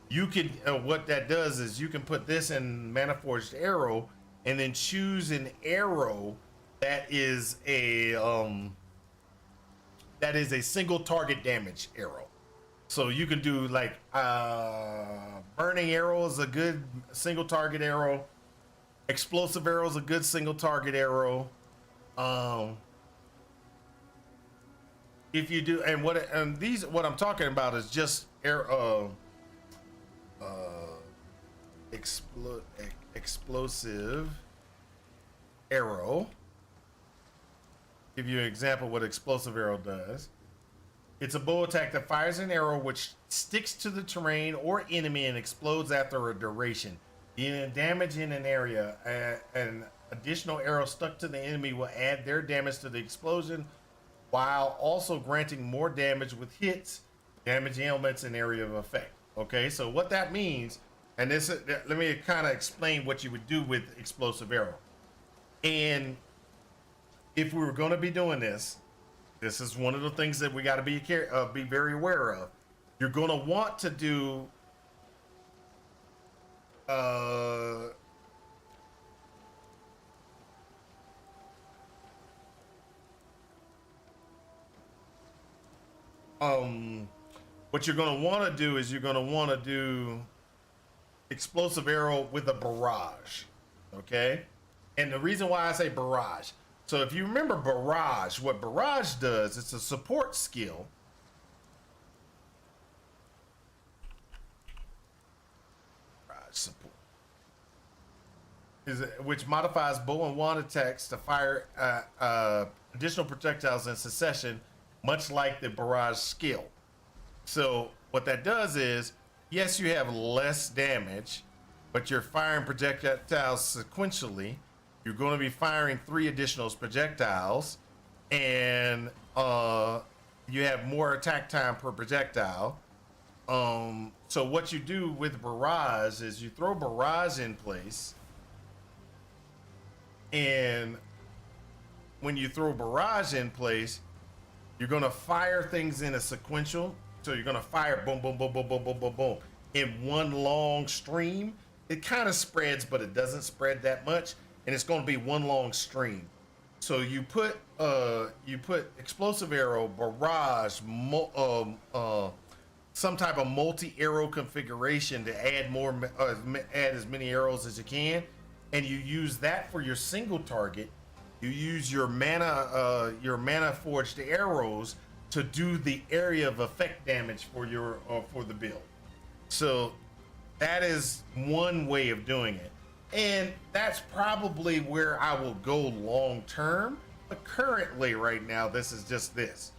You could what that does is you can put this in Mana Forged Arrow and then choose an arrow that is a single target damage arrow. So you can do like Burning Arrow is a good single target arrow. Explosive Arrow is a good single target arrow. If you do, and what I'm talking about is just explosive arrow. give you an example of what explosive arrow does. It's a bow attack that fires an arrow which sticks to the terrain or enemy and explodes after a duration. Dealing damage in an area, an additional arrow stuck to the enemy will add their damage to the explosion, while also granting more damage with hits, damaging elements, and area of effect. Okay, so what that means, and this, let me kind of explain what you would do with explosive arrow. And if we were going to be doing this, this is one of the things that we got to be very aware of. You're going to want to do what you're going to want to do is you're going to want to do explosive arrow with a barrage. Okay, and the reason why I say barrage, so if you remember barrage, what barrage does, it's a support skill. Barrage support is which modifies bow and wand attacks to fire additional projectiles in succession, much like the barrage skill. So what that does is, yes, you have less damage, but you're firing projectiles sequentially. You're going to be firing 3 additional projectiles, and you have more attack time per projectile. So what you do with barrage is you throw barrage in place, and when you throw barrage in place, you're going to fire things in a sequential. So you're going to fire boom, boom, boom, boom, boom, boom, boom, boom in one long stream. It kind of spreads, but it doesn't spread that much. And it's going to be one long stream. So you put explosive arrow, barrage, some type of multi-arrow configuration to add add as many arrows as you can, and you use that for your single target. You use your mana forged arrows to do the area of effect damage for your for the build. So that is one way of doing it, and that's probably where I will go long term. But currently, right now, this is just this.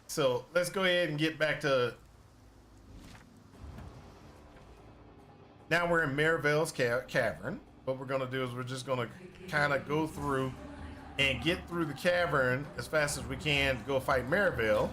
So let's go ahead and get back to. Now we're in Merivale's cavern. What we're gonna do is we're just gonna kind of go through and get through the cavern as fast as we can to go fight Merivale.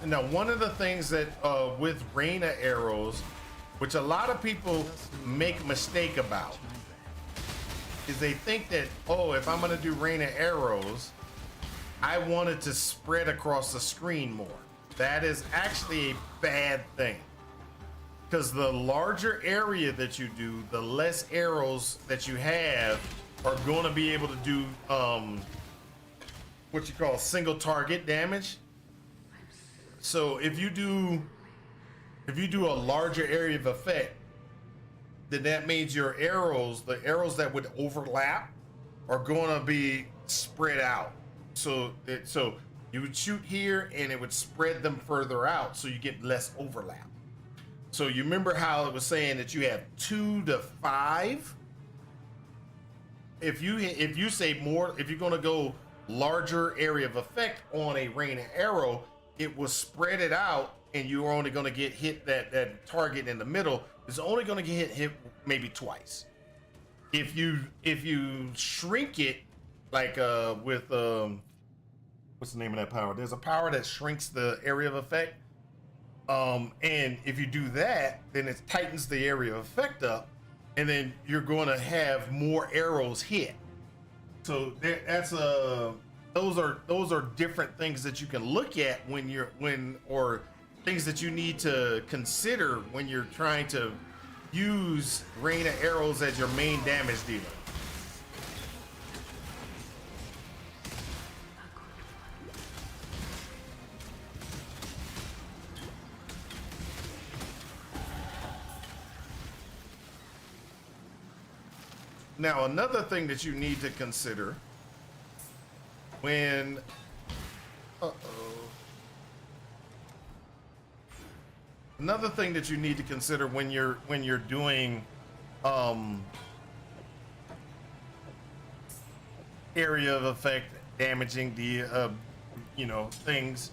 Now, one of the things that with Raina arrows, which a lot of people make a mistake about, is they think that, oh, if I'm going to do Raina arrows, I want it to spread across the screen more. That is actually a bad thing, because the larger area that you do, the less arrows that you have are going to be able to do what you call single target damage. So if you do a larger area of effect, then that means your arrows, the arrows that would overlap, are going to be spread out. So you would shoot here and it would spread them further out, so you get less overlap. So you remember how it was saying that you have 2 to 5. If you say more, if you're going to go larger area of effect on a rain arrow, it will spread it out, and you're only going to get hit that target in the middle is only going to get hit maybe twice. If you shrink it, like with what's the name of that power? There's a power that shrinks the area of effect. And if you do that, then it tightens the area of effect up, and then you're going to have more arrows hit. So that's those are different things that you can look at or things that you need to consider when you're trying to use rain of arrows as your main damage dealer. Now, another thing that you need to consider when another thing that you need to consider when you're doing area of effect damaging the things,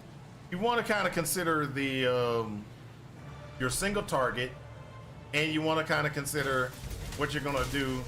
you want to kind of consider the your single target, and you want to kind of consider what you're gonna do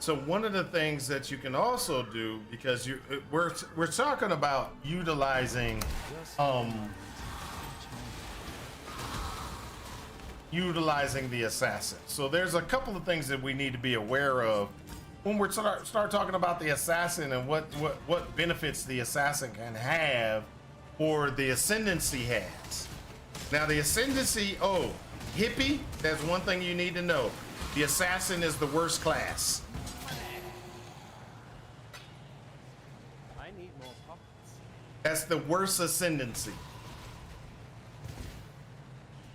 So one of the things that you can also do, because we're talking about utilizing the assassin. So there's a couple of things that we need to be aware of when we start talking about the assassin and what benefits the assassin can have or the ascendancy has. Now the ascendancy, hippie, that's one thing you need to know. The assassin is the worst class. That's the worst ascendancy.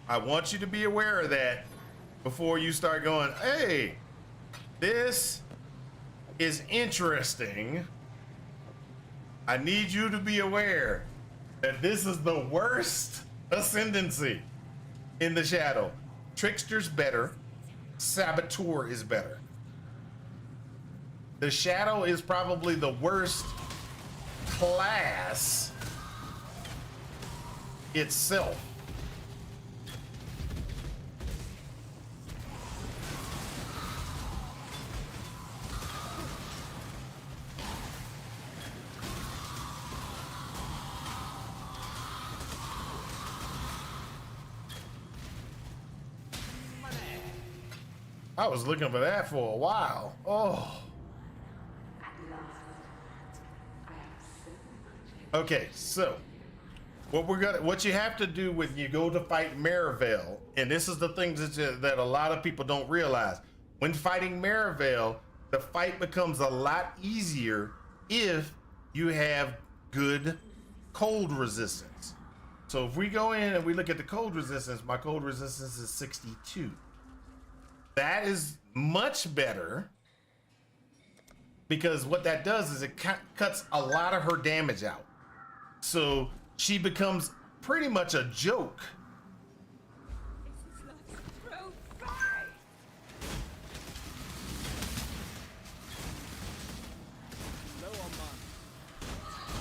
I want you to be aware of that before you start going, hey, this is interesting. I need you to be aware that this is the worst ascendancy in the shadow. Trickster's better. Saboteur is better. The shadow is probably the worst class itself. I was looking for that for a while. Oh. Okay, so what you have to do when you go to fight Marivel, and this is the things that a lot of people don't realize. When fighting Marivel, the fight becomes a lot easier if you have good cold resistance. So if we go in and we look at the cold resistance, my cold resistance is 62. That is much better because what that does is it cuts a lot of her damage out. So she becomes pretty much a joke.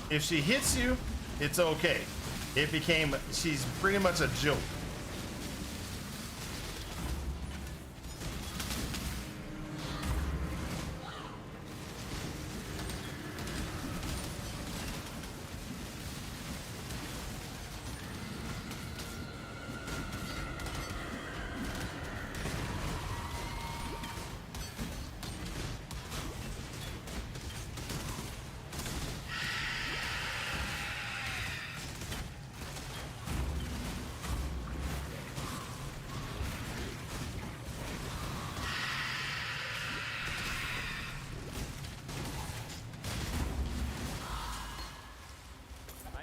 If she hits you, it's okay. She's pretty much a joke.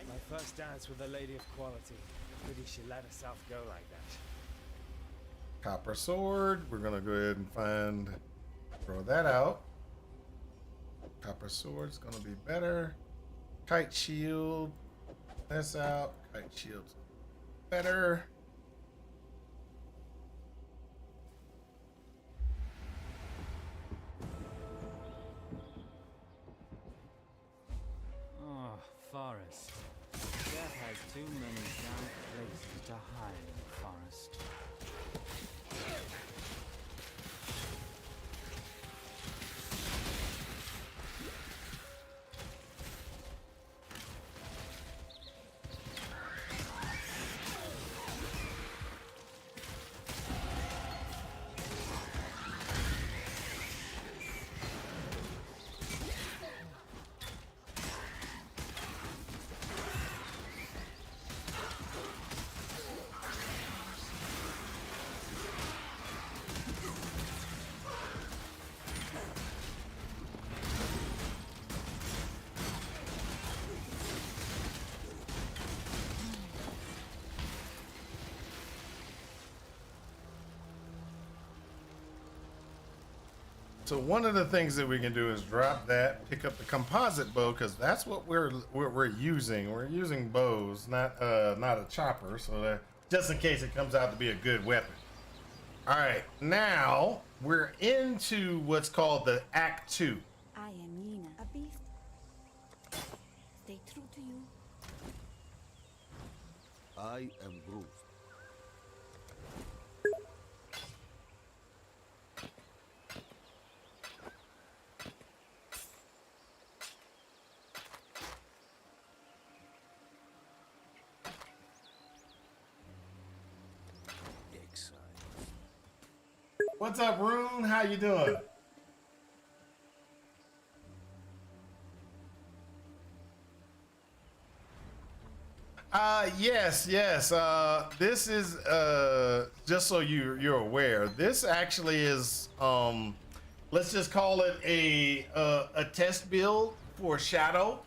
My first dance with a lady of quality. Pity she let herself go like that. Copper sword. We're gonna go ahead and throw that out. Copper sword's gonna be better. Kite shield. That's out. Kite shield's better. Oh, forest. Death has too many damp places to hide in the forest. So one of the things that we can do is drop that, pick up the composite bow, because that's what we're using. We're using bows, not a chopper, so that just in case it comes out to be a good weapon. All right, now we're into what's called the Act 2. I am Yena, a beast. Stay true to you. I am Bruce. Exile. What's up, Rune? How you doing? Yes. This is just so you're aware. This actually is let's just call it a test build for Shadow.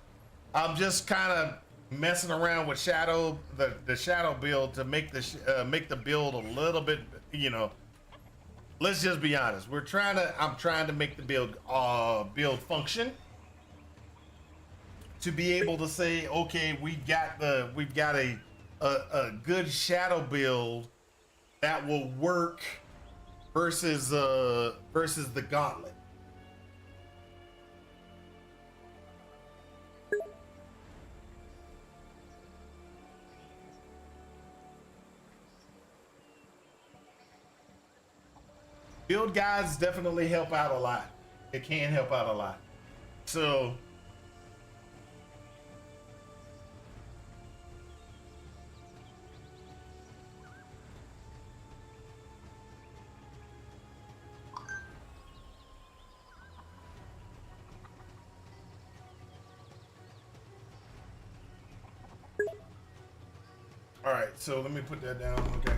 I'm just kind of messing around with Shadow, the Shadow build to make the build a little bit, you know. Let's just be honest. I'm trying to make the build function, to be able to say, okay, we've got a good Shadow build that will work versus the Gauntlet. Build guides definitely help out a lot. It can help out a lot. So all right, so let me put that down. Okay.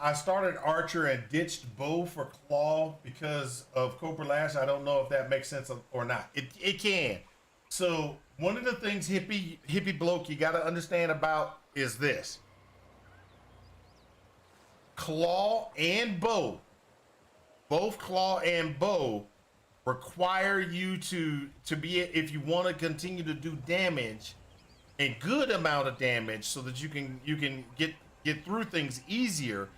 I started Archer and ditched Bow for Claw because of Cobra Lash. I don't know if that makes sense or not. It can. So one of the things hippie bloke you got to understand about is this: Claw and Bow, both Claw and Bow, require you to be, if you want to continue to do damage, a good amount of damage, so that you can get through things easier,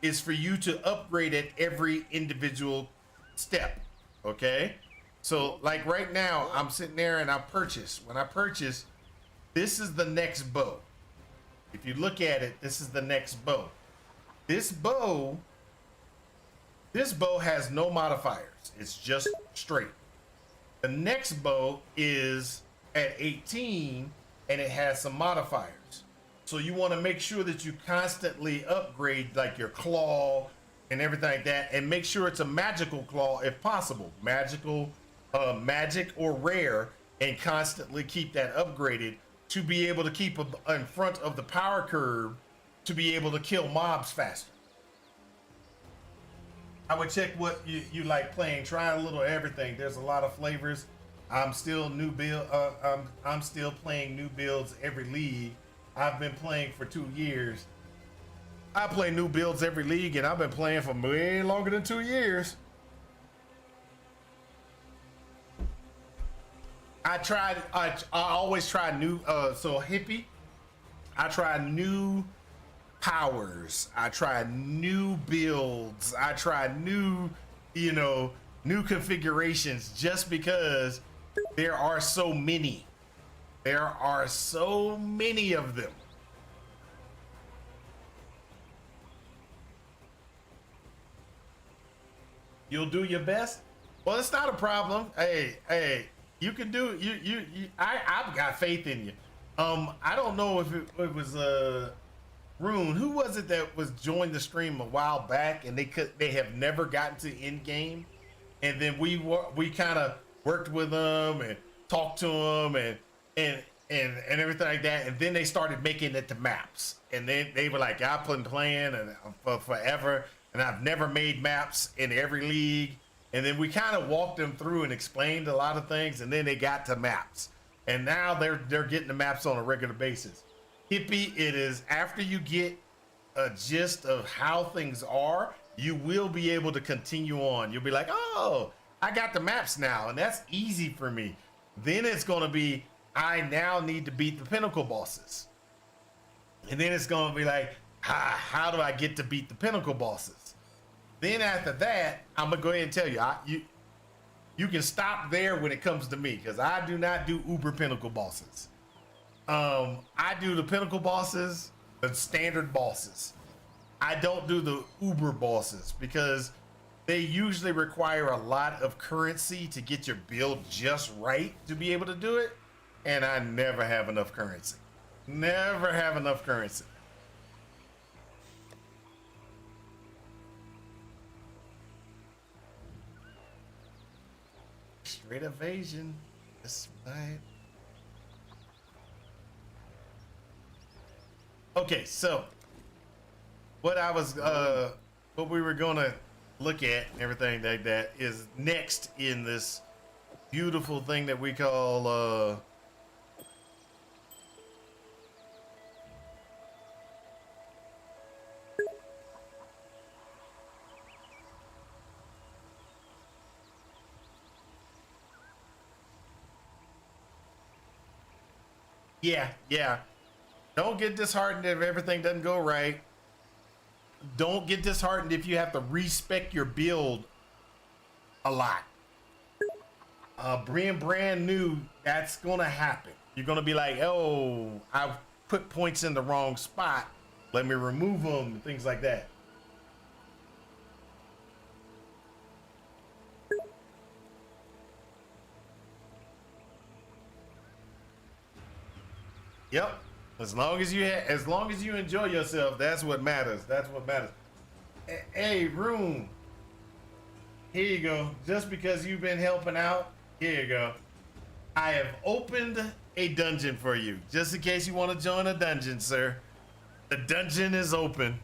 is for you to upgrade at every individual step. Okay, so like right now I'm sitting there and I purchase. When I purchase, this is the next bow. If you look at it, this is the next bow. This bow has no modifiers. It's just straight. The next bow is at 18 and it has some modifiers. So you want to make sure that you constantly upgrade, like your claw and everything like that, and make sure it's a magical claw if possible. Magical, magic or rare, and constantly keep that upgraded to be able to keep in front of the power curve to be able to kill mobs faster. I would check what you like playing. Try a little everything. There's a lot of flavors. I'm still new build. I'm still playing new builds every league. I've been playing for 2 years. I play new builds every league, and I've been playing for way longer than 2 years. I always try new. So hippie. I try new powers. I try new builds. I try new, new configurations just because there are so many. There are so many of them. You'll do your best. Well, it's not a problem. Hey, you can do I've got faith in you. I don't know if it was Rune, who was it that was joined the stream a while back, and they have never gotten to end game, and then we kind of worked with them and talked to them and everything like that, and then they started making it to maps, and they were like, I've been playing and for forever, and I've never made maps in every league, and then we kind of walked them through and explained a lot of things, and then they got to maps, and now they're getting the maps on a regular basis. Hippie, it is after you get a gist of how things are, you will be able to continue on. You'll be like, oh, I got the maps now, and that's easy for me. Then it's going to be, I now need to beat the pinnacle bosses. And then it's going to be like, how do I get to beat the pinnacle bosses? Then after that, I'm going to go ahead and tell you, you can stop there when it comes to me, because I do not do uber pinnacle bosses. I do the pinnacle bosses, the standard bosses. I don't do the uber bosses because they usually require a lot of currency to get your build just right to be able to do it. And I never have enough currency. Never have enough currency. Straight evasion. That's right. Okay, so what we were gonna look at and everything like that is next in this beautiful thing that we call yeah. Don't get disheartened if everything doesn't go right. Don't get disheartened if you have to respec your build a lot. Being brand new, that's gonna happen. You're gonna be like, oh, I put points in the wrong spot. Let me remove them, things like that. Yep. As long as you enjoy yourself, that's what matters. That's what matters. Hey, Room. Here you go. Just because you've been helping out, here you go. I have opened a dungeon for you. Just in case you want to join a dungeon, sir. The dungeon is open.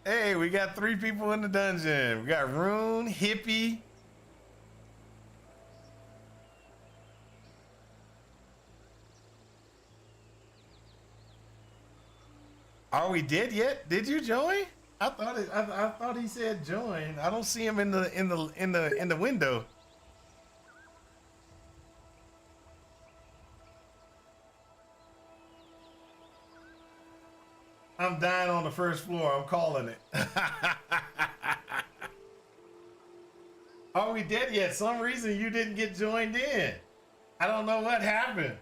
Hey, we got 3 people in the dungeon. We got Rune, Hippie. Are we dead yet? Did you join? I thought he said join. I don't see him in the window. I'm dying on the first floor. I'm calling it. Are we dead yet? Some reason you didn't get joined in. I don't know what happened.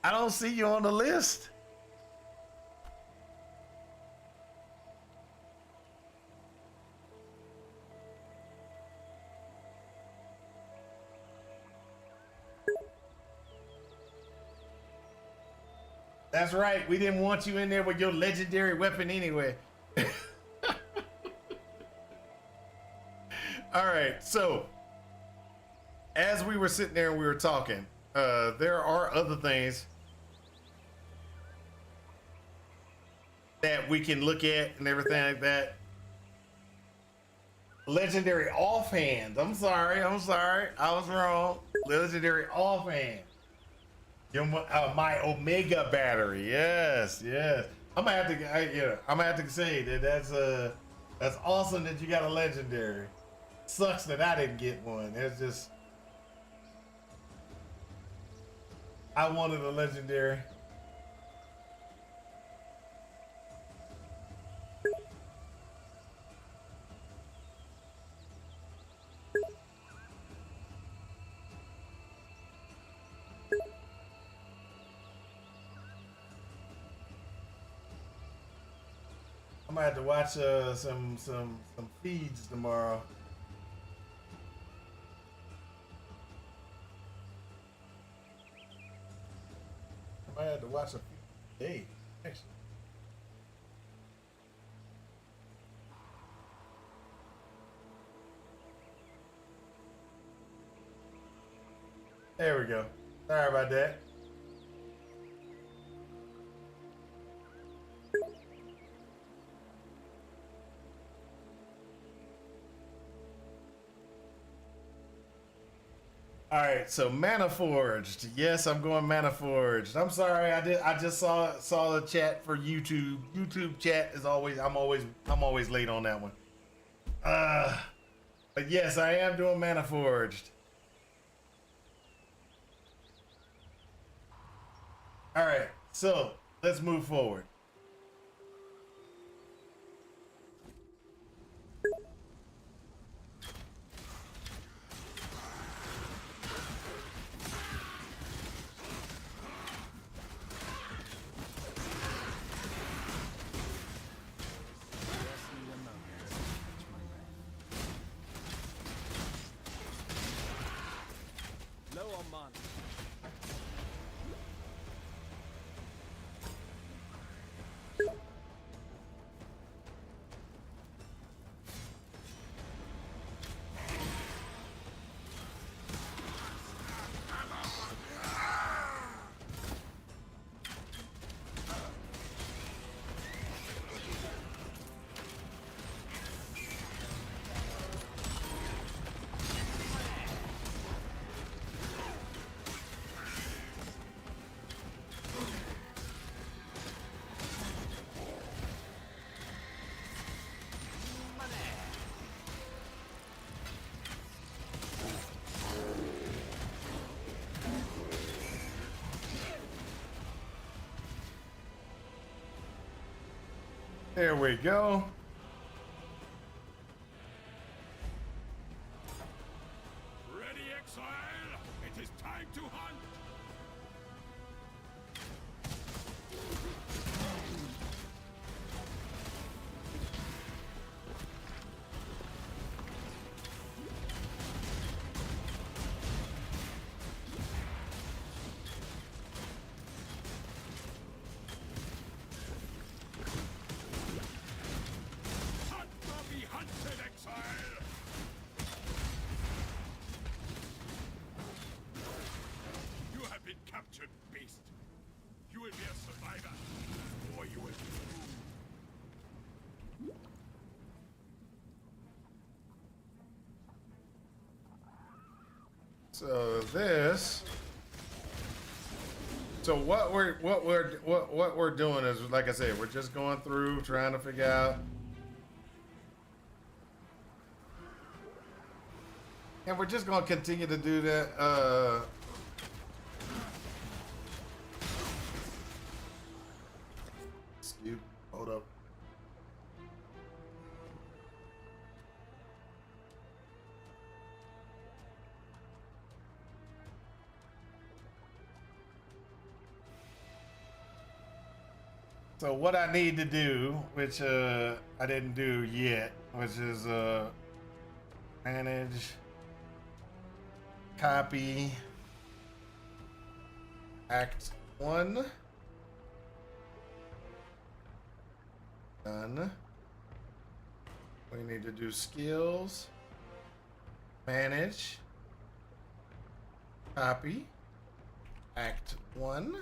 I don't see you on the list. That's right. We didn't want you in there with your legendary weapon anyway. All right, so as we were sitting there and we were talking, there are other things that we can look at and everything like that. Legendary offhand. I'm sorry. I was wrong. Legendary offhand. My Omega battery. Yes. I'm gonna have to say that's awesome that you got a legendary. Sucks that I didn't get one. It's just I wanted a legendary. I'm gonna have to watch some feeds tomorrow. I might have to watch a few days, actually. There we go. Sorry about that. All right, so Mana Forged. Yes, I'm going Mana Forged. I'm sorry, I just saw the chat for YouTube. YouTube chat is always I'm always late on that one. But yes, I am doing Mana Forged. All right, so let's move forward. Low on mana. There we go. Ready, Exile? It is time to hunt! Hunt or be hunted, Exile! You have been captured, beast. You will be a survivor, or you will be doomed. So this. So what we're doing is, like I said, we're just going through trying to figure out. And we're just gonna continue to do that. Hold up. So what I need to do, which I didn't do yet, which is manage, copy, Act 1. Done. We need to do skills. Manage. Copy. Act 1.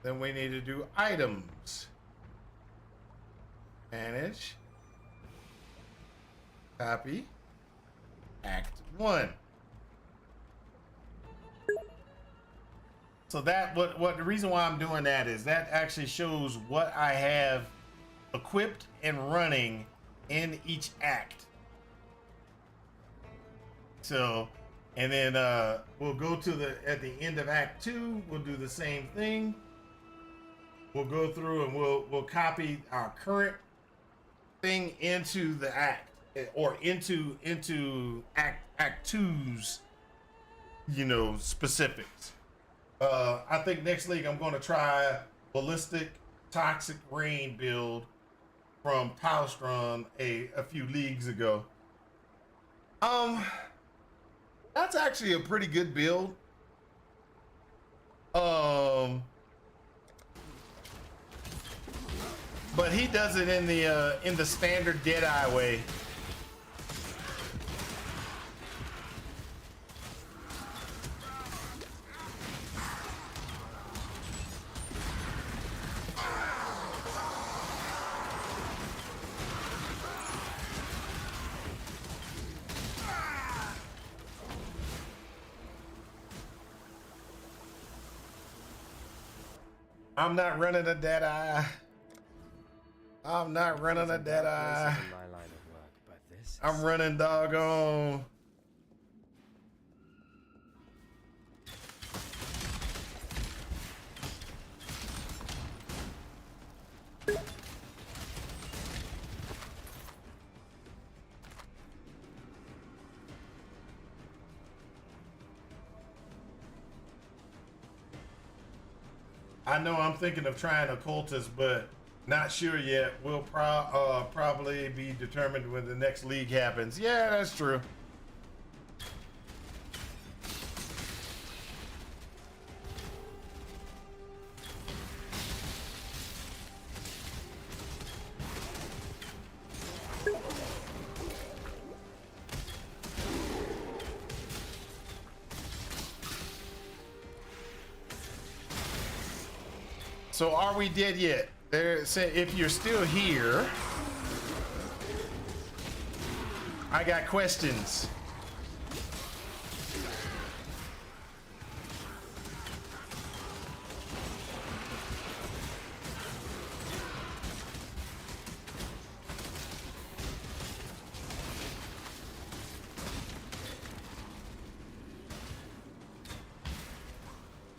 Then we need to do items. Manage. Copy. Act 1. So that what the reason why I'm doing that is that actually shows what I have equipped and running in each act. So, and then we'll go to at the end of Act 2, we'll do the same thing. We'll go through and we'll copy our current thing into the act, or into Act 2's, specifics. I think next league I'm going to try Ballistic Toxic Rain build from Palstrom a few leagues ago. That's actually a pretty good build. But he does it in the standard Deadeye way. I'm not running a Deadeye. I'm not running a Deadeye. My line of work, but this I'm running doggone. I know I'm thinking of trying Occultist, but not sure yet. We'll probably be determined when the next league happens. Yeah, that's true. So are we dead yet? If you're still here, I got questions.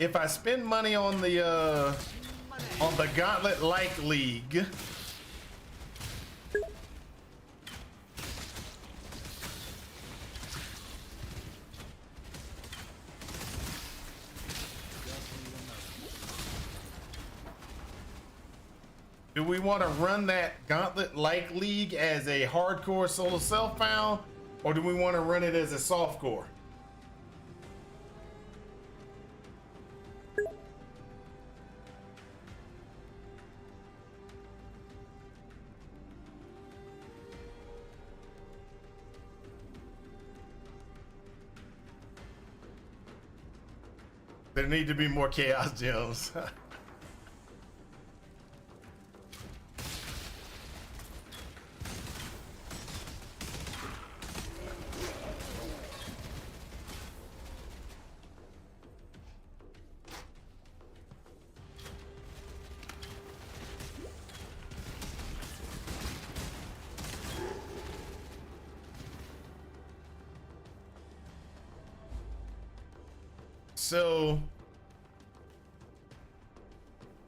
If I spend money on the Gauntlet-like League, do we want to run that Gauntlet-like League as a hardcore solo self-found, or do we want to run it as a softcore? There need to be more chaos gems. So,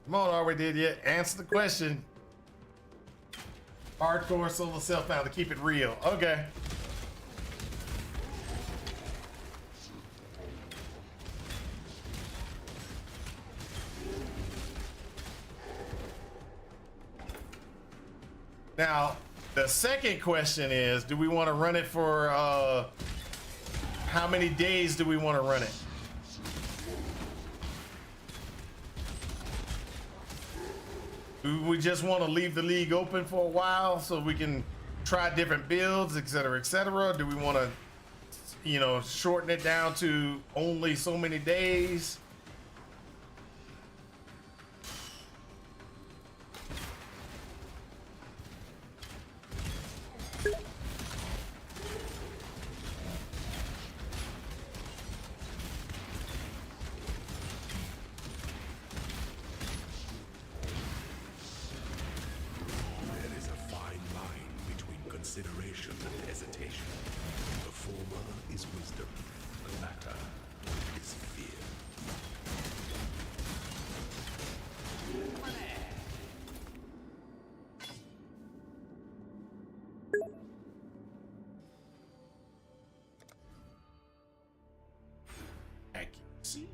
come on, are we dead yet? Answer the question. Hardcore solo self-found to keep it real. Okay. Now, the second question is, do we want to run it for, how many days do we want to run it? Do we just want to leave the league open for a while so we can try different builds, etc., etc.? Do we want to, you know, shorten it down to only so many days? There is a fine line between consideration and hesitation. The former is wisdom, the latter is fear. Accuracy.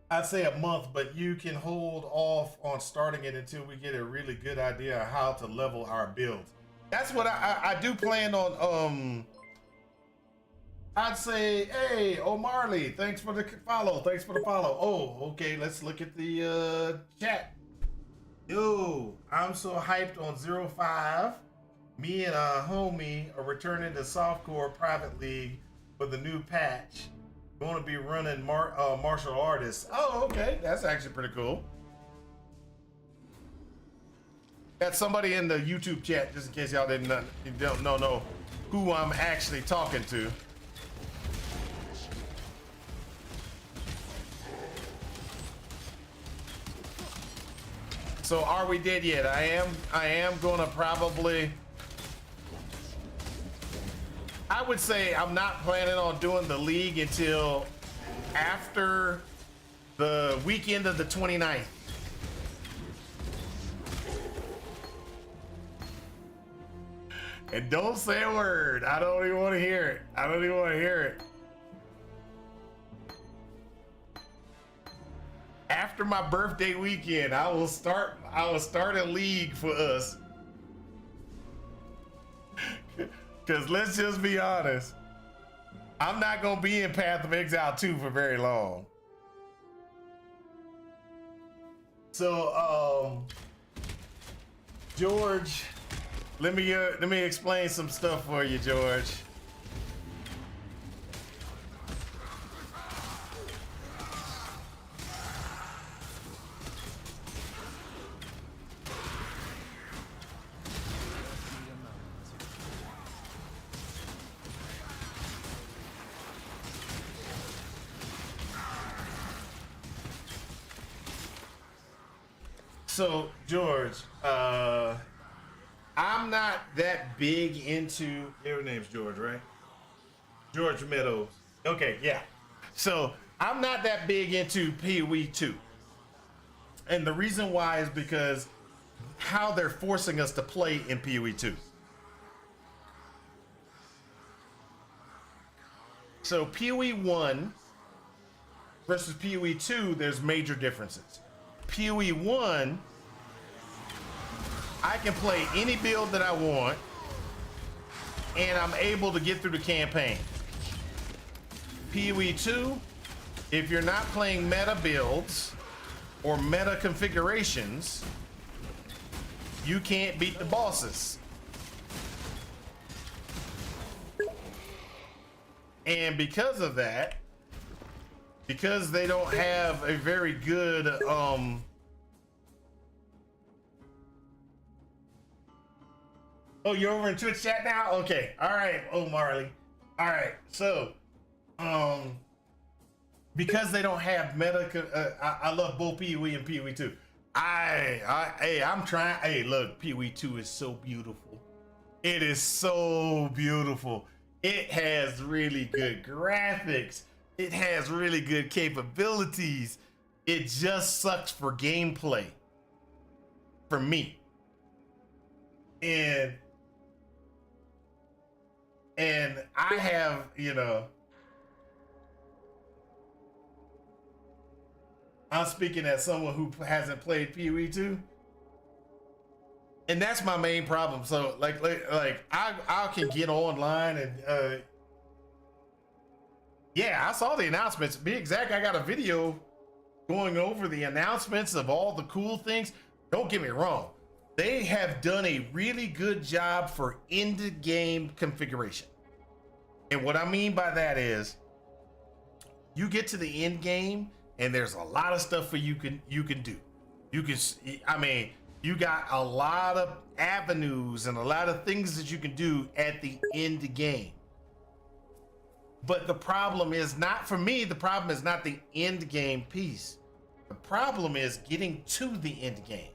I'd say a month, but you can hold off on starting it until we get a really good idea of how to level our builds. That's what I do plan on. I'd say, hey, O'Marley, thanks for the follow. Thanks for the follow. Oh, okay, let's look at the chat. Yo, I'm so hyped on 05. Me and a homie are returning to Softcore Private League for the new patch. Going to be running martial artists. Oh, okay, that's actually pretty cool. Got somebody in the YouTube chat, just in case y'all don't know who I'm actually talking to. So are we dead yet? I am gonna probably, I would say I'm not planning on doing the league until after the weekend of the 29th. And don't say a word. I don't even want to hear it. I don't even want to hear it. After my birthday weekend, I will start a league for us. Cause let's just be honest, I'm not gonna be in Path of Exile 2 for very long. So George, let me explain some stuff for you, George. So George, I'm not that big into, your name's George, right? George Meadows. Okay, yeah. So I'm not that big into PoE 2. And the reason why is because how they're forcing us to play in PoE 2. So PoE 1 versus PoE 2, there's major differences. PoE 1, I can play any build that I want, and I'm able to get through the campaign. PoE 2, if you're not playing meta builds or meta configurations, you can't beat the bosses. And because of that, because they don't have a very good oh, you're over in Twitch chat now? Okay. All right. Oh, Marley. All right. So because they don't have meta, I love both PoE and PoE 2. I'm trying. Hey, look, PoE 2 is so beautiful. It is so beautiful. It has really good graphics. It has really good capabilities. It just sucks for gameplay for me. And I have, you know, I'm speaking as someone who hasn't played PoE 2. And that's my main problem. So like I can get online and yeah, I saw the announcements. Be exact, I got a video going over the announcements of all the cool things. Don't get me wrong. they have done a really good job for end game configuration. And what I mean by that is you get to the end game and there's a lot of stuff for you can do. You can, I mean, you got a lot of avenues and a lot of things that you can do at the end game. But the problem is not, for me, the problem is not the end game piece. The problem is getting to the end game.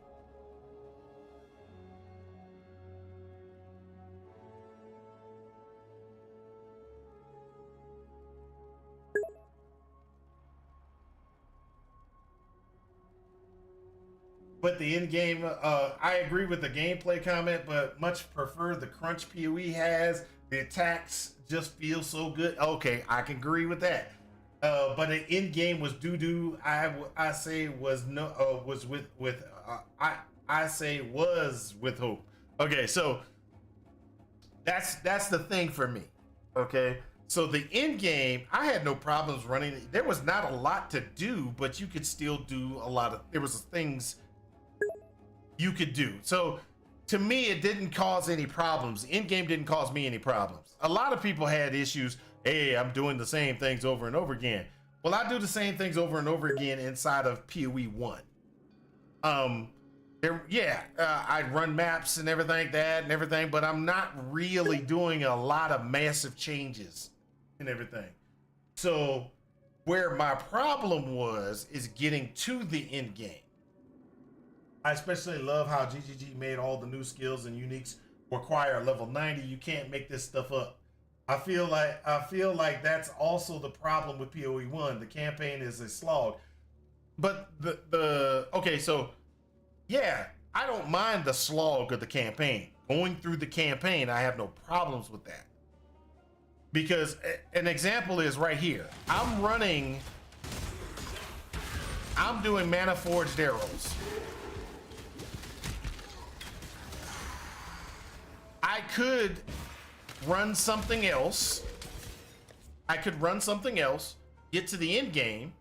But the end game, I agree with the gameplay comment, but much prefer the crunch PoE has. The attacks just feel so good. Okay, I can agree with that. But the end game was doo doo. I say was no was with I say was with hope. Okay, so that's the thing for me. Okay, so the end game, I had no problems running. There was not a lot to do, but you could still do a lot of. There was things you could do. So to me, it didn't cause any problems. End game didn't cause me any problems. A lot of people had issues. Hey, I'm doing the same things over and over again. Well, I do the same things over and over again inside of PoE 1. I run maps and everything, but I'm not really doing a lot of massive changes and everything. So where my problem is getting to the end game. I especially love how GGG made all the new skills and uniques require level 90. You can't make this stuff up. I feel like that's also the problem with PoE 1. The campaign is a slog. But okay, so yeah, I don't mind the slog of the campaign. Going through the campaign, I have no problems with that. Because an example is right here. I'm doing Mana Forged Arrows. I could run something else. Get to the end game,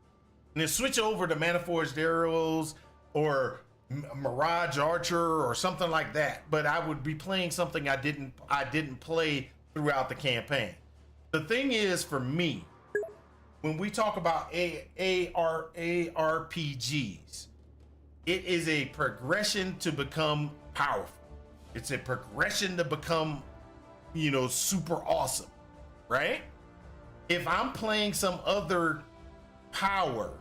and then switch over to Mana Forged Arrows or Mirage Archer or something like that. But I would be playing something I didn't play throughout the campaign. The thing is, for me, when we talk about ARPGs, it is a progression to become powerful. It's a progression to become, super awesome, right? If I'm playing some other power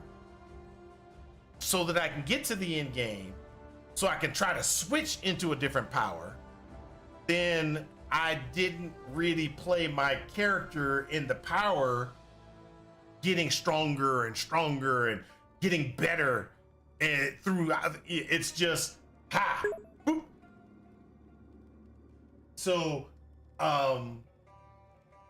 so that I can get to the end game, so I can try to switch into a different power, then I didn't really play my character in the power getting stronger and stronger and getting better, and throughout it's just boop. So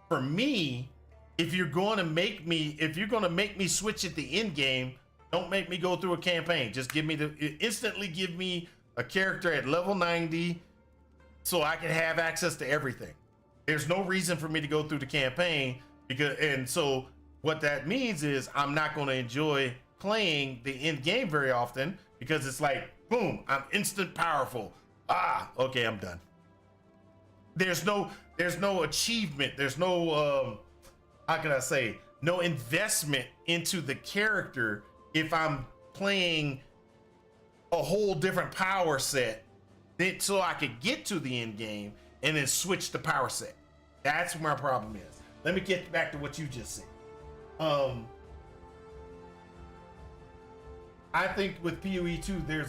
for me, if you're going to make me switch at the end game, don't make me go through a campaign. Just instantly give me a character at level 90 so I can have access to everything. There's no reason for me to go through the campaign, so what that means is I'm not going to enjoy playing the end game very often, because it's like, boom, I'm instant powerful. Okay, I'm done. There's no achievement. There's no no investment into the character if I'm playing a whole different power set, so I could get to the end game and then switch the power set. That's what my problem is. Let me get back to what you just said. I think with PoE 2, there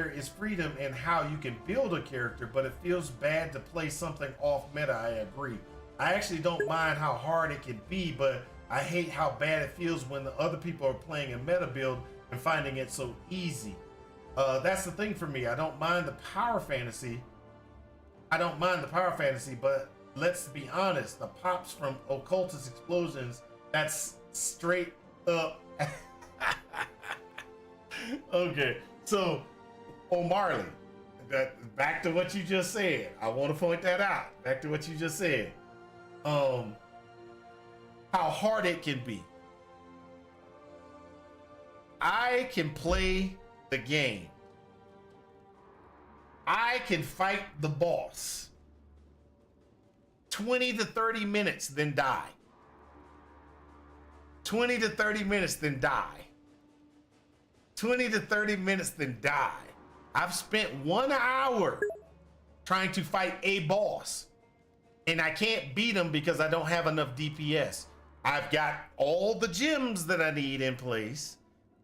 is freedom in how you can build a character, but it feels bad to play something off meta. I agree. I actually don't mind how hard it can be, but I hate how bad it feels when the other people are playing a meta build and finding it so easy. That's the thing for me. I don't mind the power fantasy, but let's be honest, the pops from occultist explosions, that's straight up. Okay, so O'Marley, back to what you just said. I want to point that out. Back to what you just said. How hard it can be. I can play the game I can fight the boss 20 to 30 minutes, then die. 20 to 30 minutes, then die. 20 to 30 minutes, then die. I've spent 1 hour trying to fight a boss, and I can't beat him because I don't have enough DPS. I've got all the gems that I need in place.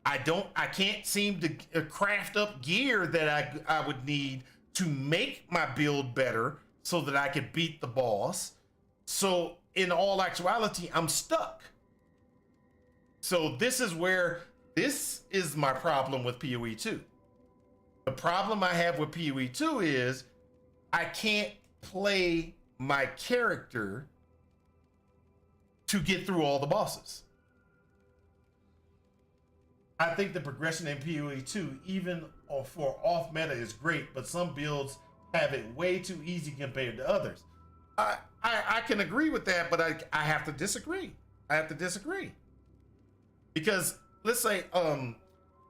I can't seem to craft up gear that I would need to make my build better so that I could beat the boss. So in all actuality, I'm stuck. So this is my problem with PoE 2. The problem I have with PoE 2 is I can't play my character to get through all the bosses. I think the progression in PoE 2, even for off meta, is great, but some builds have it way too easy compared to others. I can agree with that, but I have to disagree. I have to disagree. Because let's say an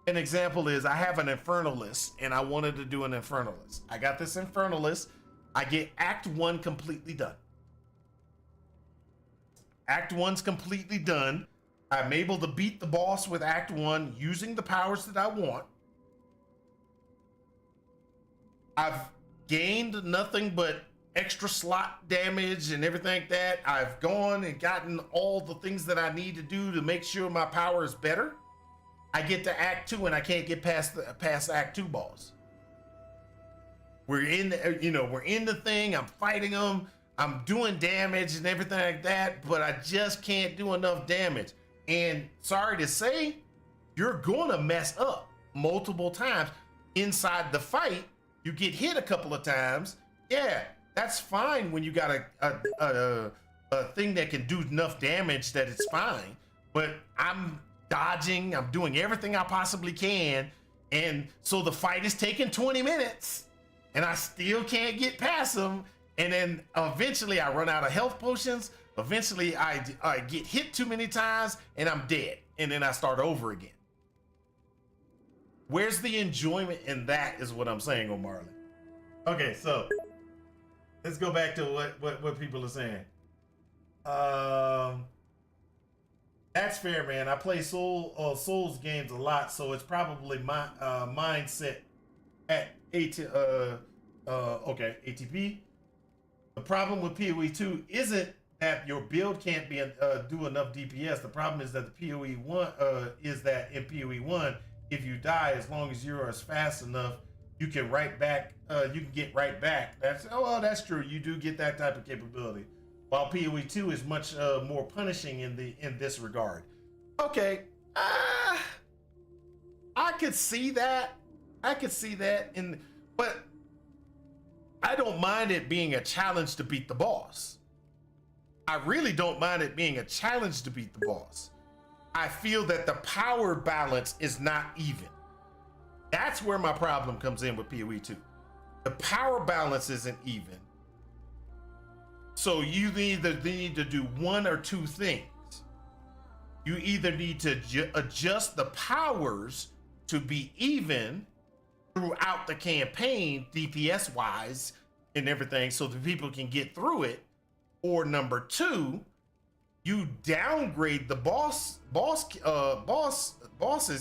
example is I have an Infernalist and I wanted to do an Infernalist. I got this Infernalist. I get Act 1 completely done. Act 1's completely done. I'm able to beat the boss with Act 1 using the powers that I want. I've gained nothing but extra slot damage and everything like that. I've gone and gotten all the things that I need to do to make sure my power is better. I get to Act 2 and I can't get past Act 2 boss. We're in the thing. I'm fighting them. I'm doing damage and everything like that, but I just can't do enough damage. And sorry to say, you're gonna mess up multiple times inside the fight. You get hit a couple of times. Yeah, that's fine when you got a thing that can do enough damage that it's fine. But I'm dodging. I'm doing everything I possibly can, and so the fight is taking 20 minutes, and I still can't get past them. And then eventually I run out of health potions. Eventually I get hit too many times and I'm dead. And then I start over again. Where's the enjoyment in that is what I'm saying, O'Marley. Okay, so let's go back to what people are saying. That's fair, man. I play Souls games a lot, so it's probably my mindset at ATP. The problem with PoE 2 isn't that your build can't be do enough DPS. The problem is that the PoE 1 is that in PoE 1, if you die, as long as you're as fast enough, you can get right back. That's true. You do get that type of capability. While PoE 2 is much more punishing in this regard. Okay, I could see that. But I don't mind it being a challenge to beat the boss. I really don't mind it being a challenge to beat the boss. I feel that the power balance is not even. That's where my problem comes in with PoE 2. The power balance isn't even. So you either need to do one or two things. You either need to adjust the powers to be even throughout the campaign, DPS wise and everything, so that people can get through it. Or number two, you downgrade the boss's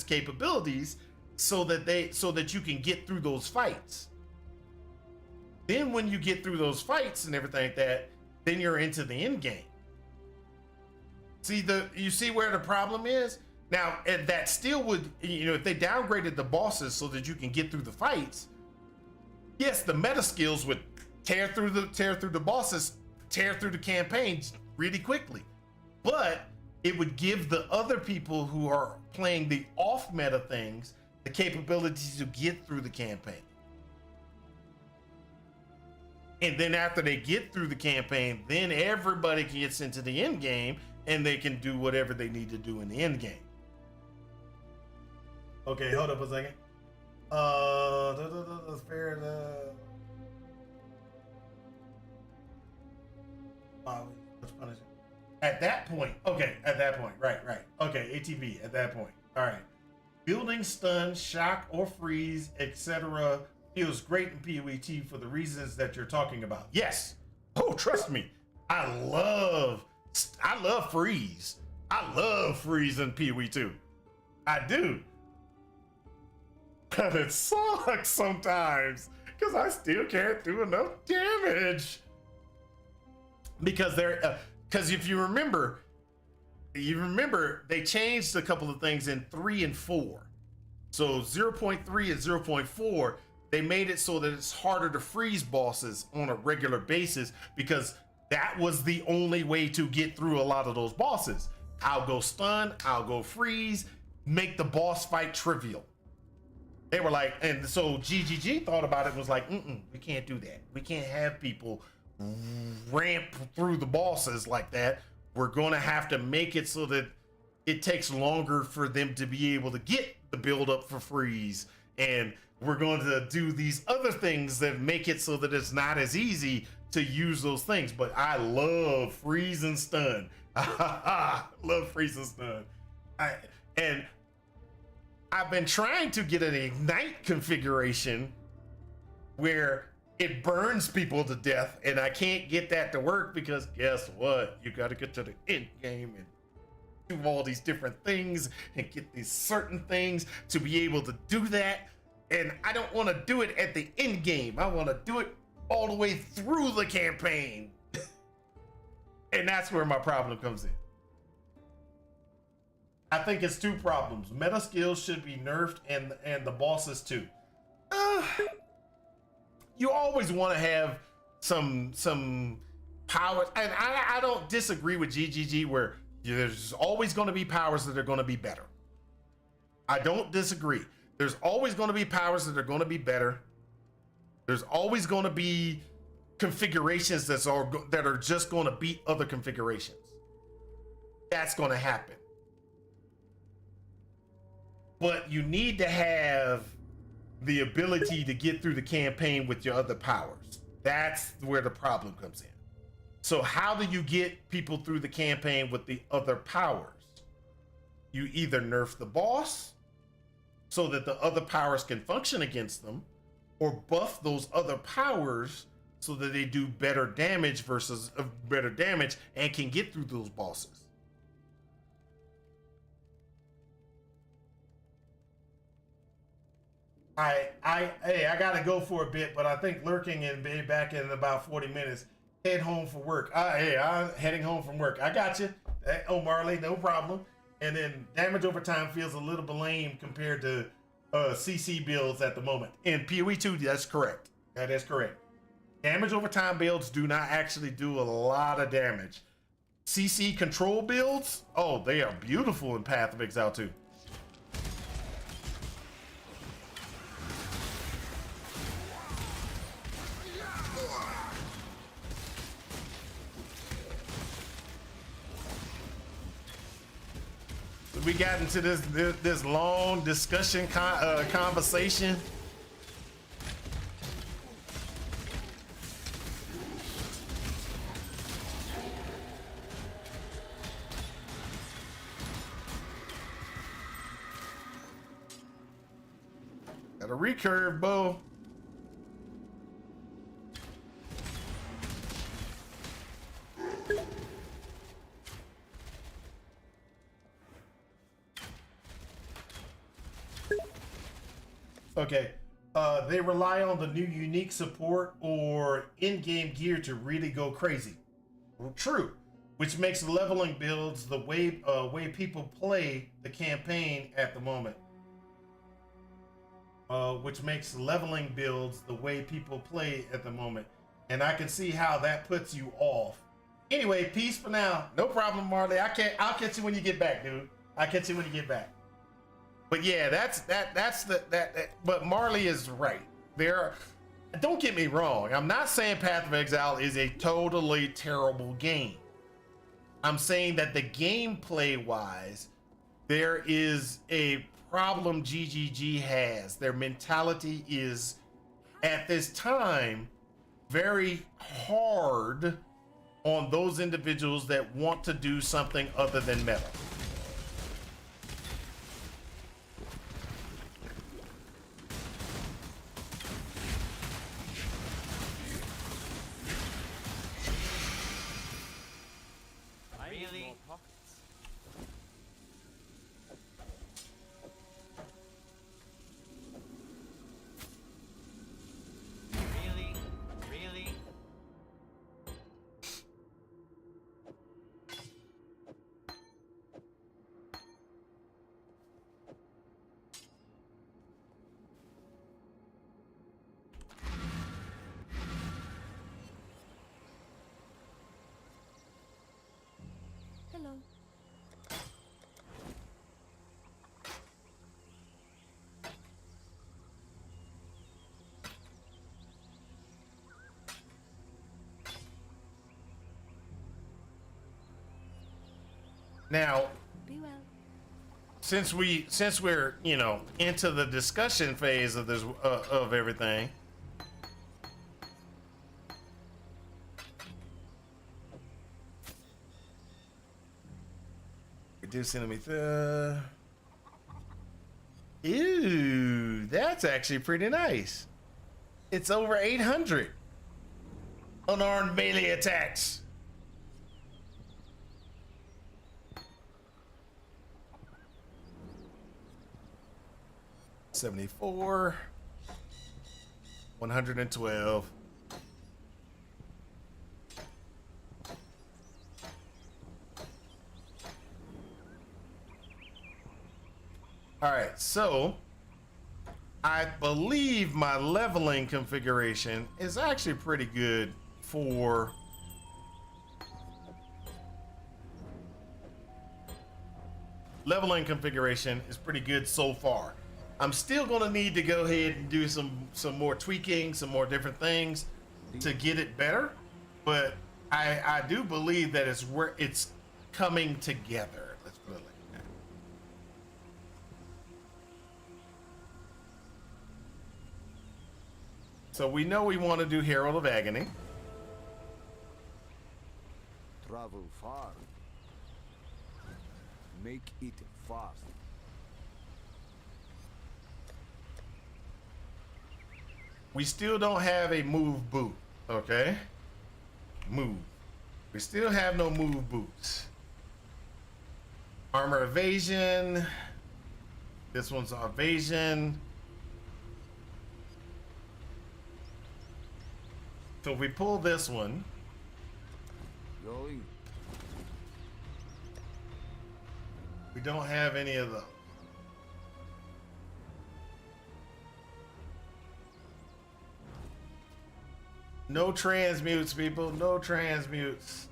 capabilities so that you can get through those fights. Then when you get through those fights and everything like that, then you're into the end game. You see where the problem is? Now, and that still would, if they downgraded the bosses so that you can get through the fights, yes, the meta skills would tear through the bosses, tear through the campaigns really quickly. But it would give the other people who are playing the off meta things the capability to get through the campaign. And then after they get through the campaign, then everybody gets into the end game and they can do whatever they need to do in the end game. Okay, hold up a second. At that point, right. Okay, ATB at that point. All right. Building stun, shock, or freeze, etc. feels great in PoE2 for the reasons that you're talking about. Yes. Oh, trust me. I love freeze. I love freeze in PoE2. I do. But it sucks sometimes because I still can't do enough damage. Because if you remember they changed a couple of things in 3 and 4. So 0.3 and 0.4, they made it so that it's harder to freeze bosses on a regular basis because that was the only way to get through a lot of those bosses. I'll go stun, I'll go freeze, make the boss fight trivial. They were like, and so GGG thought about it, was like, we can't do that. We can't have people ramp through the bosses like that. We're gonna have to make it so that it takes longer for them to be able to get the build up for freeze. And we're going to do these other things that make it so that it's not as easy to use those things. But I love freeze and stun. Love freeze and stun. And I've been trying to get an ignite configuration where it burns people to death, and I can't get that to work because guess what? You got to get to the end game and do all these different things and get these certain things to be able to do that. And I don't want to do it at the end game. I want to do it all the way through the campaign. And that's where my problem comes in. I think it's two problems. Meta skills should be nerfed and the bosses too. You always want to have some powers, and I don't disagree with GGG where there's always going to be powers that are going to be better. I don't disagree. There's always going to be powers that are going to be better. There's always going to be configurations that are just going to beat other configurations. That's going to happen. But you need to have the ability to get through the campaign with your other powers. That's where the problem comes in. So how do you get people through the campaign with the other powers? You either nerf the boss so that the other powers can function against them, or buff those other powers so that they do better damage and can get through those bosses. I gotta go for a bit, but I think lurking and be back in about 40 minutes. Head home for work. I'm heading home from work. I got you. Oh, Marley, no problem. And then damage over time feels a little bit lame compared to CC builds at the moment. In PoE2, that's correct. That is correct. Damage over time builds do not actually do a lot of damage. CC control builds, oh, they are beautiful in Path of Exile 2. We got into this long discussion conversation. Got a recurve, Bo. Okay, they rely on the new unique support or in-game gear to really go crazy. Well, true, which makes leveling builds the way people play the campaign at the moment. Which makes leveling builds the way people play at the moment, and I can see how that puts you off. Anyway, peace for now. No problem, Marley. I'll catch you when you get back, dude. I'll catch you when you get back. But yeah, but Marley is right. Don't get me wrong. I'm not saying Path of Exile is a totally terrible game. I'm saying that the gameplay wise, there is a problem GGG has. Their mentality is at this time very hard on those individuals that want to do something other than meta. Hello. Now, Be well. since we're into the discussion phase of this of everything, reduce enemy Ew, that's actually pretty nice. It's over 800 unarmed melee attacks. $74, 112. All right, so I believe my leveling configuration is actually pretty good for leveling configuration is pretty good so far. I'm still gonna need to go ahead and do some more tweaking, some more different things to get it better, but I do believe that it's coming together. Let's put it like that. So we know we want to do Herald of Agony. Travel far. Make it fast. We still don't have a move boot, okay? Move. We still have no move boots. Armor evasion. This one's evasion. So if we pull this one, Going. we don't have any of those. No transmutes, people. No transmutes.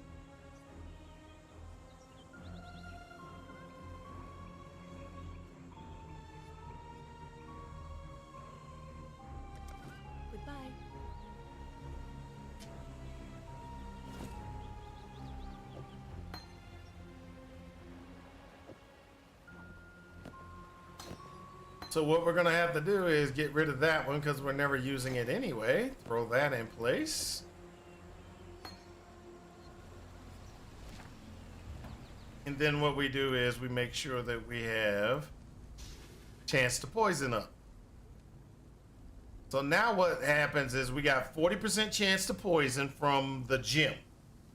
Goodbye. So what we're gonna have to do is get rid of that one because we're never using it anyway. Throw that in place. And then what we do is we make sure that we have chance to poison up. So now what happens is we got 40% chance to poison from the gym.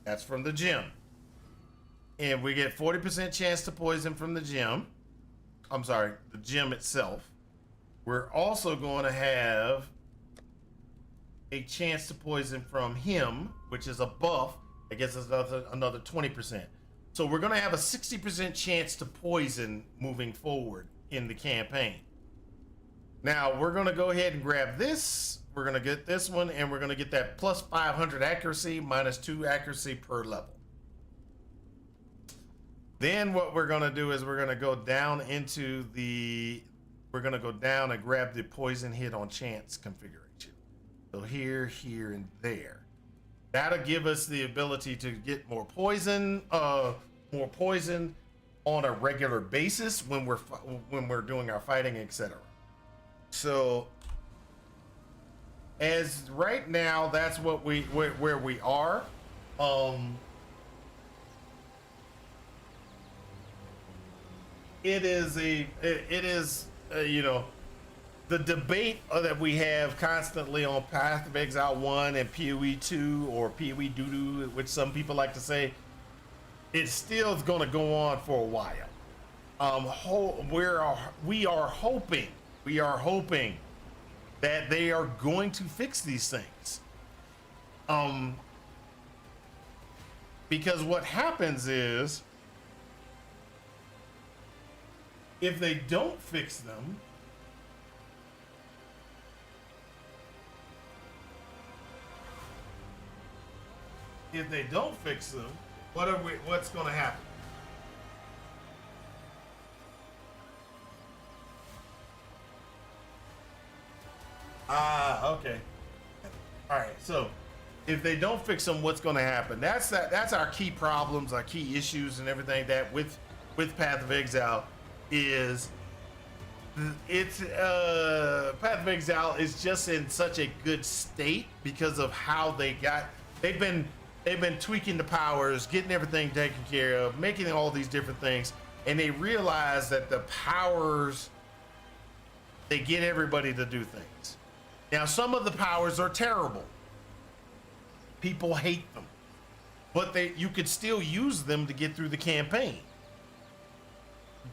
That's from the gym. And we get 40% chance to poison from the gym. I'm sorry, the gym itself. We're also going to have a chance to poison from him, which is a buff. That gets us another 20%. So we're going to have a 60% chance to poison moving forward in the campaign. Now we're going to go ahead and grab this. We're going to get this one, and we're going to get that plus 500 accuracy, minus 2 accuracy per level. Then what we're going to do is we're going to go down into the, we're going to go down and grab the poison hit on chance configuration. So here, here, and there. That'll give us the ability to get more poison on a regular basis when we're doing our fighting, etc. So as right now, that's what where we are. It is you know, the debate that we have constantly on Path of Exile 1 and PoE 2 or PoE Doodoo, which some people like to say, it still is going to go on for a while. We are hoping that they are going to fix these things. Because what happens is, if they don't fix them, what's going to happen? Okay. All right. So if they don't fix them, what's going to happen? That's our key problems, our key issues, and everything that with Path of Exile is it's Path of Exile is just in such a good state because of how they've been tweaking the powers, getting everything taken care of, making all these different things, and they realize that the powers, they get everybody to do things. Now, some of the powers are terrible. People hate them, but you could still use them to get through the campaign.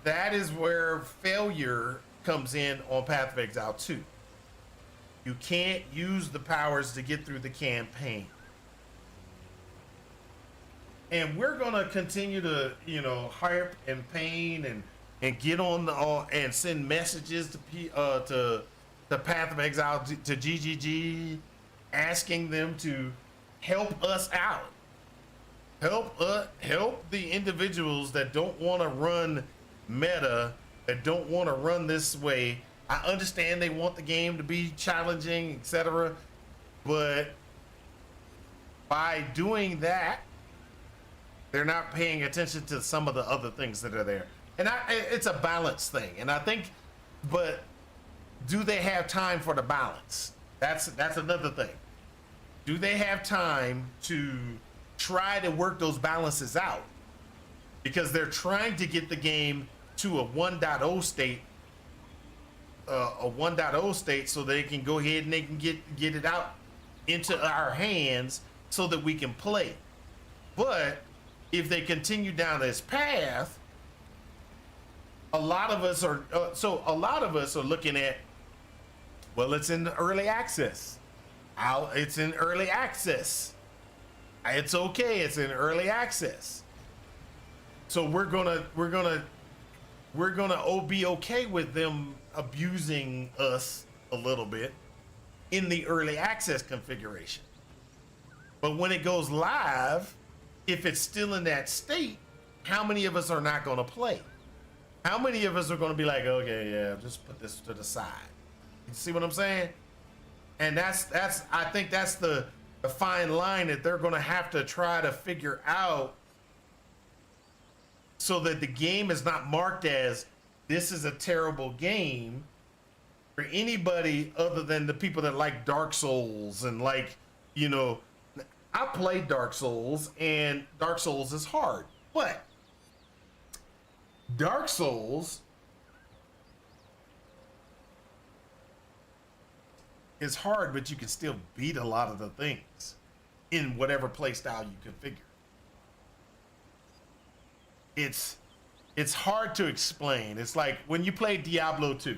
That is where failure comes in on Path of Exile 2. You can't use the powers to get through the campaign. And we're gonna continue to, hype and pain and get on and send messages to Path of Exile to GGG, asking them to help us out. Help the individuals that don't want to run meta, that don't want to run this way. I understand they want the game to be challenging, etc. But by doing that, they're not paying attention to some of the other things that are there. And it's a balance thing. And I think, but do they have time for the balance? That's another thing. Do they have time to try to work those balances out? Because they're trying to get the game to a 1.0 state, so they can go ahead and they can get it out into our hands so that we can play. But if they continue down this path, a lot of us are looking at, well, it's in early access. It's in early access. It's okay. It's in early access. So we're gonna be okay with them abusing us a little bit in the early access configuration. But when it goes live, if it's still in that state, how many of us are not going to play? How many of us are going to be like, okay, yeah, just put this to the side? You see what I'm saying? And I think that's the fine line that they're going to have to try to figure out, so that the game is not marked as this is a terrible game for anybody other than the people that like Dark Souls and I played Dark Souls, and Dark Souls is hard, but Dark Souls is hard, but you can still beat a lot of the things in whatever play style you configure. It's hard to explain. It's like when you play Diablo 2.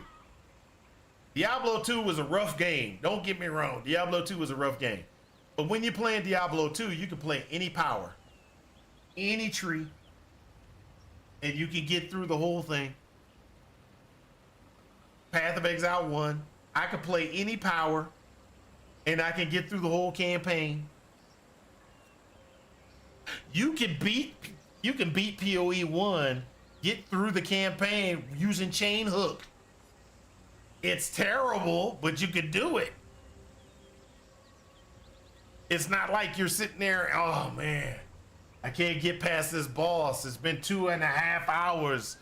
Diablo 2 was a rough game. Don't get me wrong. Diablo 2 was a rough game. But when you're playing Diablo 2, you can play any power, any tree, and you can get through the whole thing. Path of Exile 1, I can play any power, and I can get through the whole campaign. You can beat PoE 1, get through the campaign using chain hook. It's terrible, but you can do it. It's not like you're sitting there, oh man, I can't get past this boss. It's been 2.5 hours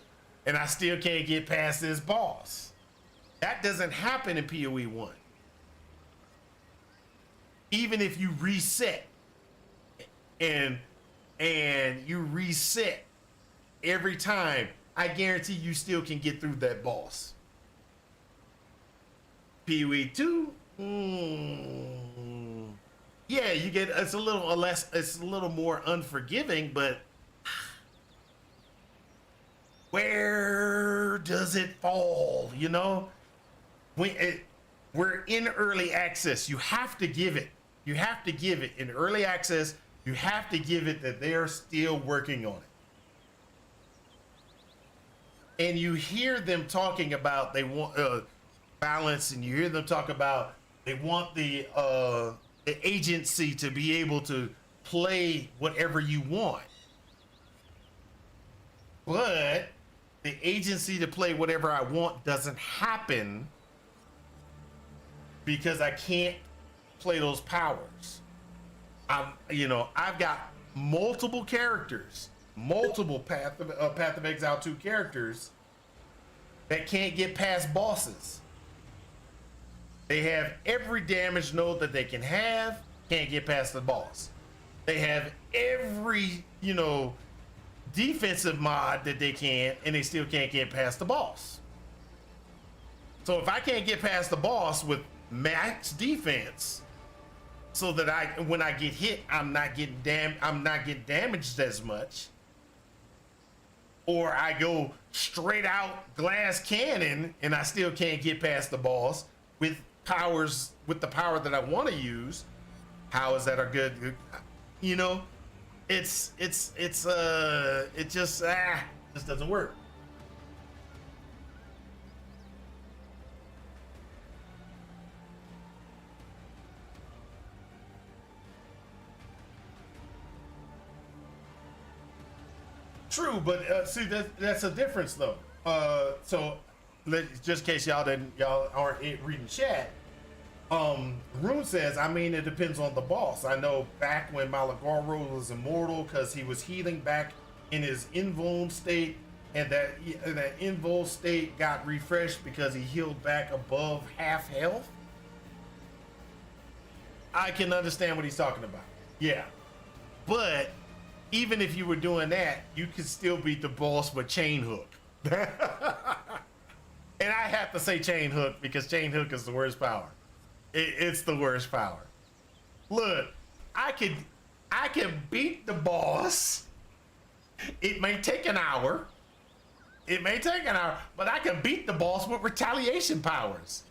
and I still can't get past this boss. That doesn't happen in PoE 1. Even if you reset and you reset every time, I guarantee you still can get through that boss. PoE 2, yeah, you get, it's a little more unforgiving, but where does it fall? We're in early access. You have to give it in early access. You have to give it that they are still working on it. And you hear them talking about they want balance, and you hear them talk about they want the agency to be able to play whatever you want. But the agency to play whatever I want doesn't happen because I can't play those powers. I've got multiple characters, multiple Path of Exile 2 characters that can't get past bosses. They have every damage node that they can have, can't get past the boss. They have every, defensive mod that they can, and they still can't get past the boss. So if I can't get past the boss with max defense, so that when I get hit, I'm not getting damaged as much, or I go straight out glass cannon and I still can't get past the boss with the power that I want to use. How is that a good? It just doesn't work. True, but see, that's a difference though. So just in case y'all aren't reading chat, Rune says, I mean, it depends on the boss. I know back when Malagoro was immortal because he was healing back in his invuln state, and that invuln state got refreshed because he healed back above half health. I can understand what he's talking about. Yeah, but even if you were doing that, you could still beat the boss with chain hook. And I have to say chain hook because chain hook is the worst power. It's the worst power. Look, I can beat the boss. It may take an hour. But I can beat the boss with retaliation powers.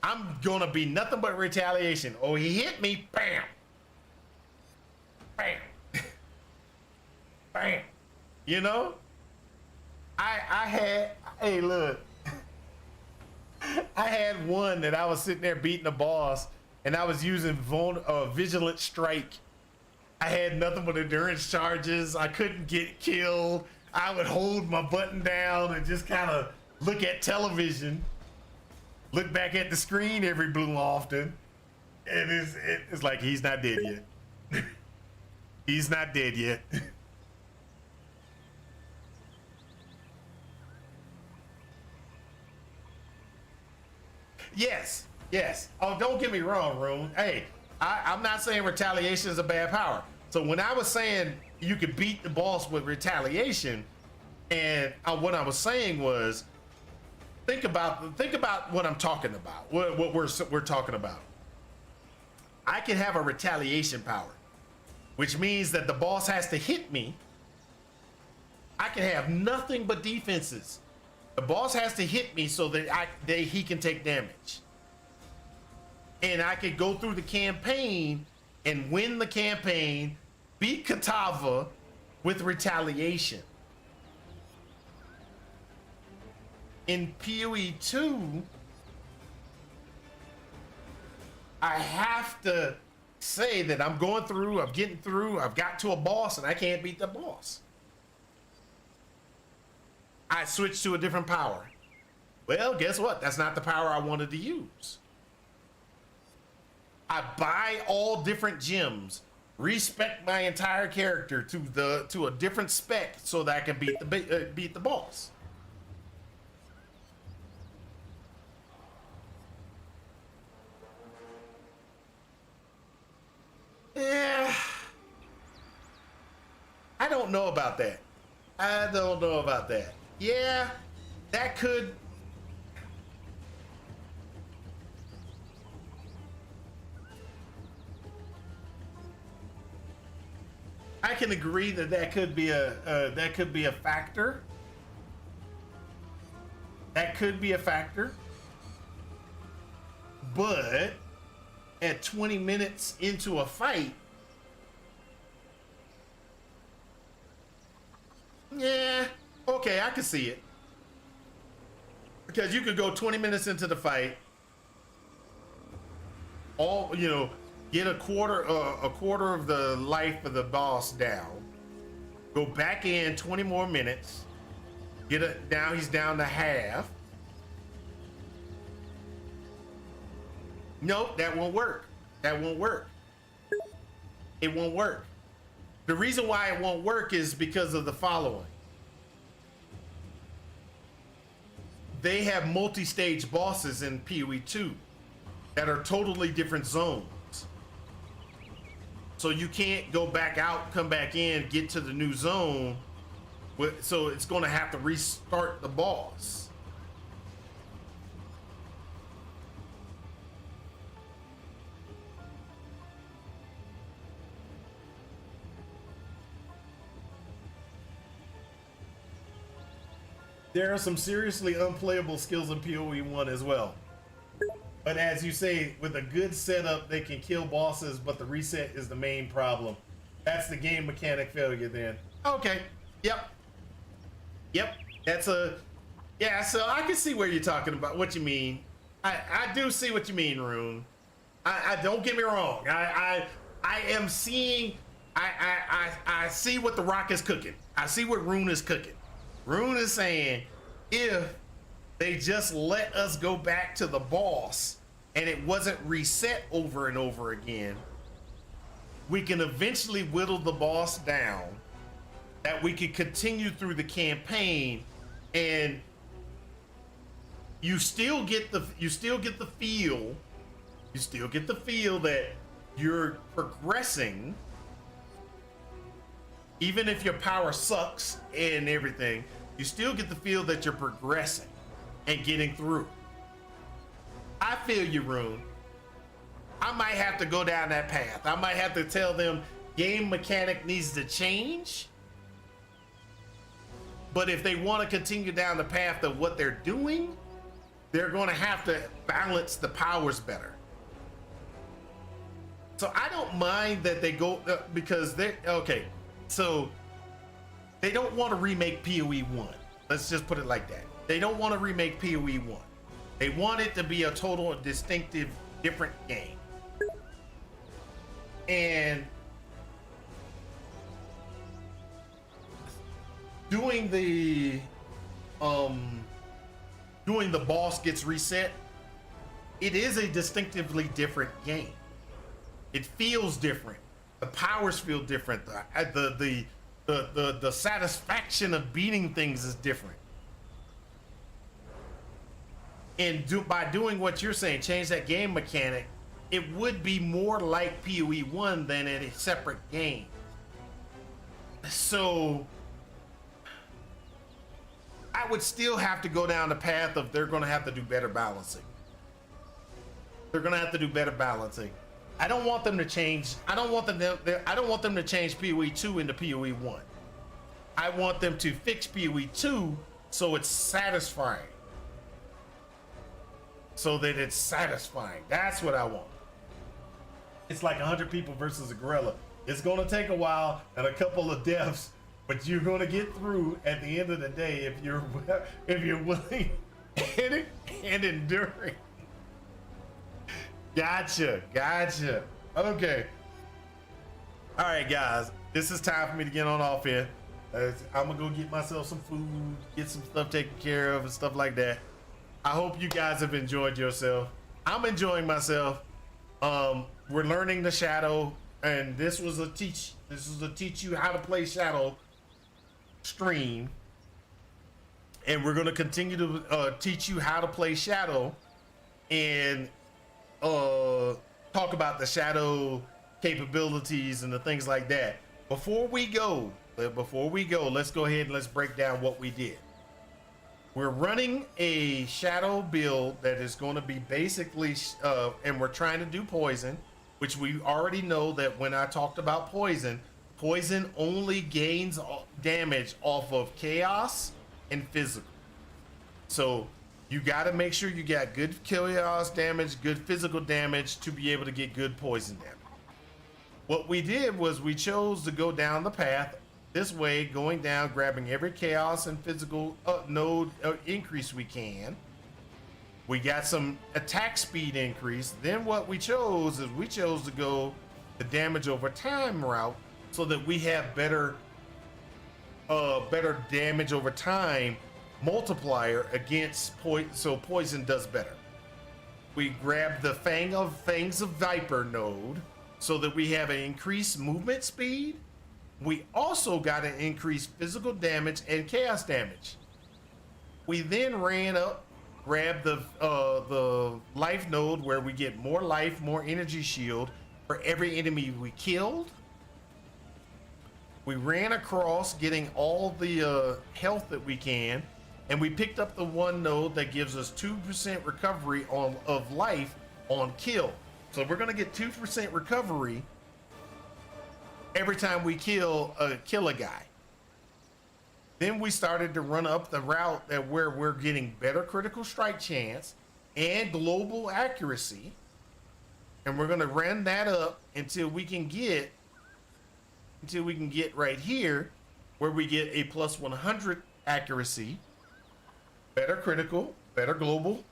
I'm gonna be nothing but retaliation. Oh, he hit me, bam. Bam. Bam. I had one that I was sitting there beating the boss, and I was using Vigilant Strike. I had nothing but endurance charges. I couldn't get killed. I would hold my button down and just kind of look at television, look back at the screen every blue often, and it's like he's not dead yet. He's not dead yet. Yes. Oh, don't get me wrong, Rune. Hey, I'm not saying retaliation is a bad power. So when I was saying you could beat the boss with retaliation, and what I was saying was, think about what I'm talking about. What we're talking about. I can have a retaliation power, which means that the boss has to hit me. I can have nothing but defenses. The boss has to hit me so that he can take damage. And I could go through the campaign and win the campaign, beat Katava with retaliation. In PoE 2, I have to say that I'm getting through, I've got to a boss and I can't beat the boss. I switched to a different power. Well, guess what? That's not the power I wanted to use. I buy all different gems, respec my entire character to a different spec so that I can beat the boss. Yeah, I don't know about that. Yeah, that could. I can agree that could be a factor. That could be a factor. But at 20 minutes into a fight, yeah, okay, I can see it. Because you could go 20 minutes into the fight, get a quarter of the life of the boss down, go back in 20 more minutes, now he's down to half. Nope, that won't work. That won't work. It won't work. The reason why it won't work is because of the following. They have multi-stage bosses in PoE 2 that are totally different zones. So you can't go back out, come back in, get to the new zone. So it's going to have to restart the boss. There are some seriously unplayable skills in PoE 1 as well. But as you say, with a good setup, they can kill bosses, but the reset is the main problem. That's the game mechanic failure then. Okay. Yep. Yep. That's a... Yeah, so I can see where you're talking about, what you mean. I do see what you mean, Rune. I don't get me wrong. I am seeing... I see what the Rock is cooking. I see what Rune is cooking. Rune is saying, if they just let us go back to the boss and it wasn't reset over and over again, we can eventually whittle the boss down, that we could continue through the campaign, and you still get the feel that you're progressing. Even if your power sucks and everything, you still get the feel that you're progressing and getting through. I feel you, Rune. I might have to go down that path. I might have to tell them game mechanic needs to change. But if they want to continue down the path of what they're doing, they're going to have to balance the powers better. So I don't mind that they go because they're okay. So they don't want to remake PoE 1. Let's just put it like that. They don't want to remake PoE 1. They want it to be a total distinctive, different game. And doing the boss gets reset, it is a distinctively different game. It feels different. The powers feel different. The satisfaction of beating things is different. And by doing what you're saying, change that game mechanic, it would be more like PoE 1 than a separate game. So I would still have to go down the path of they're going to have to do better balancing. They're going to have to do better balancing. I don't want them to change. I don't want them to change PoE 2 into PoE 1. I want them to fix PoE 2 so it's satisfying. So that it's satisfying. That's what I want. It's like 100 people versus a gorilla. It's going to take a while and a couple of deaths, but you're going to get through at the end of the day if you're willing and enduring. Gotcha. Okay. All right, guys. This is time for me to get on off here. I'm gonna go get myself some food, get some stuff taken care of and stuff like that. I hope you guys have enjoyed yourself. I'm enjoying myself. We're learning the Shadow, and this was a teach you how to play Shadow stream. And we're gonna continue to teach you how to play Shadow and talk about the Shadow capabilities and the things like that. Before we go, let's go ahead and let's break down what we did. We're running a Shadow build that is going to be basically, and we're trying to do poison, which we already know that when I talked about poison only gains damage off of chaos and physical. So you got to make sure you got good chaos damage, good physical damage to be able to get good poison damage. What we did was we chose to go down the path this way, going down, grabbing every chaos and physical node increase we can. We got some attack speed increase. Then what we chose to go the damage over time route so that we have better damage over time multiplier against poison, so poison does better. We grab the Fangs of Viper node so that we have an increased movement speed. We also got an increased physical damage and chaos damage. We then ran up, grabbed the life node where we get more life, more energy shield for every enemy we killed. We ran across getting all the health that we can, and we picked up the one node that gives us 2% recovery of life on kill. So we're gonna get 2% recovery every time we kill a guy. Then we started to run up the route that where we're getting better critical strike chance and global accuracy. And we're gonna run that up until we can get right here where we get a plus 100 accuracy, better critical, better global.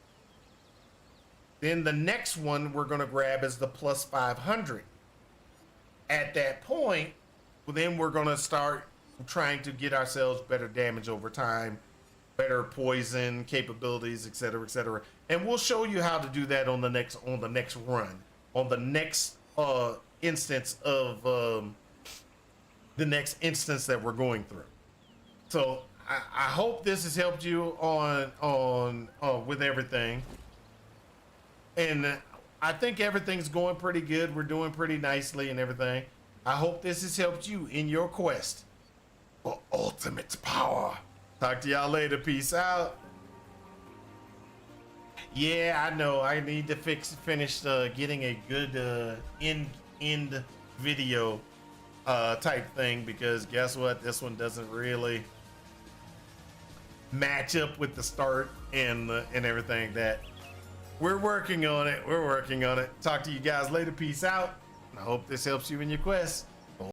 Then the next one we're gonna grab is the plus 500. At that point, then we're gonna start trying to get ourselves better damage over time, better poison capabilities, etc., etc. And we'll show you how to do that on the next run, on the next instance of the next instance that we're going through. So I hope this has helped you on with everything. And I think everything's going pretty good. We're doing pretty nicely and everything. I hope this has helped you in your quest for ultimate power. Talk to y'all later. Peace out. Yeah, I know. I need to finish getting a good end video type thing, because guess what? This one doesn't really match up with the start and everything. That we're working on it. We're working on it. Talk to you guys later. Peace out. I hope this helps you in your quest.